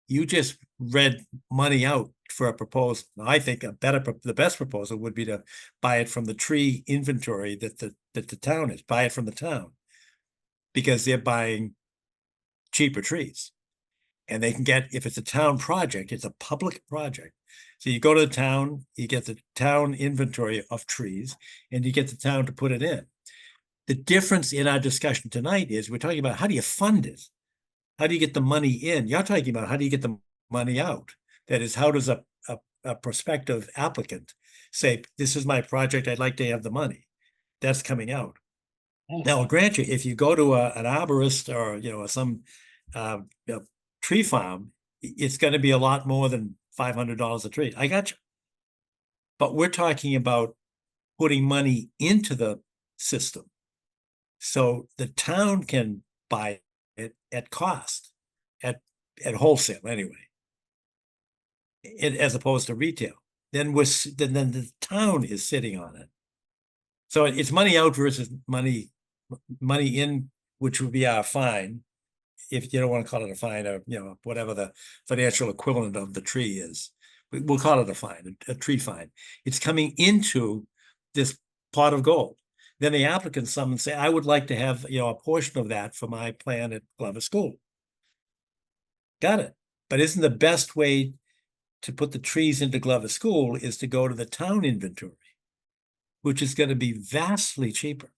You just read money out for a proposal. I think the best proposal would be to buy it from the tree inventory that the town is. Buy it from the town, because they're buying cheaper trees, and they can get, if it's a town project, it's a public project. So you go to the town, you get the town inventory of trees, and you get the town to put it in. The difference in our discussion tonight is we're talking about how do you fund it? How do you get the money in? You're talking about how do you get the money out? That is, how does a prospective applicant say, this is my project, I'd like to have the money? That's coming out. Now, I'll grant you, if you go to an arborist or some tree farm, it's going to be a lot more than $500 a tree. I got you. But we're talking about putting money into the system so the town can buy it at cost, at wholesale anyway, as opposed to retail. Then the town is sitting on it. So it's money out versus money in, which would be our fine, if you don't want to call it a fine, or, whatever the financial equivalent of the tree is, we'll call it a fine, a tree fine. It's coming into this pot of gold. Then the applicants come and say, I would like to have, a portion of that for my plan at Glover School. Got it. But isn't the best way to put the trees into Glover School is to go to the town inventory, which is going to be vastly cheaper.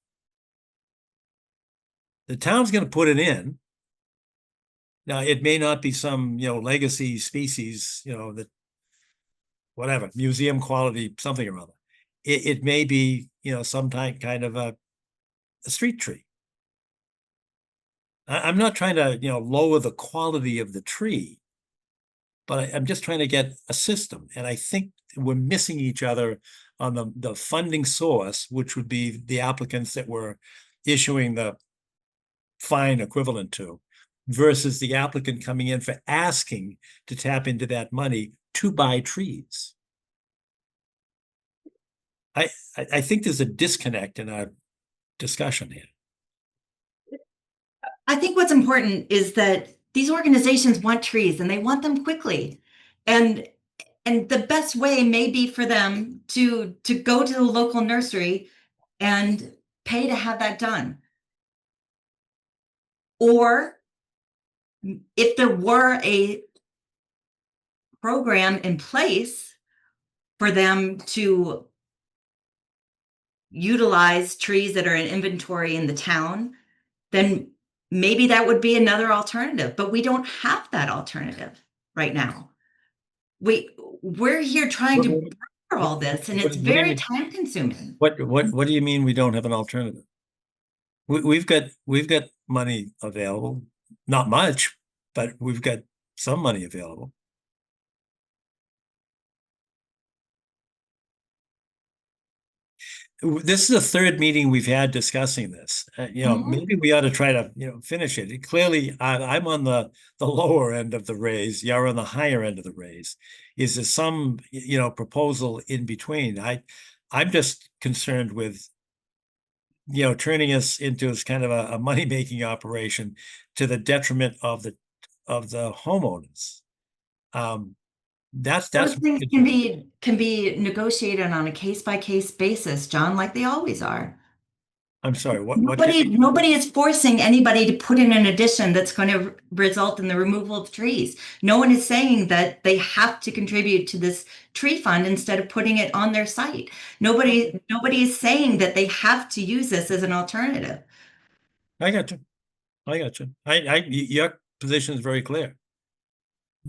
The town's going to put it in. Now, it may not be some, legacy species, that whatever, museum quality, something or other. It may be, some kind of a street tree. I'm not trying to, lower the quality of the tree, but I'm just trying to get a system. And I think we're missing each other on the funding source, which would be the applicants that we're issuing the fine equivalent to, versus the applicant coming in for asking to tap into that money to buy trees. I think there's a disconnect in our discussion here. I think what's important is that these organizations want trees and they want them quickly. And the best way may be for them to go to the local nursery and pay to have that done. Or if there were a program in place for them to utilize trees that are in inventory in the town, then maybe that would be another alternative. But we don't have that alternative right now. We're here trying to borrow all this, and it's very time consuming. What do you mean we don't have an alternative? We've got money available, not much, but we've got some money available. This is the third meeting we've had discussing this. Maybe we ought to try to, finish it. Clearly, I'm on the lower end of the raise. You're on the higher end of the raise. Is there some, proposal in between? I'm just concerned with, turning us into as kind of a money-making operation to the detriment of the homeowners. Those things can be negotiated on a case-by-case basis, John, like they always are. I'm sorry, nobody is forcing anybody to put in an addition that's going to result in the removal of trees. No one is saying that they have to contribute to this tree fund instead of putting it on their site. Nobody is saying that they have to use this as an alternative. I got you. Your position is very clear.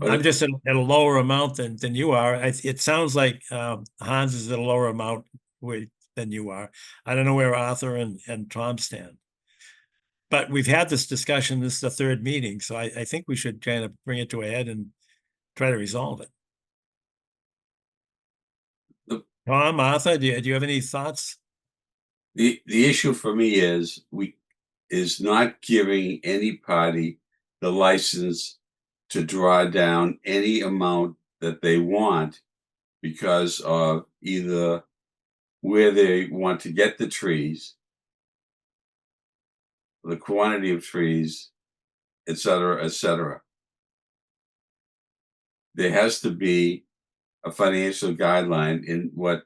I'm just at a lower amount than you are. It sounds like Hans is at a lower amount than you are. I don't know where Arthur and Tom stand. But we've had this discussion. This is the third meeting, so I think we should kind of bring it to a head and try to resolve it. Tom, Arthur, do you have any thoughts? The issue for me is not giving any party the license to draw down any amount that they want because of either where they want to get the trees, the quantity of trees, et cetera, et cetera. There has to be a financial guideline. In what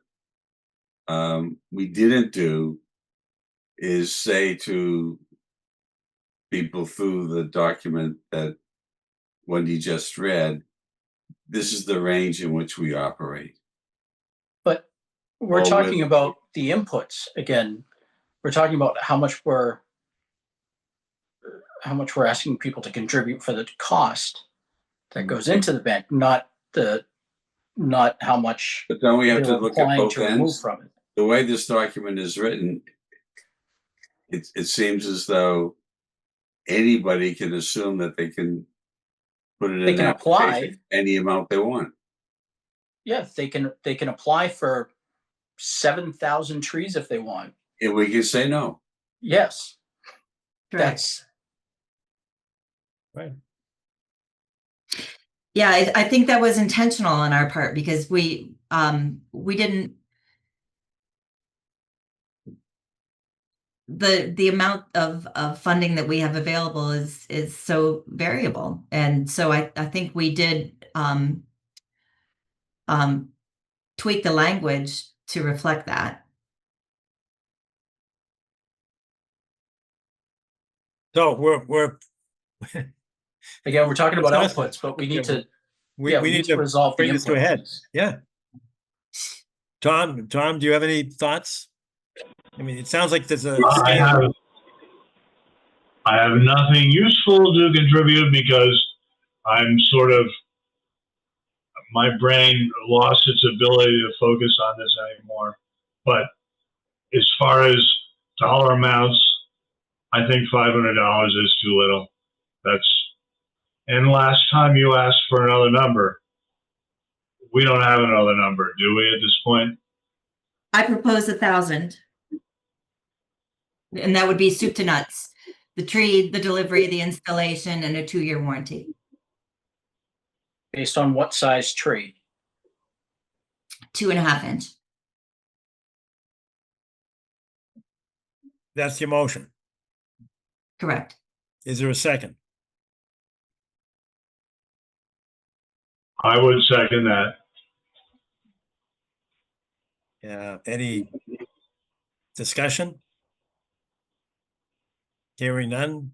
we didn't do is say to people through the document that Wendy just read, this is the range in which we operate. But we're talking about the inputs again. We're talking about how much we're asking people to contribute for the cost that goes into the bank, not how much. But then we have to look at both ends. From it. The way this document is written, it seems as though anybody can assume that they can put it in. They can apply any amount they want. Yeah, they can apply for 7,000 trees if they want. If we can say no. Yes. Correct. That's right. Yeah, I think that was intentional on our part because we didn't. the amount of funding that we have available is so variable. And so I think we did tweak the language to reflect that. So we're Again, we're talking about Discuss it. outputs, but we need Yeah, to, we yeah, we need to resolve the bring this to a inputs. head. Yeah. Tom, do you have any thoughts? I mean, it sounds like there's a I have nothing useful to contribute because I'm sort of, my brain lost its ability to focus on this anymore. But as far as dollar amounts, I think $500 is too little. And last time you asked for another number, we don't have another number, do we, at this point? I propose 1,000. And that would be soup to nuts. The tree, the delivery, the installation, and a 2-year warranty. Based on what size tree? 2.5 inch. That's your motion. Correct. Is there a second? I would second that. Yeah. Any discussion? Hearing none.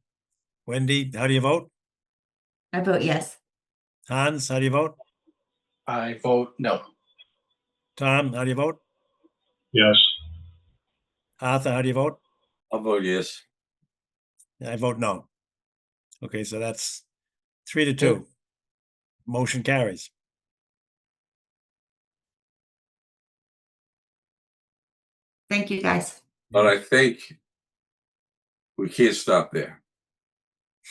Wendy, how do you vote? I vote yes. Hans, how do you vote? I vote no. Tom, how do you vote? Yes. Arthur, how do you vote? I'll vote yes. I vote no. Okay, so that's 3-2. Motion carries. Thank you, guys. But I think we can't stop there.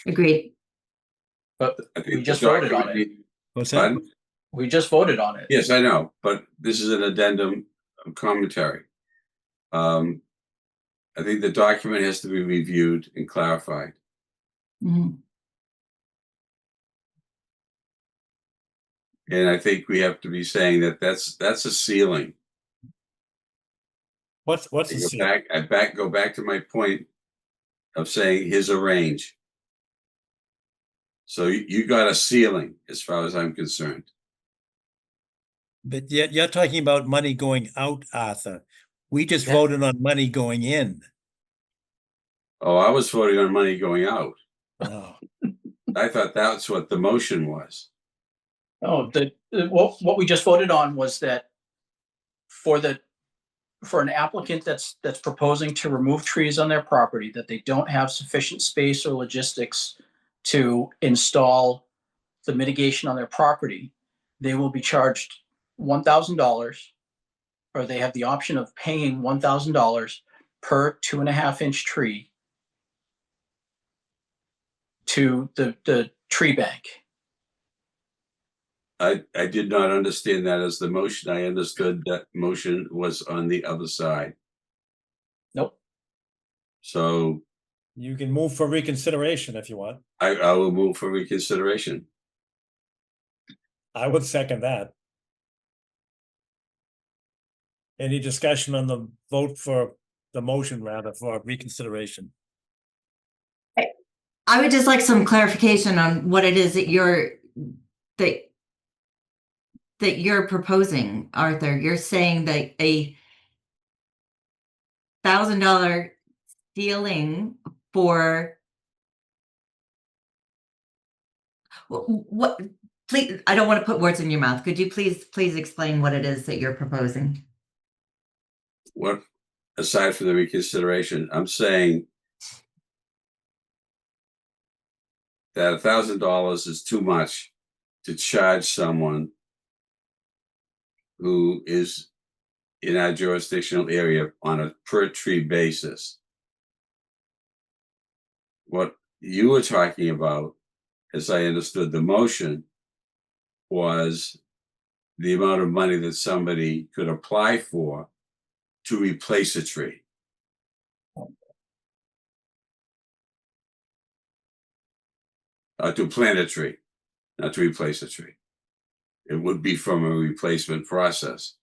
Agreed. But I think we just voted on it. What's that? Pardon? We just voted on it. Yes, I know, but this is an addendum commentary. I think the document has to be reviewed and clarified. Mhm. And I think we have to be saying that that's a ceiling. What's the ceiling? Go back to my point of saying here's a range. So you got a ceiling as far as I'm concerned. But yet you're talking about money going out, Arthur. We just voted on money going in. Oh, I was voting on money going out. Oh. I thought that's what the motion was. Oh, what we just voted on was that for an applicant that's proposing to remove trees on their property, that they don't have sufficient space or logistics to install the mitigation on their property, they will be charged $1,000, or they have the option of paying $1,000 per 2.5 inch tree to the tree bank. I did not understand that as the motion. I understood that motion was on the other side. Nope. So you can move for reconsideration if you want. I will move for reconsideration. I would second that. Any discussion on the vote for the motion, rather, for reconsideration? I would just like some clarification on what it is that you're proposing, Arthur. You're saying that a $1,000 ceiling for what? Please, I don't want to put words in your mouth. Could you please explain what it is that you're proposing? What, aside from the reconsideration, I'm saying that $1,000 is too much to charge someone who is in our jurisdictional area on a per tree basis. What you were talking about, as I understood the motion, was the amount of money that somebody could apply for to replace a tree. To plant a tree, not to replace a tree. It would be from a replacement process.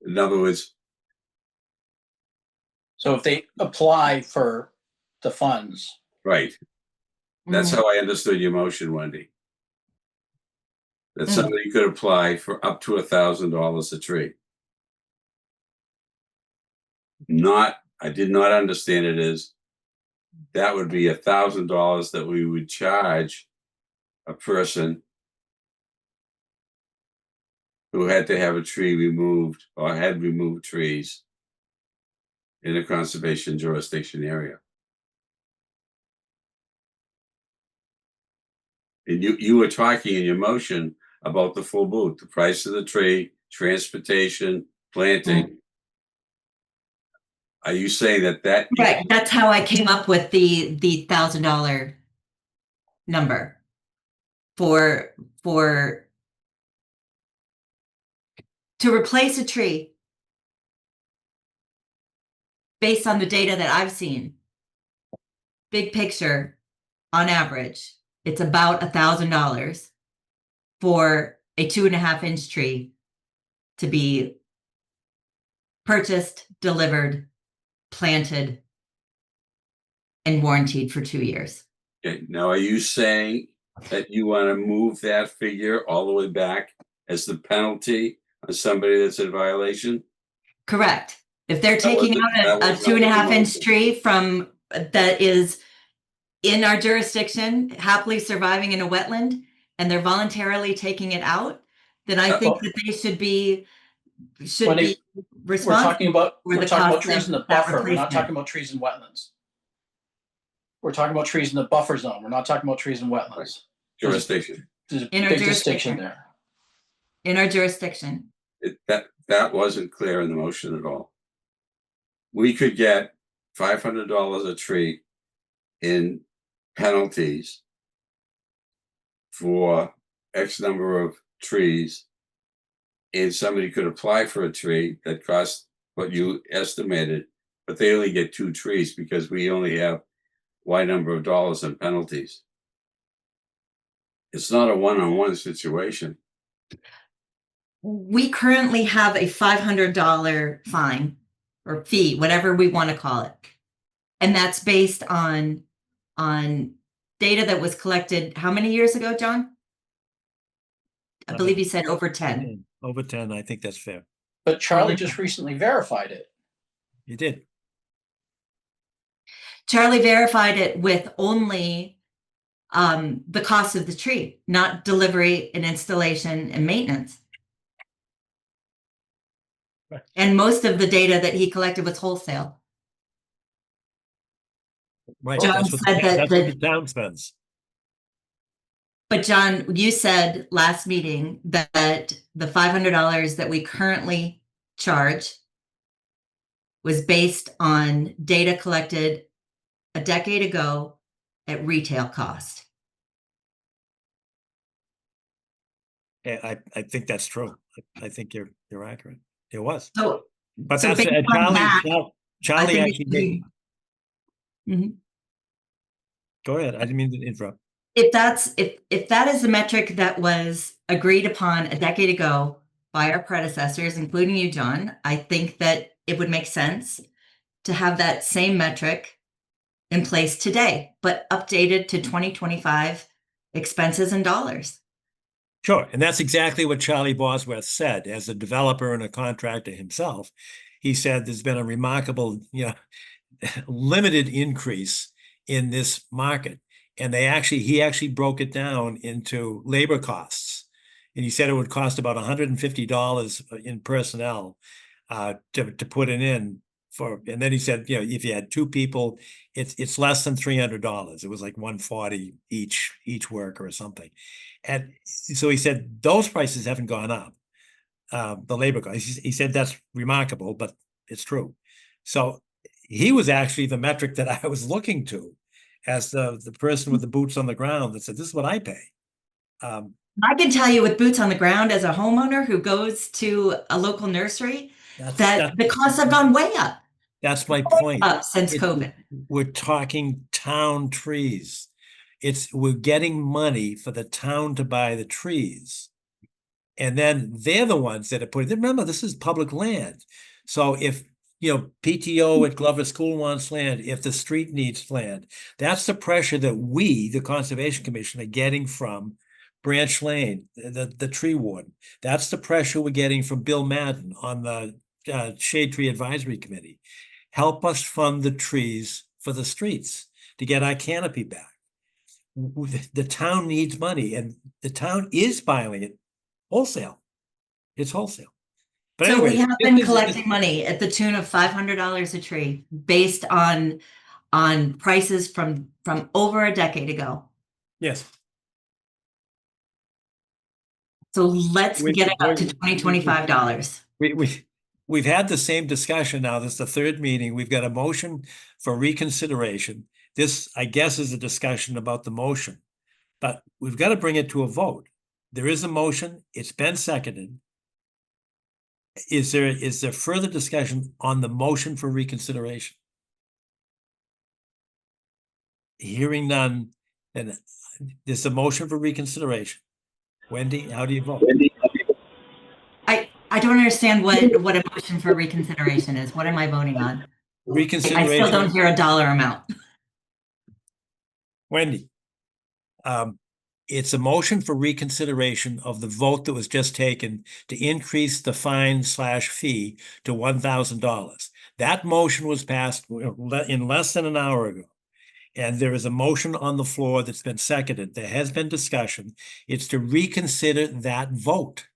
In other words, So if they apply for the funds, right. That's Mm. how I understood your motion, Wendy. That Mm. somebody could apply for up to $1,000 a tree. I did not understand it as that would be $1,000 that we would charge a person who had to have a tree removed or had removed trees in a conservation jurisdiction area. And you were talking in your motion about the full boot, the price of the tree, transportation, planting. Are you saying that Right, that's how I came up with the $1,000 number for to replace a tree based on the data that I've seen, big picture, on average, it's about $1,000 for a 2.5-inch tree to be purchased, delivered, planted, and warranted for 2 years. Okay, now are you saying that you want to move that figure all the way back as the penalty on somebody that's in violation? Correct. If they're taking out a 2.5-inch tree from that is in our jurisdiction, happily surviving in a wetland, and they're voluntarily taking it out, then I think that they should be responsible. we're talking about trees in the buffer. We're not talking about trees in wetlands. We're talking about trees in the buffer zone. We're not talking about trees in wetlands. Right. Jurisdiction. There's a In our big jurisdiction. distinction there. In our jurisdiction. That wasn't clear in the motion at all. We could get $500 a tree in penalties for X number of trees, and somebody could apply for a tree that costs what you estimated, but they only get 2 trees because we only have Y number of dollars in penalties. It's not a one-on-one situation. We currently have a $500 fine or fee, whatever we want to call it. And that's based on data that was collected how many years ago, John? I believe you said over 10. Over 10, I think that's fair. But Charlie just recently verified it. You did. Charlie verified it with only the cost of the tree, not delivery and installation and maintenance. Right. And most of the data that he collected was wholesale. Right. John That's what said that's what the town spends. But John, you said last meeting that the $500 that we currently charge was based on data collected a decade ago at retail cost. I think that's true. I think you're accurate. It was. So, But so that's based on that, Charlie I actually think made. Go ahead. I didn't mean to interrupt. if that is the metric that was agreed upon a decade ago by our predecessors, including you, John, I think that it would make sense to have that same metric in place today, but updated to 2025 expenses and dollars. Sure. And that's exactly what Charlie Bosworth said as a developer and a contractor himself. He said there's been a remarkable, limited increase in this market. And he actually broke it down into labor costs. And he said it would cost about $150 in personnel to put it in and then he said, if you had 2 people, it's less than $300. It was like $140 each worker or something. And so he said those prices haven't gone up. The labor costs. He said that's remarkable, but it's true. So he was actually the metric that I was looking to as the person with the boots on the ground that said, this is what I pay. I can tell you with boots on the ground as a homeowner who goes to a local nursery that the costs have gone way up. That's my point. Up since COVID. We're talking town trees. We're getting money for the town to buy the trees. And then they're the ones that are putting, remember, this is public land. So if, PTO at Glover School wants land, if the street needs land, that's the pressure that we, the Conservation Commission, are getting from Branch Lane, the tree warden. That's the pressure we're getting from Bill Madden on the Shade Tree Advisory Committee. Help us fund the trees for the streets to get our canopy back. The town needs money, and the town is buying it wholesale. It's wholesale. But So anyway, we have been collecting money at the tune of $500 a tree based on prices from over a decade ago. Yes. So let's get it up to $25. We've had the same discussion now. This is the third meeting. We've got a motion for reconsideration. This, I guess, is a discussion about the motion, but we've got to bring it to a vote. There is a motion. It's been seconded. Is there further discussion on the motion for reconsideration? Hearing none, then there's a motion for reconsideration. Wendy, how do you vote? I don't understand what a motion for reconsideration is. What am I voting on? Reconsideration. I still don't hear a dollar amount. Wendy, it's a motion for reconsideration of the vote that was just taken to increase the fine/fee to $1,000. That motion was passed in less than an hour ago. And there is a motion on the floor that's been seconded. There has been discussion. It's to reconsider that vote.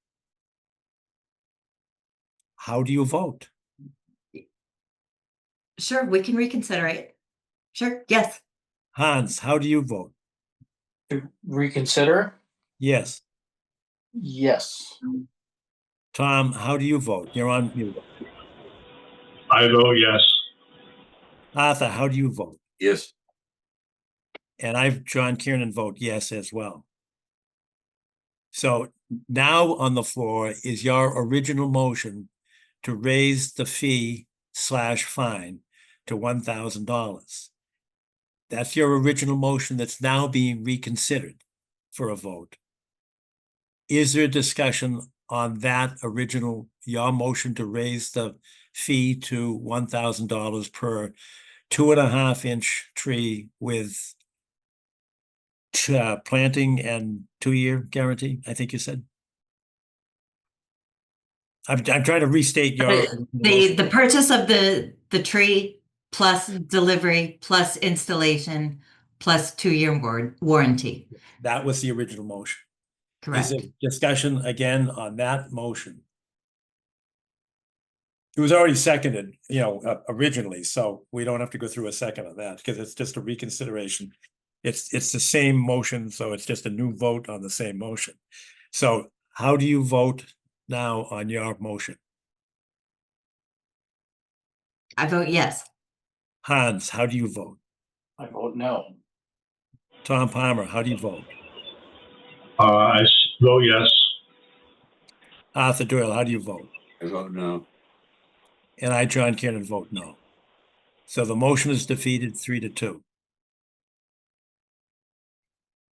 How do you vote? Sure, we can reconsider it. Sure, yes. Hans, how do you vote? To reconsider? Yes. Yes. Tom, how do you vote? You're on mute. I vote yes. Arthur, how do you vote? Yes. And John Kiernan, vote yes as well. So now on the floor is your original motion to raise the fee/fine to $1,000. That's your original motion that's now being reconsidered for a vote. Is there a discussion on that original, your motion to raise the fee to $1,000 per 2.5-inch tree with planting and 2-year guarantee, I think you said? I'm trying to restate your the purchase of the tree plus delivery plus installation plus 2-year warranty. That was the original motion. Correct. Is there discussion again on that motion? It was already seconded, originally, so we don't have to go through a second on that because it's just a reconsideration. It's the same motion, so it's just a new vote on the same motion. So how do you vote now on your motion? I vote yes. Hans, how do you vote? I vote no. Tom Palmer, how do you vote? I vote yes. Arthur Doyle, how do you vote? I vote no. And I, John Kiernan, vote no. So the motion is defeated 3-2.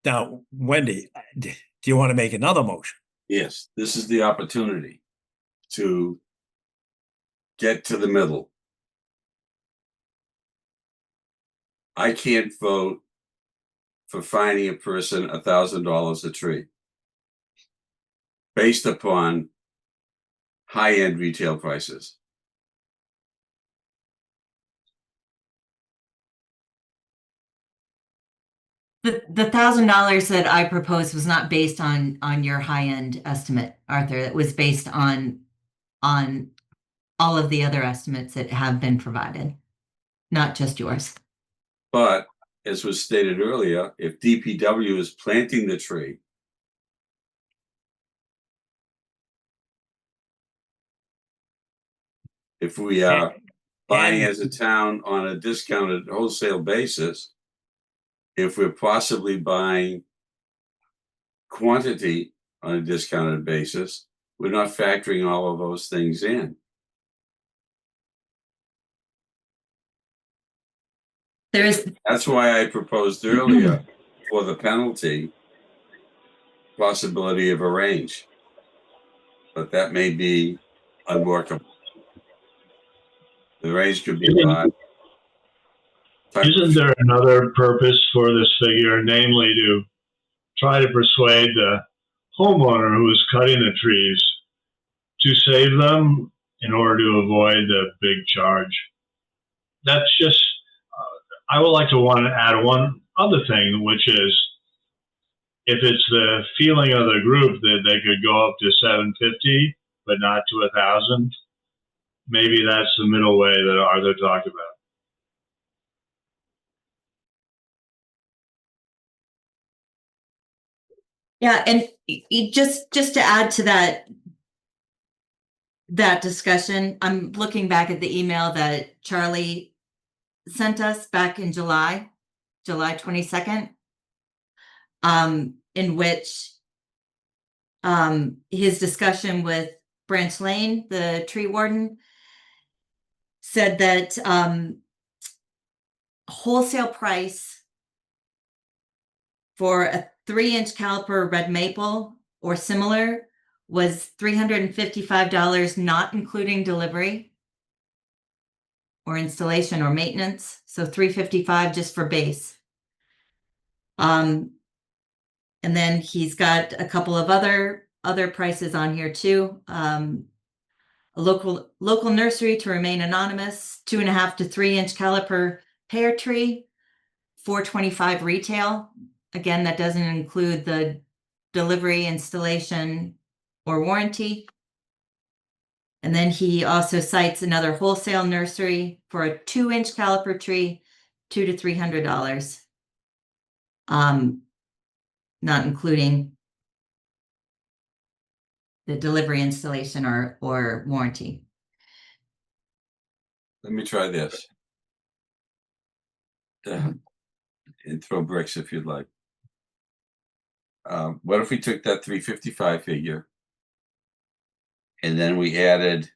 Now, Wendy, do you want to make another motion? Yes, this is the opportunity to get to the middle. I can't vote for fining a person $1,000 a tree based upon high-end retail prices. The $1,000 that I proposed was not based on your high-end estimate, Arthur. It was based on all of the other estimates that have been provided, not just yours. But as was stated earlier, if DPW is planting the tree, if we are buying as a town on a discounted wholesale basis, if we're possibly buying quantity on a discounted basis, we're not factoring all of those things in. That's why I proposed earlier for the penalty possibility of a range. but that may be unworkable. The range could be Isn't- 5. Isn't there another purpose for this figure, namely to try to persuade the homeowner who is cutting the trees to save them in order to avoid the big charge? That's just, I would like to want to add one other thing, which is if it's the feeling of the group that they could go up to 750, but not to 1,000, maybe that's the middle way that Arthur talked about. Yeah, and just to add to that discussion, I'm looking back at the email that Charlie sent us back in July 22nd, in which his discussion with Branch Lane, the tree warden, said that wholesale price for a 3-inch caliper red maple or similar was $355, not including delivery or installation or maintenance. So $355 just for base. And then he's got a couple of other prices on here too. A local nursery to remain anonymous, 2.5 to 3-inch caliper pear tree, $425 retail. Again, that doesn't include the delivery, installation, or warranty. And then he also cites another wholesale nursery for a 2-inch caliper tree, $200 to $300. Not including the delivery, installation, or warranty. Let me try this. And throw bricks if you'd like. What if we took that 355 figure and then we added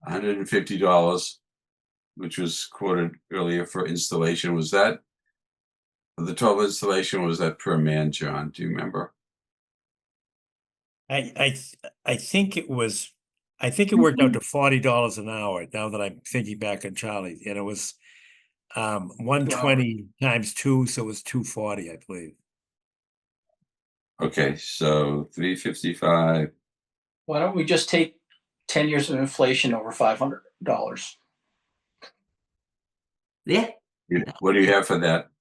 $150, which was quoted earlier for installation? Was that for the total installation? Was that per man, John? Do you remember? I think it was, I think it worked out to $40 an hour now that I'm thinking back on Charlie, and it was 120 times 2, so it was 240, I believe. Okay, so 355. Why don't we just take 10 years of inflation over $500? Yeah. What do you have for that?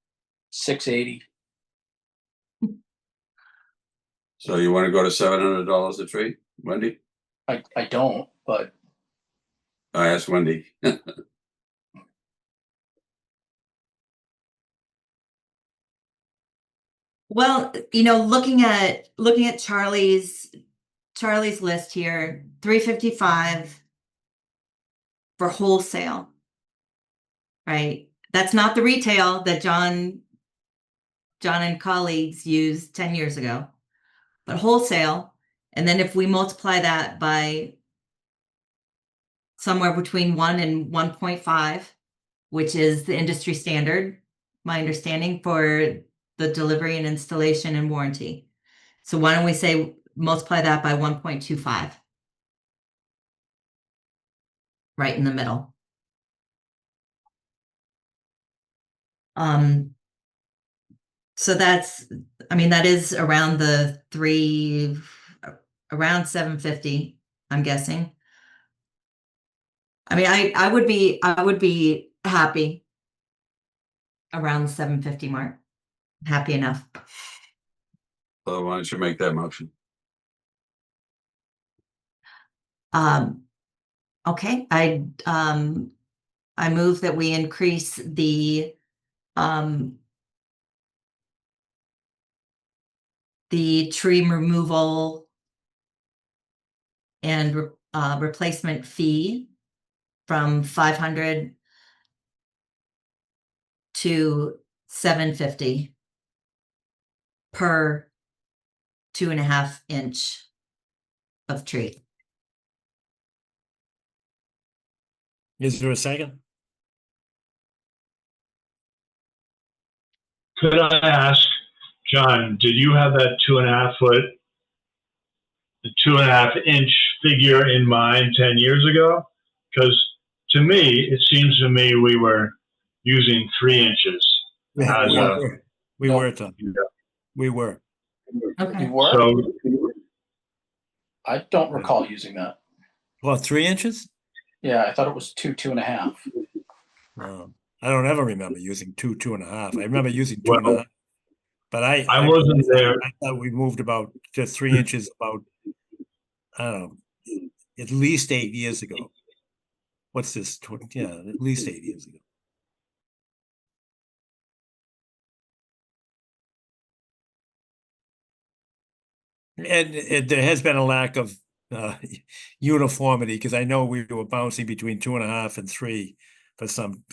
680. So you want to go to $700 a tree, Wendy? I don't, but I asked Wendy. Well, looking at Charlie's list here, $355 for wholesale, right? That's not the retail that John and colleagues used 10 years ago, but wholesale. And then if we multiply that by somewhere between 1 and 1.5, which is the industry standard, my understanding, for the delivery and installation and warranty. So why don't we say multiply that by 1.25? Right in the middle. So that is around around 750, I'm guessing. I would be happy around the 750 mark. Happy enough. So why don't you make that motion? Okay, I move that we increase the tree removal and replacement fee from $500 to $750 per 2.5 inch of tree. Is there a second? Could I ask, John, did you have that 2.5 foot the 2.5-inch figure in mind 10 years ago? Because to me, it seems to me we were using 3 inches as We were, Tom. We were. Okay. You were? so. I don't recall using that. Well, 3 inches? Yeah, I thought it was 2.5. I don't ever remember using 2.5. I remember using Well, 2.5. But I wasn't there. I thought we moved about to 3 inches about, I don't know, at least 8 years ago. What's this? Yeah, at least 8 years ago. And there has been a lack of uniformity because I know we were bouncing between 2.5 and 3 for some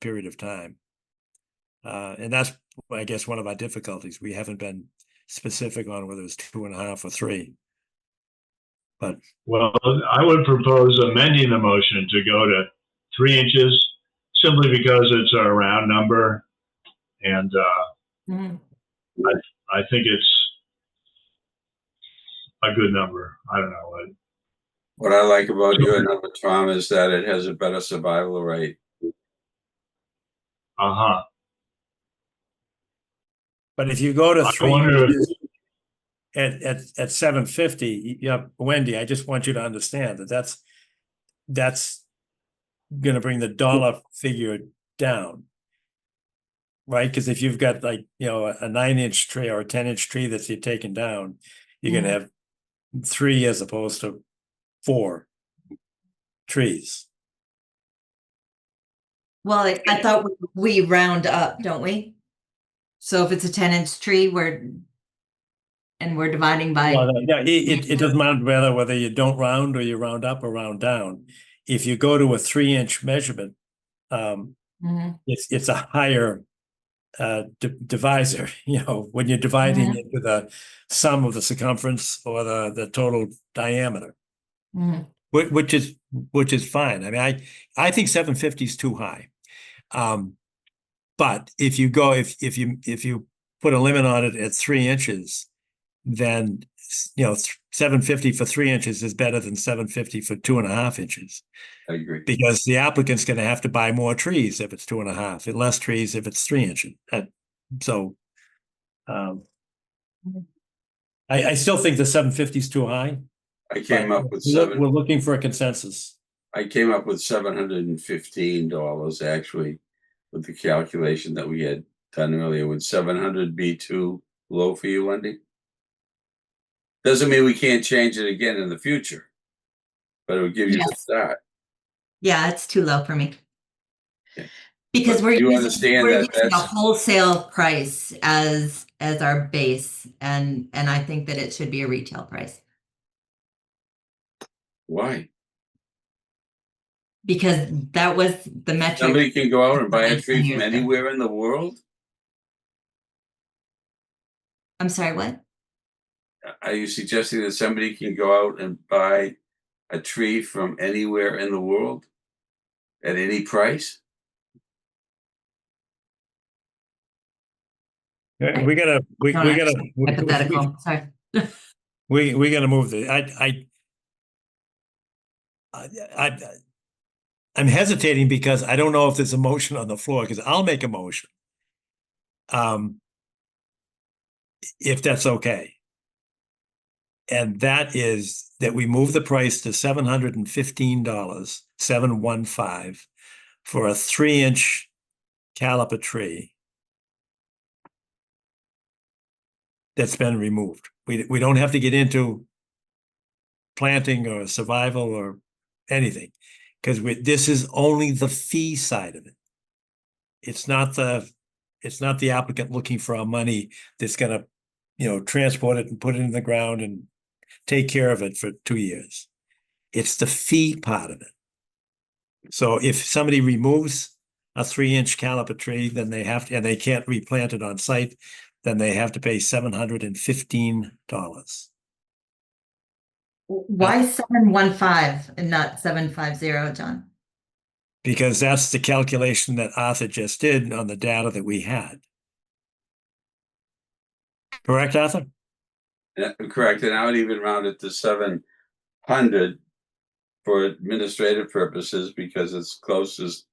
period of time. And that's, I guess, one of our difficulties. We haven't been specific on whether it's 2.5 or 3. But Well, I would propose amending the motion to go to 3 inches simply because it's a round number. And I think it's a good number. I don't know. What I like about your number, Tom, is that it has a better survival rate. Uh-huh. But if you go to I 3 wonder if, inches at 750, yeah, Wendy, I just want you to understand that that's going to bring the dollar figure down, right? Because if you've got like, you know, a 9-inch tree or a 10-inch tree that you're taking down, you're going to have 3 as opposed to 4 trees. Well, I thought we round up, don't we? So if it's a 10-inch tree, we're dividing by. Well, yeah, it doesn't matter whether you don't round or you round up or round down. If you go to a 3-inch measurement, it's a higher divisor. You know, when you're dividing into the sum of the circumference or the total diameter, which is fine. I mean, I think 750 is too high. But if you go if you put a limit on it at 3 inches, then, you know, 750 for 3 inches is better than 750 for 2.5 inches. I agree. Because the applicant's going to have to buy more trees if it's 2.5, and less trees if it's 3 inches. So, I still think the 750 is too high. I came up with We're looking for a consensus. I came up with $715 actually, with the calculation that we had done earlier. Would 700 be too low for you, Wendy? Doesn't mean we can't change it again in the future, but it would give you the start. Yeah, it's too low for me. Okay. Because But we're you using, understand we're that using a that's wholesale price as our base, and I think that it should be a retail price why because that was the metric. somebody can go out and buy a 10 tree years from ago. anywhere in the world. I'm sorry, what? Are you suggesting that somebody can go out and buy a tree from anywhere in the world at any price? We gotta Hypothetical. Sorry. we gotta move the I'm hesitating because I don't know if there's a motion on the floor, because I'll make a motion. If that's okay. And that is that we move the price to $715, 715, for a 3-inch caliper tree that's been removed. We don't have to get into planting or survival or anything, because this is only the fee side of it. It's not the applicant looking for our money that's gonna, you know, transport it and put it in the ground and take care of it for 2 years. It's the fee part of it. So if somebody removes a 3-inch caliper tree, then they have to, and they can't replant it on site, then they have to pay $715. Why 715 and not 750, John? Because that's the calculation that Arthur just did on the data that we had. Correct, Arthur? Correct, and I would even round it to 700 for administrative purposes because it's closest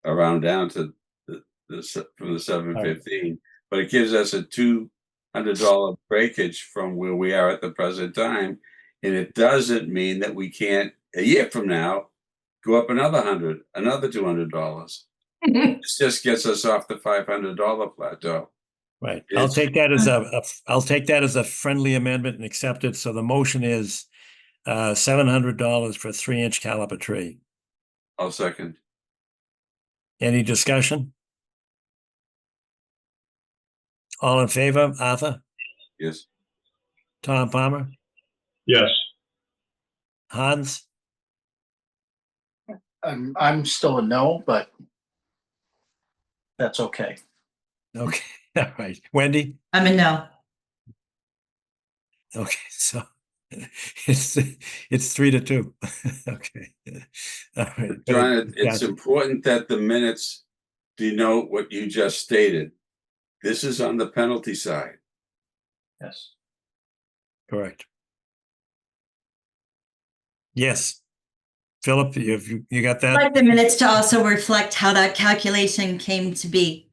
around down to from the 715. But it gives us a $200 breakage from where we are at the present time, and it doesn't mean that we can't a year from now go up another $200. This just gets us off the $500 plateau. Right. I'll take that as a friendly amendment and accept it. So the motion is $700 for a 3-inch caliber tree. I'll second. Any discussion? All in favor, Arthur? Yes. Tom Palmer? Yes. Hans? I'm still a no, but that's okay. Okay. All right. Wendy? I'm a no. Okay. So it's 3-2. Okay. All right. John, it's important that the minutes denote what you just stated. This is on the penalty side. Yes. Correct. Yes. Philip, you got that? I'd like the minutes to also reflect how that calculation came to be,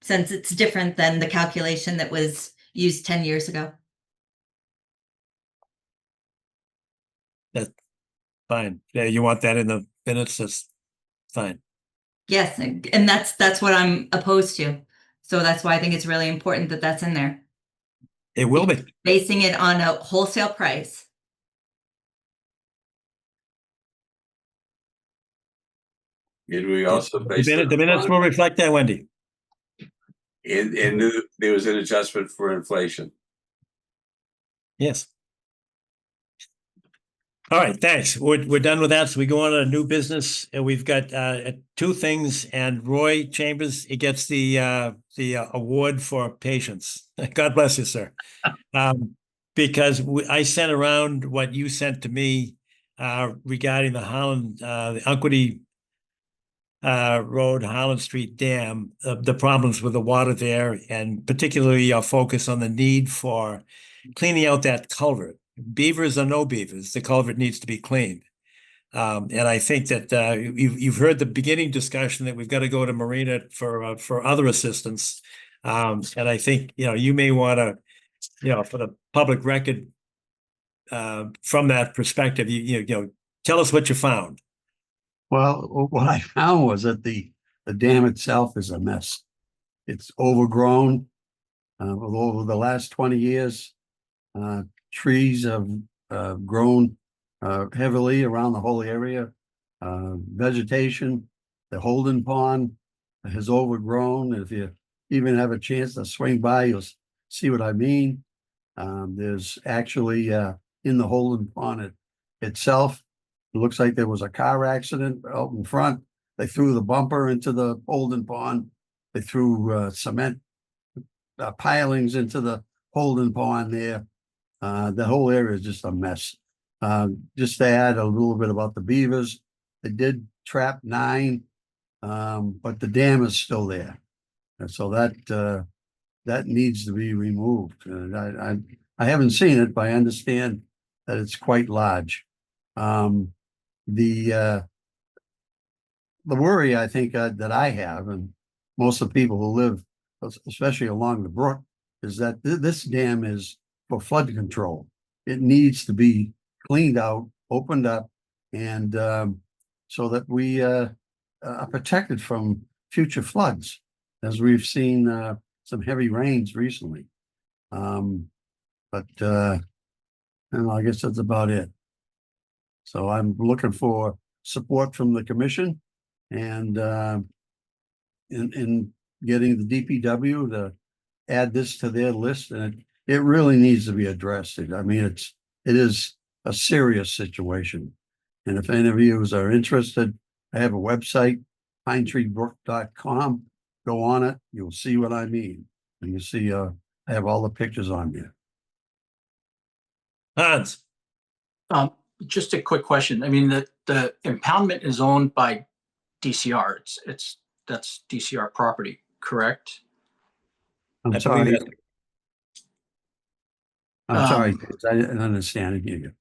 since it's different than the calculation that was used 10 years ago. That's fine. Yeah, you want that in the minutes? That's fine. Yes, and that's what I'm opposed to. So that's why I think it's really important that that's in there. It will be. Basing it on a wholesale price. Did we also base The minutes will reflect that, Wendy. and there was an adjustment for inflation. Yes. All right, thanks. We're done with that. So we go on to new business, and we've got 2 things. And Roy Chambers, he gets the award for patience. God bless you, sir. Because I sent around what you sent to me regarding the Holland, the Unquity Road, Holland Street Dam, the problems with the water there, and particularly your focus on the need for cleaning out that culvert. Beavers or no beavers, the culvert needs to be cleaned. And I think that you've heard the beginning discussion that we've got to go to Marina for other assistance. And I think, you may want to, for the public record, from that perspective, tell us what you found. Well, what I found was that the dam itself is a mess. It's overgrown. Over the last 20 years, trees have grown heavily around the whole area. Vegetation, the Holden Pond has overgrown. If you even have a chance to swing by, you'll see what I mean. There's actually in the Holden Pond itself, it looks like there was a car accident out in front. They threw the bumper into the Holden Pond. They threw cement pilings into the Holden Pond there. The whole area is just a mess. Just to add a little bit about the beavers, they did trap 9, but the dam is still there. And so that needs to be removed. And I haven't seen it, but I understand that it's quite large. The worry I think that I have, and most of the people who live, especially along the brook, is that this dam is for flood control. It needs to be cleaned out, opened up, and so that we are protected from future floods, as we've seen some heavy rains recently. But I guess that's about it. So I'm looking for support from the commission and in getting the DPW to add this to their list, and it really needs to be addressed. I mean, it is a serious situation. And if any of you are interested, I have a website, pinetreebrook.com. Go on it, you'll see what I mean. And you see, I have all the pictures on there. Hans. Just a quick question. I mean, the impoundment is owned by DCR. That's DCR property, correct? I'm sorry. I'm sorry, I didn't understand you.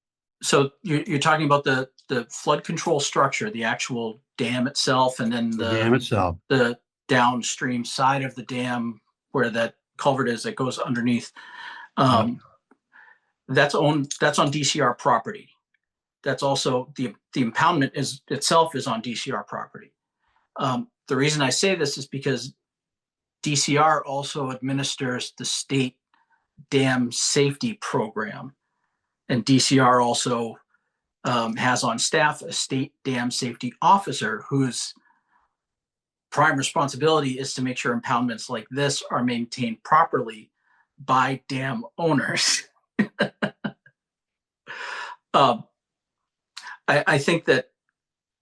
So you're talking about the flood control structure, the actual dam itself, and then The dam itself. the downstream side of the dam where that culvert is that goes underneath. That's on DCR property. That's also the impoundment itself is on DCR property. The reason I say this is because DCR also administers the state dam safety program, and DCR also has on staff a state dam safety officer whose prime responsibility is to make sure impoundments like this are maintained properly by dam owners. I think that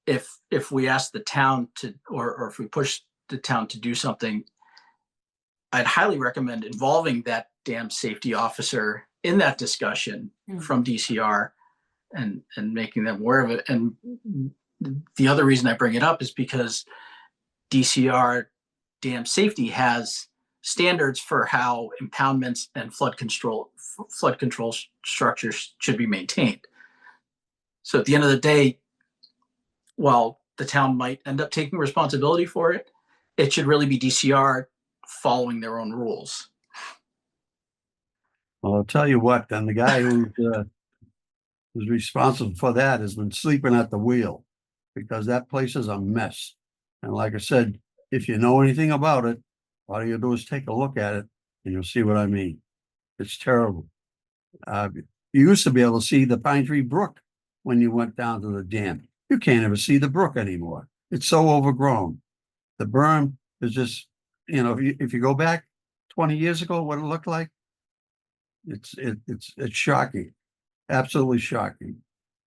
if we ask the town to, or if we push the town to do something, I'd highly recommend involving that dam safety officer in that discussion from DCR and making them aware of it. And the other reason I bring it up is because DCR dam safety has standards for how impoundments and flood control structures should be maintained. So at the end of the day, while the town might end up taking responsibility for it, it should really be DCR following their own rules. Well, I'll tell you what, then the guy who's responsible for that has been sleeping at the wheel, because that place is a mess. And like I said, if you know anything about it, all you do is take a look at it and you'll see what I mean. It's terrible. You used to be able to see the Pine Tree Brook when you went down to the dam. You can't ever see the brook anymore. It's so overgrown. The berm is just, if you go back 20 years ago, what it looked like, it's shocking. Absolutely shocking.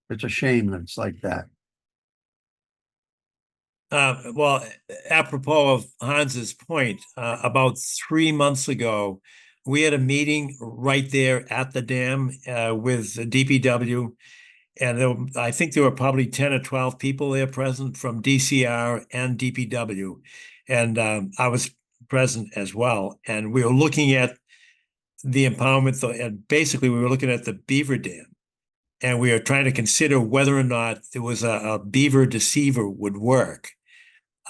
It's a shame that it's like that. Well, apropos of Hans's point, about 3 months ago, we had a meeting right there at the dam with the DPW, and I think there were probably 10 or 12 people there present from DCR and DPW, and I was present as well. And we were looking at the impoundment, and basically we were looking at the beaver dam, and we were trying to consider whether or not there was a beaver deceiver would work.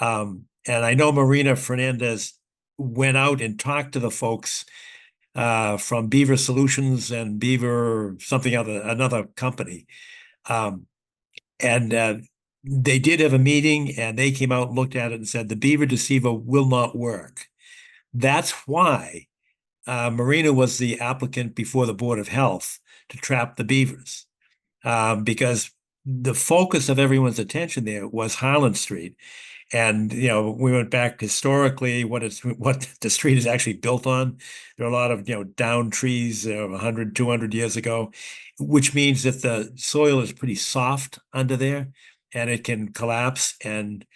And I know Marina Fernandez went out and talked to the folks from Beaver Solutions and Beaver something other, another company. And they did have a meeting, and they came out and looked at it and said the beaver deceiver will not work. That's why Marina was the applicant before the Board of Health to trap the beavers, because the focus of everyone's attention there was Harlan Street. And, we went back historically, what the street is actually built on. There are a lot of, down trees 100, 200 years ago, which means that the soil is pretty soft under there and it can collapse. And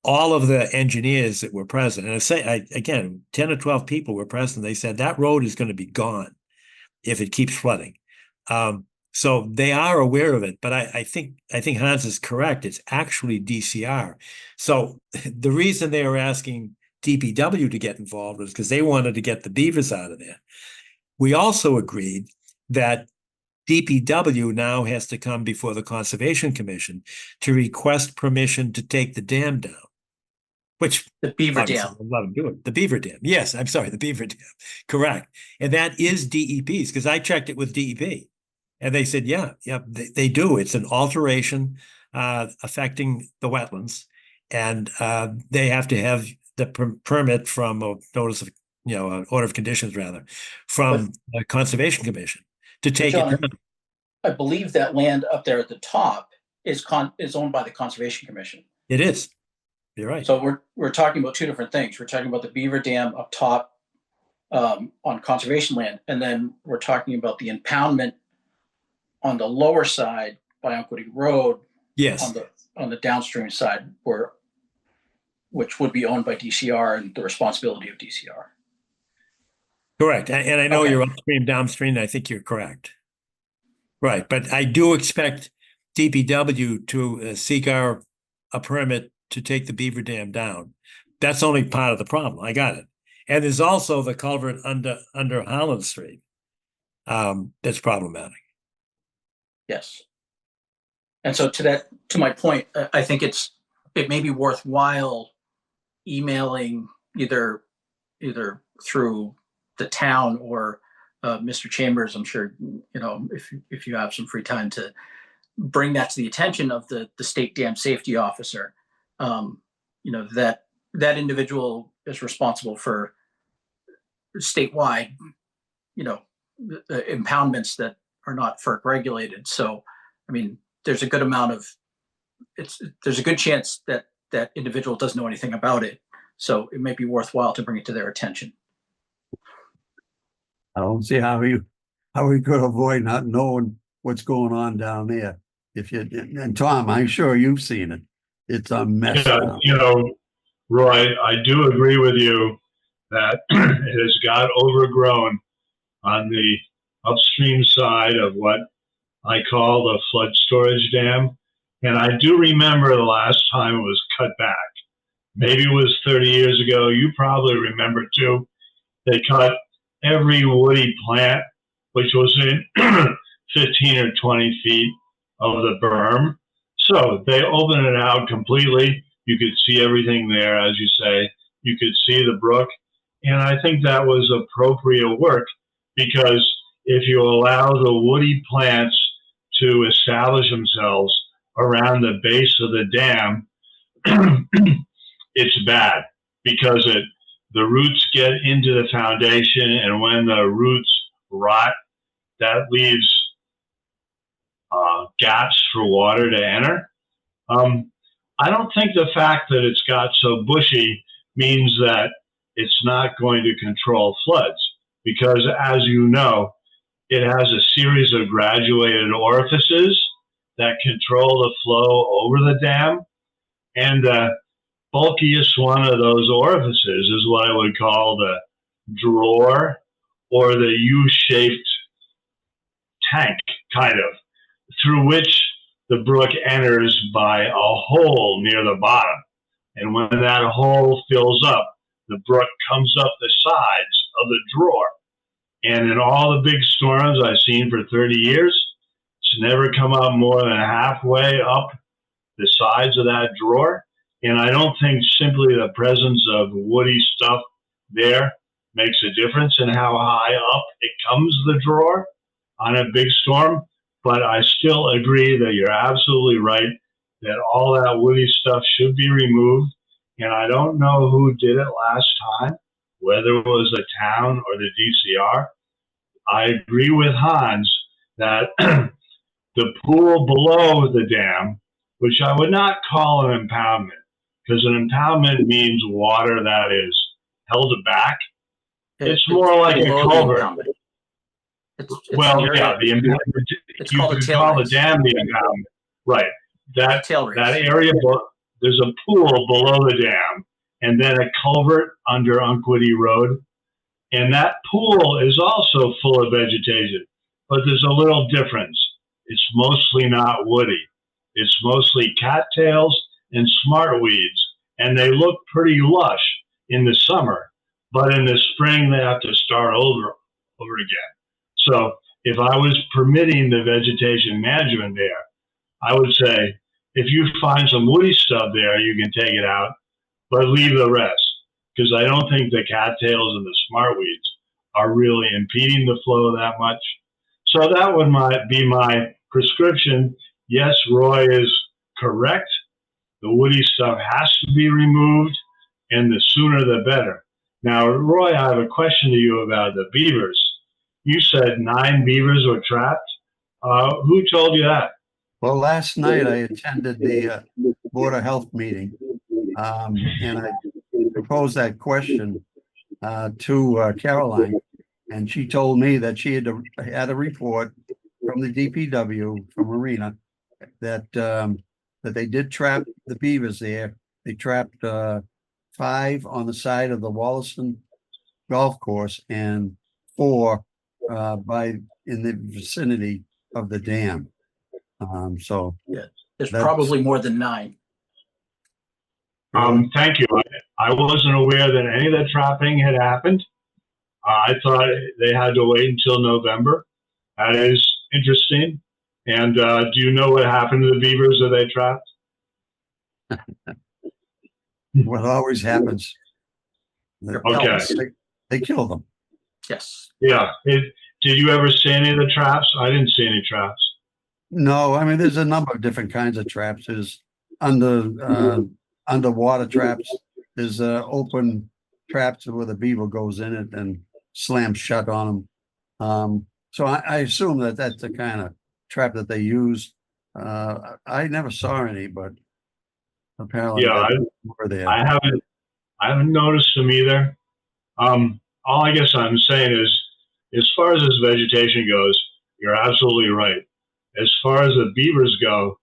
all of the engineers that were present, and again, 10 or 12 people were present, they said that road is going to be gone if it keeps flooding. So they are aware of it, but I think Hans is correct. It's actually DCR. So the reason they were asking DPW to get involved was because they wanted to get the beavers out of there. We also agreed that DPW now has to come before the Conservation Commission to request permission to take the dam down, which the beaver dam. Let them do it. The beaver dam. Yes, I'm sorry, the beaver dam. Correct. And that is DEP's, because I checked it with DEP. And they said, yeah, they do. It's an alteration affecting the wetlands, and they have to have the permit from a notice of, an order of conditions rather, from the Conservation Commission to take John, it down. I believe that land up there at the top is owned by the Conservation Commission. It is. You're right. So we're talking about two different things. We're talking about the beaver dam up top on conservation land, and then we're talking about the impoundment on the lower side by Unquity Road. Yes. On the downstream side, which would be owned by DCR and the responsibility of DCR. Correct. And I know you're upstream, downstream, and I think you're correct. Right. But I do expect DPW to seek a permit to take the beaver dam down. That's only part of the problem. I got it. And there's also the culvert under Harlan Street. that's problematic. Yes. And so to my point, I think it may be worthwhile emailing either through the town or Mr. Chambers. I'm sure, if you have some free time, to bring that to the attention of the state dam safety officer. That individual is responsible for statewide, the impoundments that are not FERC regulated. So, I mean, there's a good chance that that individual doesn't know anything about it. So it may be worthwhile to bring it to their attention. I don't see how we could avoid not knowing what's going on down there. And Tom, I'm sure you've seen it. It's a mess. Yeah, Roy, I do agree with you that it has got overgrown on the upstream side of what I call the flood storage dam. And I do remember the last time it was cut back. Maybe it was 30 years ago. You probably remember too. They cut every woody plant, which was in 15 or 20 feet of the berm. So they opened it out completely. You could see everything there, as you say. You could see the brook. And I think that was appropriate work, because if you allow the woody plants to establish themselves around the base of the dam, it's bad, because the roots get into the foundation, and when the roots rot, that leaves gaps for water to enter. I don't think the fact that it's got so bushy means that it's not going to control floods, because, as you know, it has a series of graduated orifices that control the flow over the dam. And the bulkiest one of those orifices is what I would call the drawer, or the U-shaped tank, kind of, through which the brook enters by a hole near the bottom. And when that hole fills up, the brook comes up the sides of the drawer. And in all the big storms I've seen for 30 years, it's never come up more than halfway up the sides of that drawer. And I don't think simply the presence of woody stuff there makes a difference in how high up it comes the drawer on a big storm. But I still agree that you're absolutely right, that all that woody stuff should be removed. And I don't know who did it last time, whether it was the town or the DCR. I agree with Hans that the pool below the dam, which I would not call an impoundment, because an impoundment means water that is held back. It's more like a culvert. Well, yeah, you could call the dam the impoundment. Right. That area, there's a pool below the dam, and then a culvert under Unquity Road. And that pool is also full of vegetation, but there's a little difference. It's mostly not woody. It's mostly cattails and smartweeds, and they look pretty lush in the summer, but in the spring they have to start over again. So if I was permitting the vegetation management there, I would say, if you find some woody stuff there, you can take it out, but leave the rest, because I don't think the cattails and the smartweeds are really impeding the flow that much. So that would be my prescription. Yes, Roy is correct. The woody stuff has to be removed, and the sooner the better. Now, Roy, I have a question to you about the beavers. You said 9 beavers were trapped. Who told you that? Well, last night I attended the Board of Health meeting, and I proposed that question to Caroline, and she told me that she had a report from the DPW, from Marina, that they did trap the beavers there. They trapped 5 on the side of the Wollaston golf course and 4 in the vicinity of the dam. So yeah, there's probably more than 9. Thank you. I wasn't aware that any of the trapping had happened. I thought they had to wait until November. That is interesting. And do you know what happened to the beavers that they trapped? What always happens. Okay. They kill them. Yes. Yeah. Did you ever see any of the traps? I didn't see any traps. No, I mean, there's a number of different kinds of traps. There's underwater traps. There's open traps where the beaver goes in it and slams shut on them. So I assume that that's the kind of trap that they use. I never saw any, but apparently Yeah, were there. I haven't noticed them either. All I guess I'm saying is, as far as this vegetation goes, you're absolutely right. As far as the beavers go,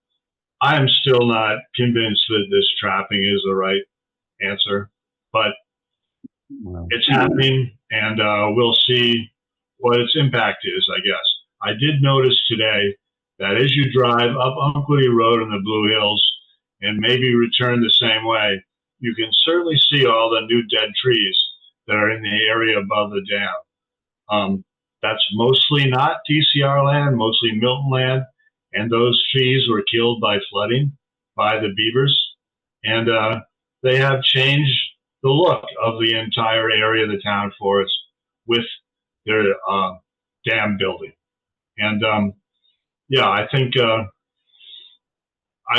I'm still not convinced that this trapping is the right answer, but it's happening, and we'll see what its impact is, I guess. I did notice today that as you drive up Unkley Road in the Blue Hills and maybe return the same way, you can certainly see all the new dead trees that are in the area above the dam. That's mostly not DCR land, mostly Milton land, and those trees were killed by flooding by the beavers, and they have changed the look of the entire area of the town forest with their dam building. And yeah, I think I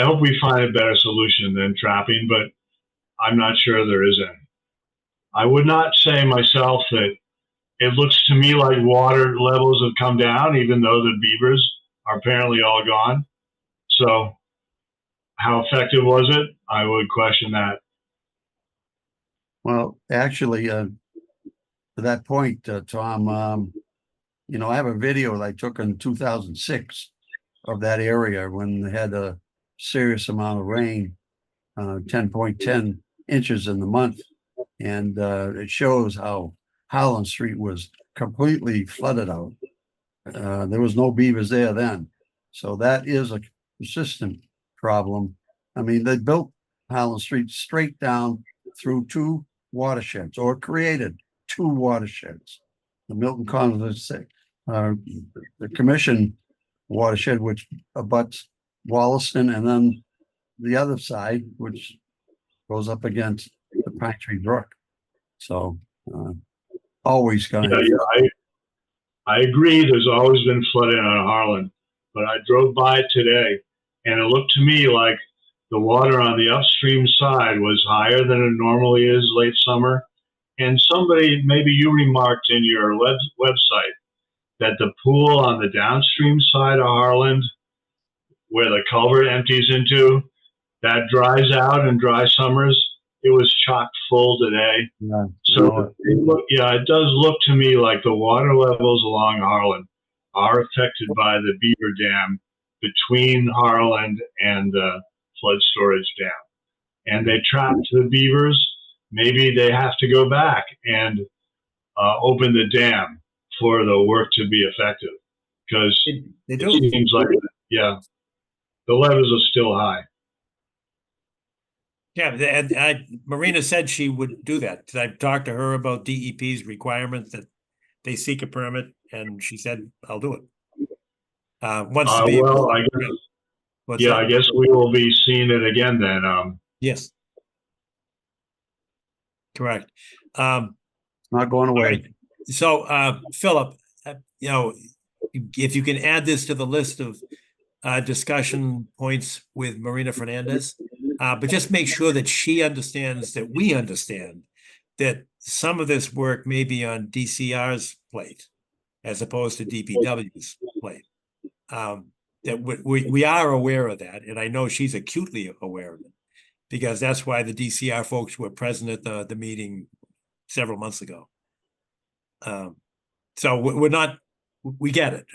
hope we find a better solution than trapping, but I'm not sure there is any. I would not say myself that it looks to me like water levels have come down, even though the beavers are apparently all gone. So how effective was it? I would question that. Well, actually, to that point, Tom, I have a video that I took in 2006 of that area when they had a serious amount of rain, 10.10 inches in the month. And it shows how Holland Street was completely flooded out. There was no beavers there then. So that is a consistent problem. I mean, they built Holland Street straight down through two watersheds, or created two watersheds. The Milton Conservation, the Commission watershed, which abuts Wollaston, and then the other side, which goes up against the Pine Tree Brook. So always going to. Yeah, I agree. There's always been flooding on Harlan, but I drove by today, and it looked to me like the water on the upstream side was higher than it normally is late summer. And somebody, maybe you remarked in your website that the pool on the downstream side of Harlan, where the culvert empties into, that dries out in dry summers. It was chock full today. Yeah. So it does look to me like the water levels along Harlan are affected by the beaver dam between Harlan and the flood storage dam. And they trapped the beavers. Maybe they have to go back and open the dam for the work to be effective, because it seems like, the levels are still high. Yeah, and Marina said she would do that. I've talked to her about DEP's requirements that they seek a permit, and she said, "I'll do it." Once the beaver. Well, I guess we will be seeing it again then. Yes. Correct. Not going away. Right. So, Philip, if you can add this to the list of discussion points with Marina Fernandez, but just make sure that she understands that we understand that some of this work may be on DCR's plate as opposed to DPW's plate. That we are aware of that, and I know she's acutely aware of it, because that's why the DCR folks were present at the meeting several months ago. So we're not, we get it.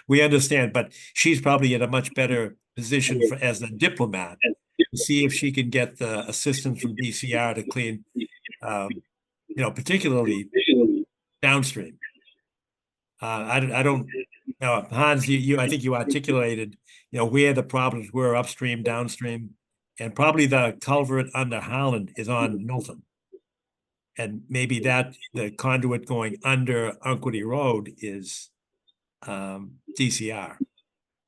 We understand, but she's probably in a much better position as a diplomat to see if she can get the assistance from DCR to clean, particularly downstream. I don't know, Hans, I think you articulated, where the problems were upstream, downstream, and probably the culvert under Holland is on Milton. And maybe that the conduit going under Unquity Road is DCR.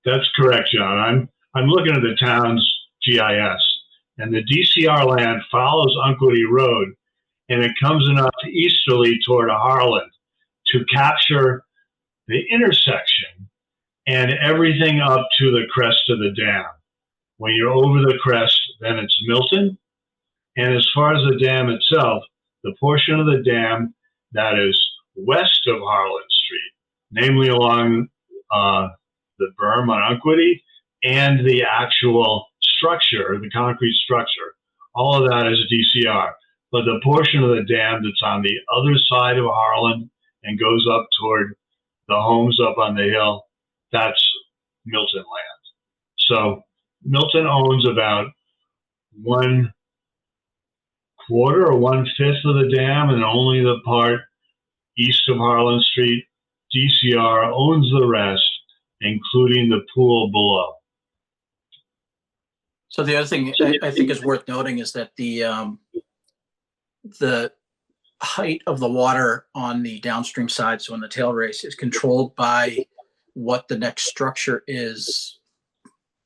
That's correct, John. I'm looking at the town's GIS, and the DCR land follows Unquity Road, and it comes enough easterly toward Harlan to capture the intersection and everything up to the crest of the dam. When you're over the crest, then it's Milton. And as far as the dam itself, the portion of the dam that is west of Harlan Street, namely along the berm on Unquity and the actual structure, the concrete structure, all of that is DCR. But the portion of the dam that's on the other side of Harlan and goes up toward the homes up on the hill, that's Milton land. So Milton owns about 1/4 or 1/5 of the dam, and only the part east of Harlan Street. DCR owns the rest, including the pool below. So the other thing I think is worth noting is that the height of the water on the downstream side, so in the tail race, is controlled by what the next structure is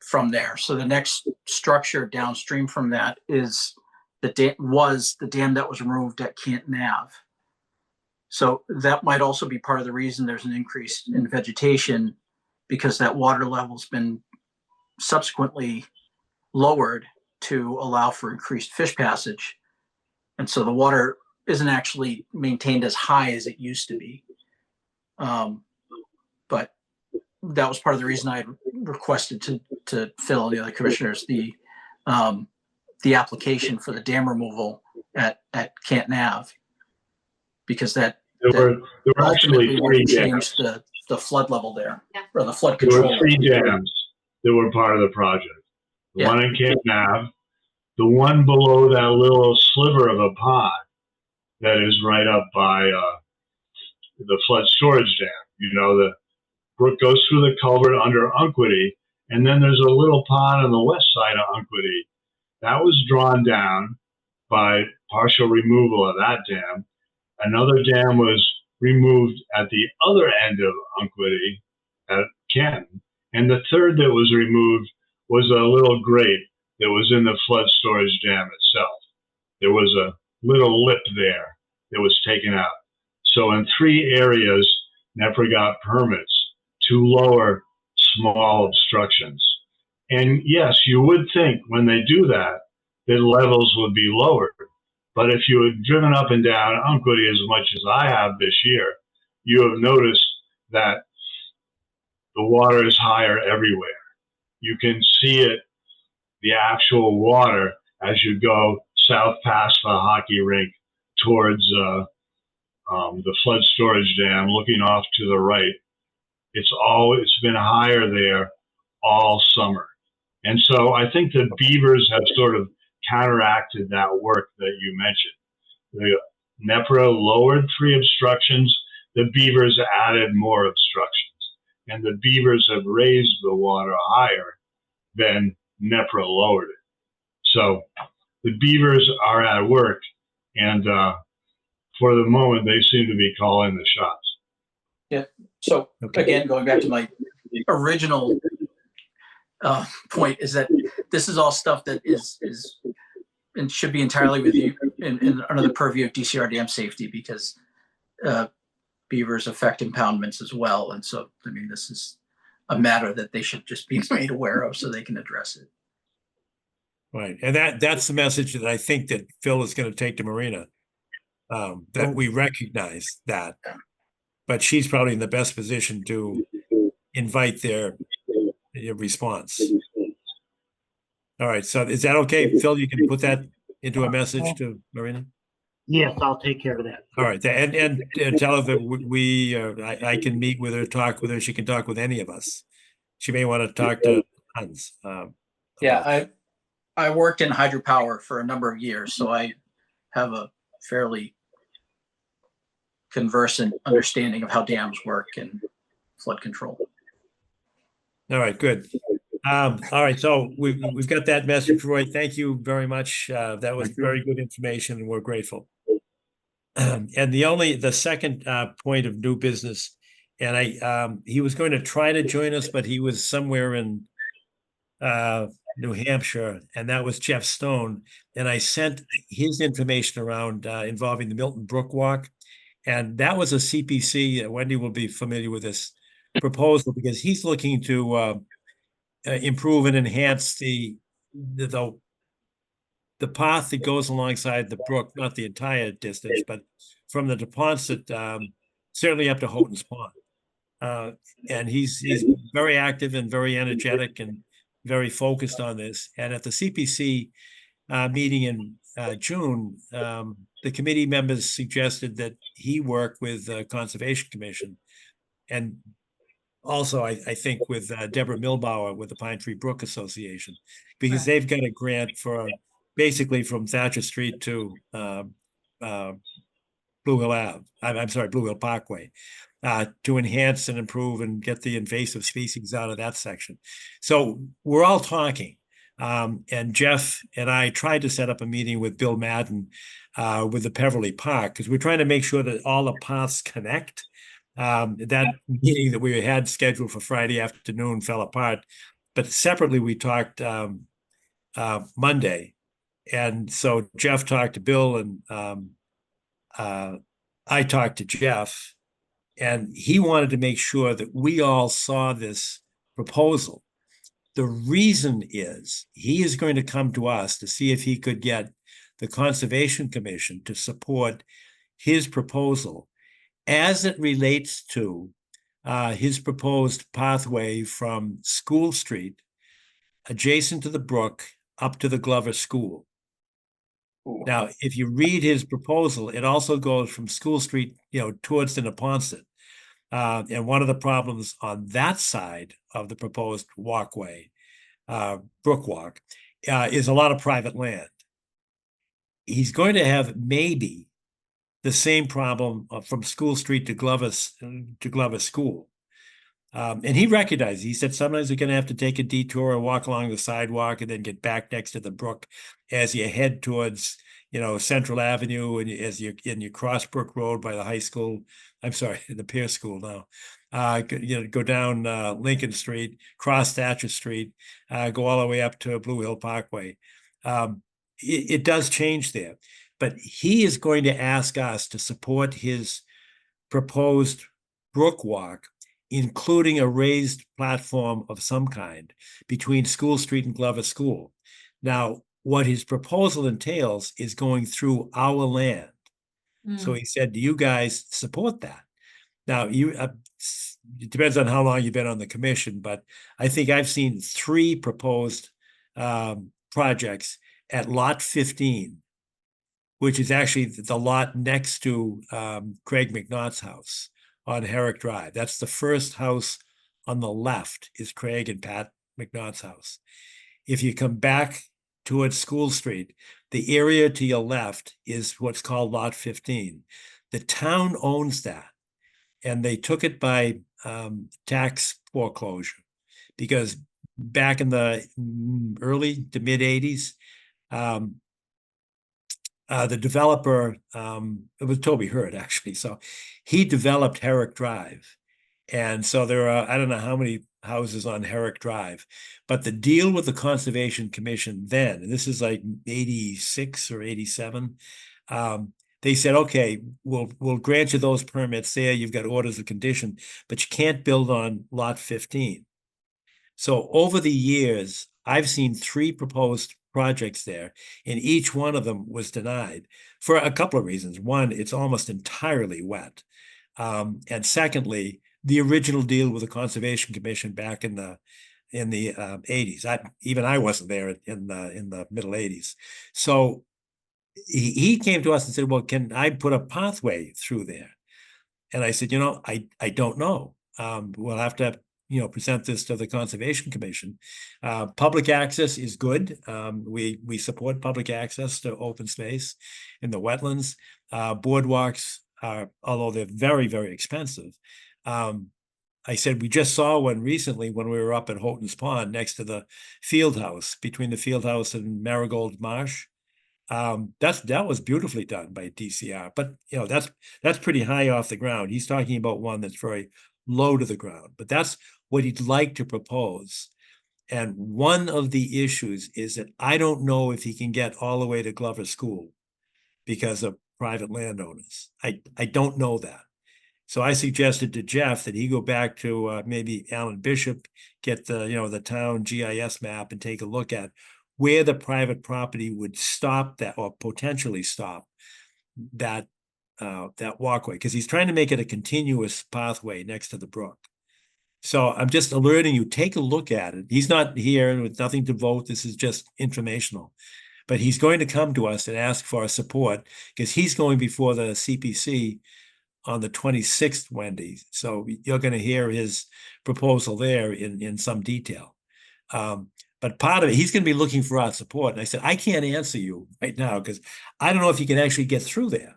from there. So the next structure downstream from that is the dam that was removed at Canton Ave. So that might also be part of the reason there's an increase in vegetation, because that water level's been subsequently lowered to allow for increased fish passage. And so the water isn't actually maintained as high as it used to be. But that was part of the reason I requested to Phil and the other commissioners the application for the dam removal at Canton Ave, because there were actually 3 dams. The flood level there, or the flood control. There were 3 dams that were part of the project. The one in Canton Ave, the one below that little sliver of a pond that is right up by the flood storage dam. You know, the brook goes through the culvert under Unquity, and then there's a little pond on the west side of Unquity. That was drawn down by partial removal of that dam. Another dam was removed at the other end of Unquity at Canton. And the third that was removed was a little grate that was in the flood storage dam itself. There was a little lip there that was taken out. So in 3 areas, NEPRA got permits to lower small obstructions. And yes, you would think when they do that, that levels would be lowered. But if you had driven up and down Unquity as much as I have this year, you have noticed that the water is higher everywhere. You can see it, the actual water, as you go south past the hockey rink towards the flood storage dam, looking off to the right. It's been higher there all summer. And so I think the beavers have sort of counteracted that work that you mentioned. The NEPRA lowered 3 obstructions. The beavers added more obstructions. And the beavers have raised the water higher than NEPRA lowered it. So the beavers are at work, and for the moment, they seem to be calling the shots. Yeah. So again, going back to my original point, is that this is all stuff that is and should be entirely with you in under the purview of DCR dam safety, because beavers affect impoundments as well. And so, I mean, this is a matter that they should just be made aware of so they can address it. Right. And that's the message that I think that Phil is going to take to Marina, that we recognize that, but she's probably in the best position to invite their response. All right. So is that okay, Phil? You can put that into a message to Marina? Yes, I'll take care of that. All right. And tell her that I can meet with her, talk with her. She can talk with any of us. She may want to talk to Hans. Yeah, I worked in hydropower for a number of years, so I have a fairly conversant understanding of how dams work and flood control. All right, good. All right, so we've got that message, Roy. Thank you very much. That was very good information, and we're grateful. And the second point of new business And he was going to try to join us, but he was somewhere in New Hampshire, and that was Jeff Stone. And I sent his information around involving the Milton Brook Walk. And that was a CPC. Wendy will be familiar with this proposal because he's looking to improve and enhance the path that goes alongside the brook, not the entire distance, but from the deposit certainly up to Houghton's Pond. And he's very active and very energetic and very focused on this. And at the CPC meeting in June, the committee members suggested that he work with the Conservation Commission, and also I think with Deborah Milbauer with the Pine Tree Brook Association, because they've got a grant for basically from Thatcher Street to Blue Hill Ave. I'm sorry, Blue Hill Parkway, to enhance and improve and get the invasive species out of that section. So we're all talking. And Jeff and I tried to set up a meeting with Bill Madden with the Peverly Park, because we're trying to make sure that all the paths connect. That meeting that we had scheduled for Friday afternoon fell apart, but separately we talked Monday. And so Jeff talked to Bill, and I talked to Jeff, and he wanted to make sure that we all saw this proposal. The reason is he is going to come to us to see if he could get the Conservation Commission to support his proposal as it relates to his proposed pathway from School Street, adjacent to the brook, up to the Glover School. Now, if you read his proposal, it also goes from School Street, towards the Neponset. And one of the problems on that side of the proposed walkway, brook walk, is a lot of private land. He's going to have maybe the same problem from School Street to Glover School. And he recognized, he said, sometimes you're going to have to take a detour or walk along the sidewalk and then get back next to the brook as you head towards, Central Avenue, and as you cross Brook Road by the high school. I'm sorry, the Pierce School now. Go down Lincoln Street, cross Thatcher Street, go all the way up to Blue Hill Parkway. It does change there, but he is going to ask us to support his proposed brook walk, including a raised platform of some kind between School Street and Glover School. Now, what his proposal entails is going through our land. So he said, do you guys support that? Now, it depends on how long you've been on the commission, but I think I've seen 3 proposed projects at lot 15, which is actually the lot next to Craig McNaught's house on Herrick Drive. That's the first house on the left is Craig and Pat McNaught's house. If you come back towards School Street, the area to your left is what's called lot 15. The town owns that, and they took it by tax foreclosure, because back in the early to mid 80s, the developer, it was Toby Hurd actually. So he developed Herrick Drive. And so there are, I don't know how many houses on Herrick Drive, but the deal with the Conservation Commission then, and this is like 86 or 87, they said, okay, we'll grant you those permits there. You've got orders of condition, but you can't build on lot 15. So over the years, I've seen 3 proposed projects there, and each one of them was denied for a couple of reasons. One, it's almost entirely wet. And secondly, the original deal with the Conservation Commission back in the 80s. I wasn't there in the middle 80s. So he came to us and said, well, can I put a pathway through there? And I said, I don't know. We'll have to present this to the Conservation Commission. Public access is good. We support public access to open space in the wetlands. Boardwalks are, although they're very, very expensive. I said, we just saw one recently when we were up at Houghton's Pond next to the field house, between the field house and Marigold Marsh. That was beautifully done by DCR, but that's pretty high off the ground. He's talking about one that's very low to the ground, but that's what he'd like to propose. And one of the issues is that I don't know if he can get all the way to Glover School because of private landowners. I don't know that. So I suggested to Jeff that he go back to maybe Alan Bishop, get the town GIS map and take a look at where the private property would stop that, or potentially stop that walkway, because he's trying to make it a continuous pathway next to the brook. So I'm just alerting you, take a look at it. He's not here with nothing to vote. This is just informational. But he's going to come to us and ask for our support because he's going before the CPC on the 26th, Wendy. So you're going to hear his proposal there in some detail. But part of it, he's going to be looking for our support. And I said, I can't answer you right now because I don't know if you can actually get through there.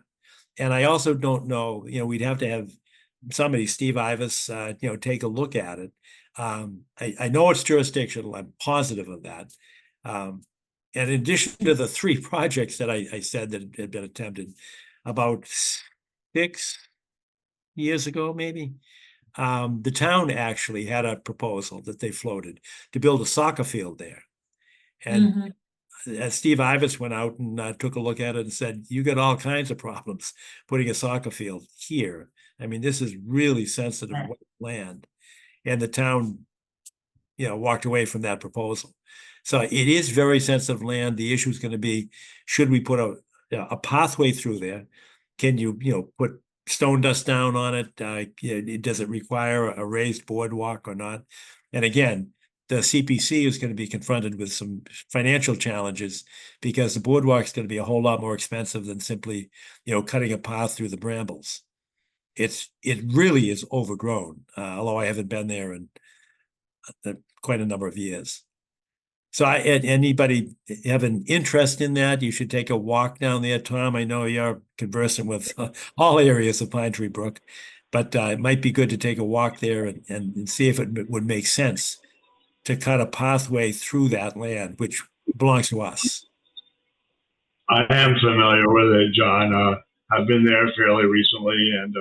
And I also don't know, we'd have to have somebody, Steve Ivas, take a look at it. I know it's jurisdictional. I'm positive of that. And in addition to the 3 projects that I said that had been attempted about 6 years ago, maybe, the town actually had a proposal that they floated to build a soccer field there. And Steve Ivas went out and took a look at it and said, you got all kinds of problems putting a soccer field here. I mean, this is really sensitive land. And the town, walked away from that proposal. So it is very sensitive land. The issue is going to be, should we put a pathway through there? Can you, put stone dust down on it? Does it require a raised boardwalk or not? And again, the CPC is going to be confronted with some financial challenges because the boardwalk is going to be a whole lot more expensive than simply, cutting a path through the brambles. It really is overgrown, although I haven't been there in quite a number of years. So anybody have an interest in that, you should take a walk down there. Tom, I know you're conversant with all areas of Pine Tree Brook, but it might be good to take a walk there and see if it would make sense to cut a pathway through that land, which belongs to us. I am familiar with it, John. I've been there fairly recently, and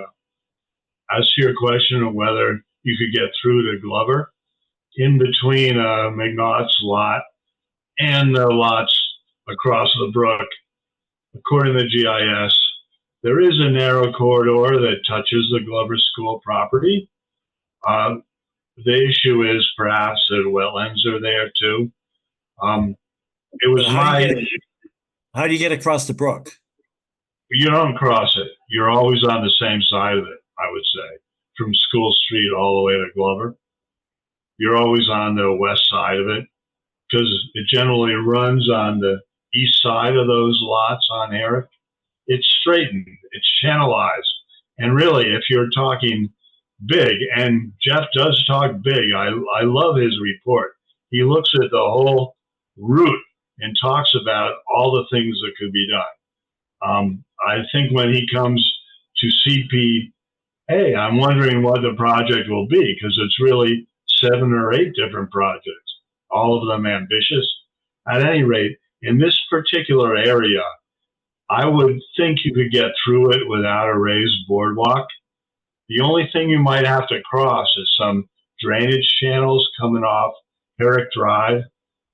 as to your question of whether you could get through to Glover, in between McNaught's lot and the lots across the brook, according to the GIS, there is a narrow corridor that touches the Glover School property. The issue is perhaps that wetlands are there too. It was how do you get across the brook? You don't cross it. You're always on the same side of it, I would say, from School Street all the way to Glover. You're always on the west side of it because it generally runs on the east side of those lots on Eric. It's straightened, it's channelized. And really, if you're talking big, and Jeff does talk big, I love his report. He looks at the whole route and talks about all the things that could be done. I think when he comes to CPA, I'm wondering what the project will be because it's really 7 or 8 different projects, all of them ambitious. At any rate, in this particular area, I would think you could get through it without a raised boardwalk. The only thing you might have to cross is some drainage channels coming off Herrick Drive.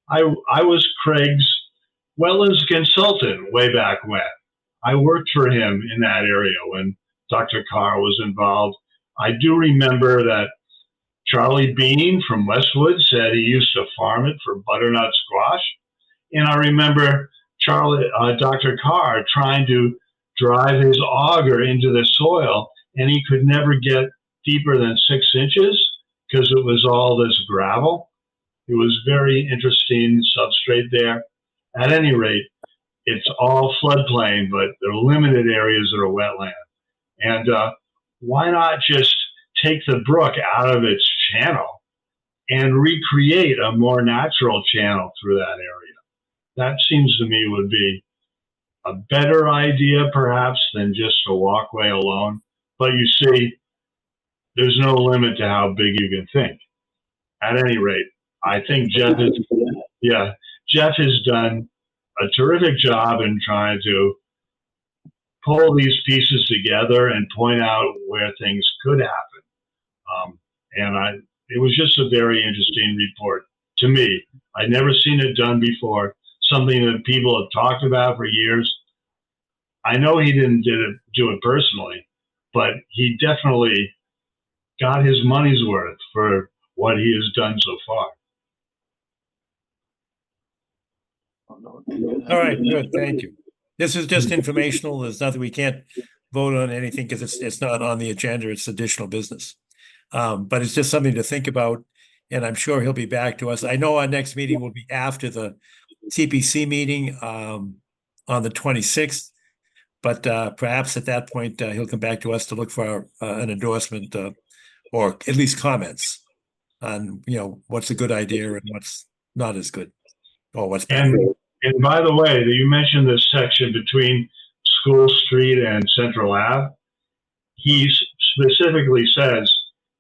I was Craig's wetlands consultant way back when. I worked for him in that area when Dr. Carr was involved. I do remember that Charlie Bean from Westwood said he used to farm it for butternut squash. And I remember Dr. Carr trying to drive his auger into the soil, and he could never get deeper than 6 inches because it was all this gravel. It was very interesting substrate there. At any rate, it's all floodplain, but there are limited areas that are wetland. And why not just take the brook out of its channel and recreate a more natural channel through that area? That seems to me would be a better idea, perhaps, than just a walkway alone. But you see, there's no limit to how big you can think. At any rate, I think Jeff has done a terrific job in trying to pull these pieces together and point out where things could happen. And it was just a very interesting report to me. I'd never seen it done before, something that people have talked about for years. I know he didn't do it personally, but he definitely got his money's worth for what he has done so far. All right, good, thank you. This is just informational. There's nothing, we can't vote on anything because it's not on the agenda. It's additional business. But it's just something to think about, and I'm sure he'll be back to us. I know our next meeting will be after the CPC meeting on the 26th, but perhaps at that point he'll come back to us to look for an endorsement or at least comments on what's a good idea and what's not as good or what's bad. And by the way, you mentioned this section between School Street and Central Ave. He specifically says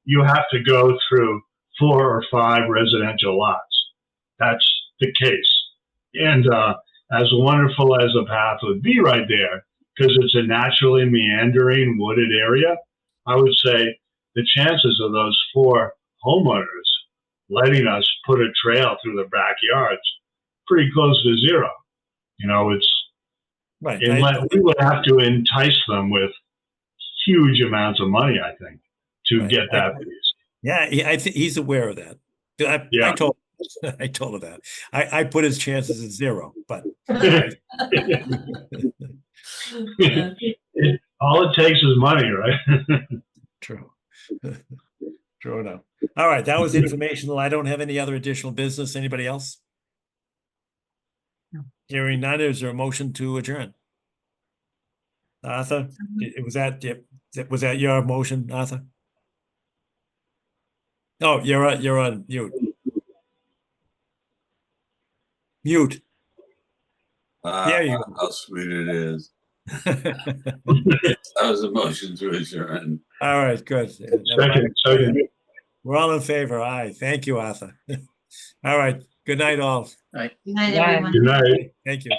you have to go through 4 or 5 residential lots. That's the case. And as wonderful as a path would be right there, because it's a naturally meandering wooded area, I would say the chances of those 4 homeowners letting us put a trail through their backyards pretty close to 0. It's right. We would have to entice them with huge amounts of money, I think, to get that piece. Yeah, I think he's aware of that. I told her that. I put his chances at 0, but all it takes is money, right? True. True enough. All right, that was informational. I don't have any other additional business. Anybody else? No. Hearing none, is there a motion to adjourn? Arthur, was that your motion, Arthur? Oh, you're on mute. Mute. There you go. How sweet it is. That was a motion to adjourn. All right, good. Second. We're all in favor. Aye. Thank you, Arthur. All right. Good night, all. Right. Good night, Bye. everyone. Good night. Thank you.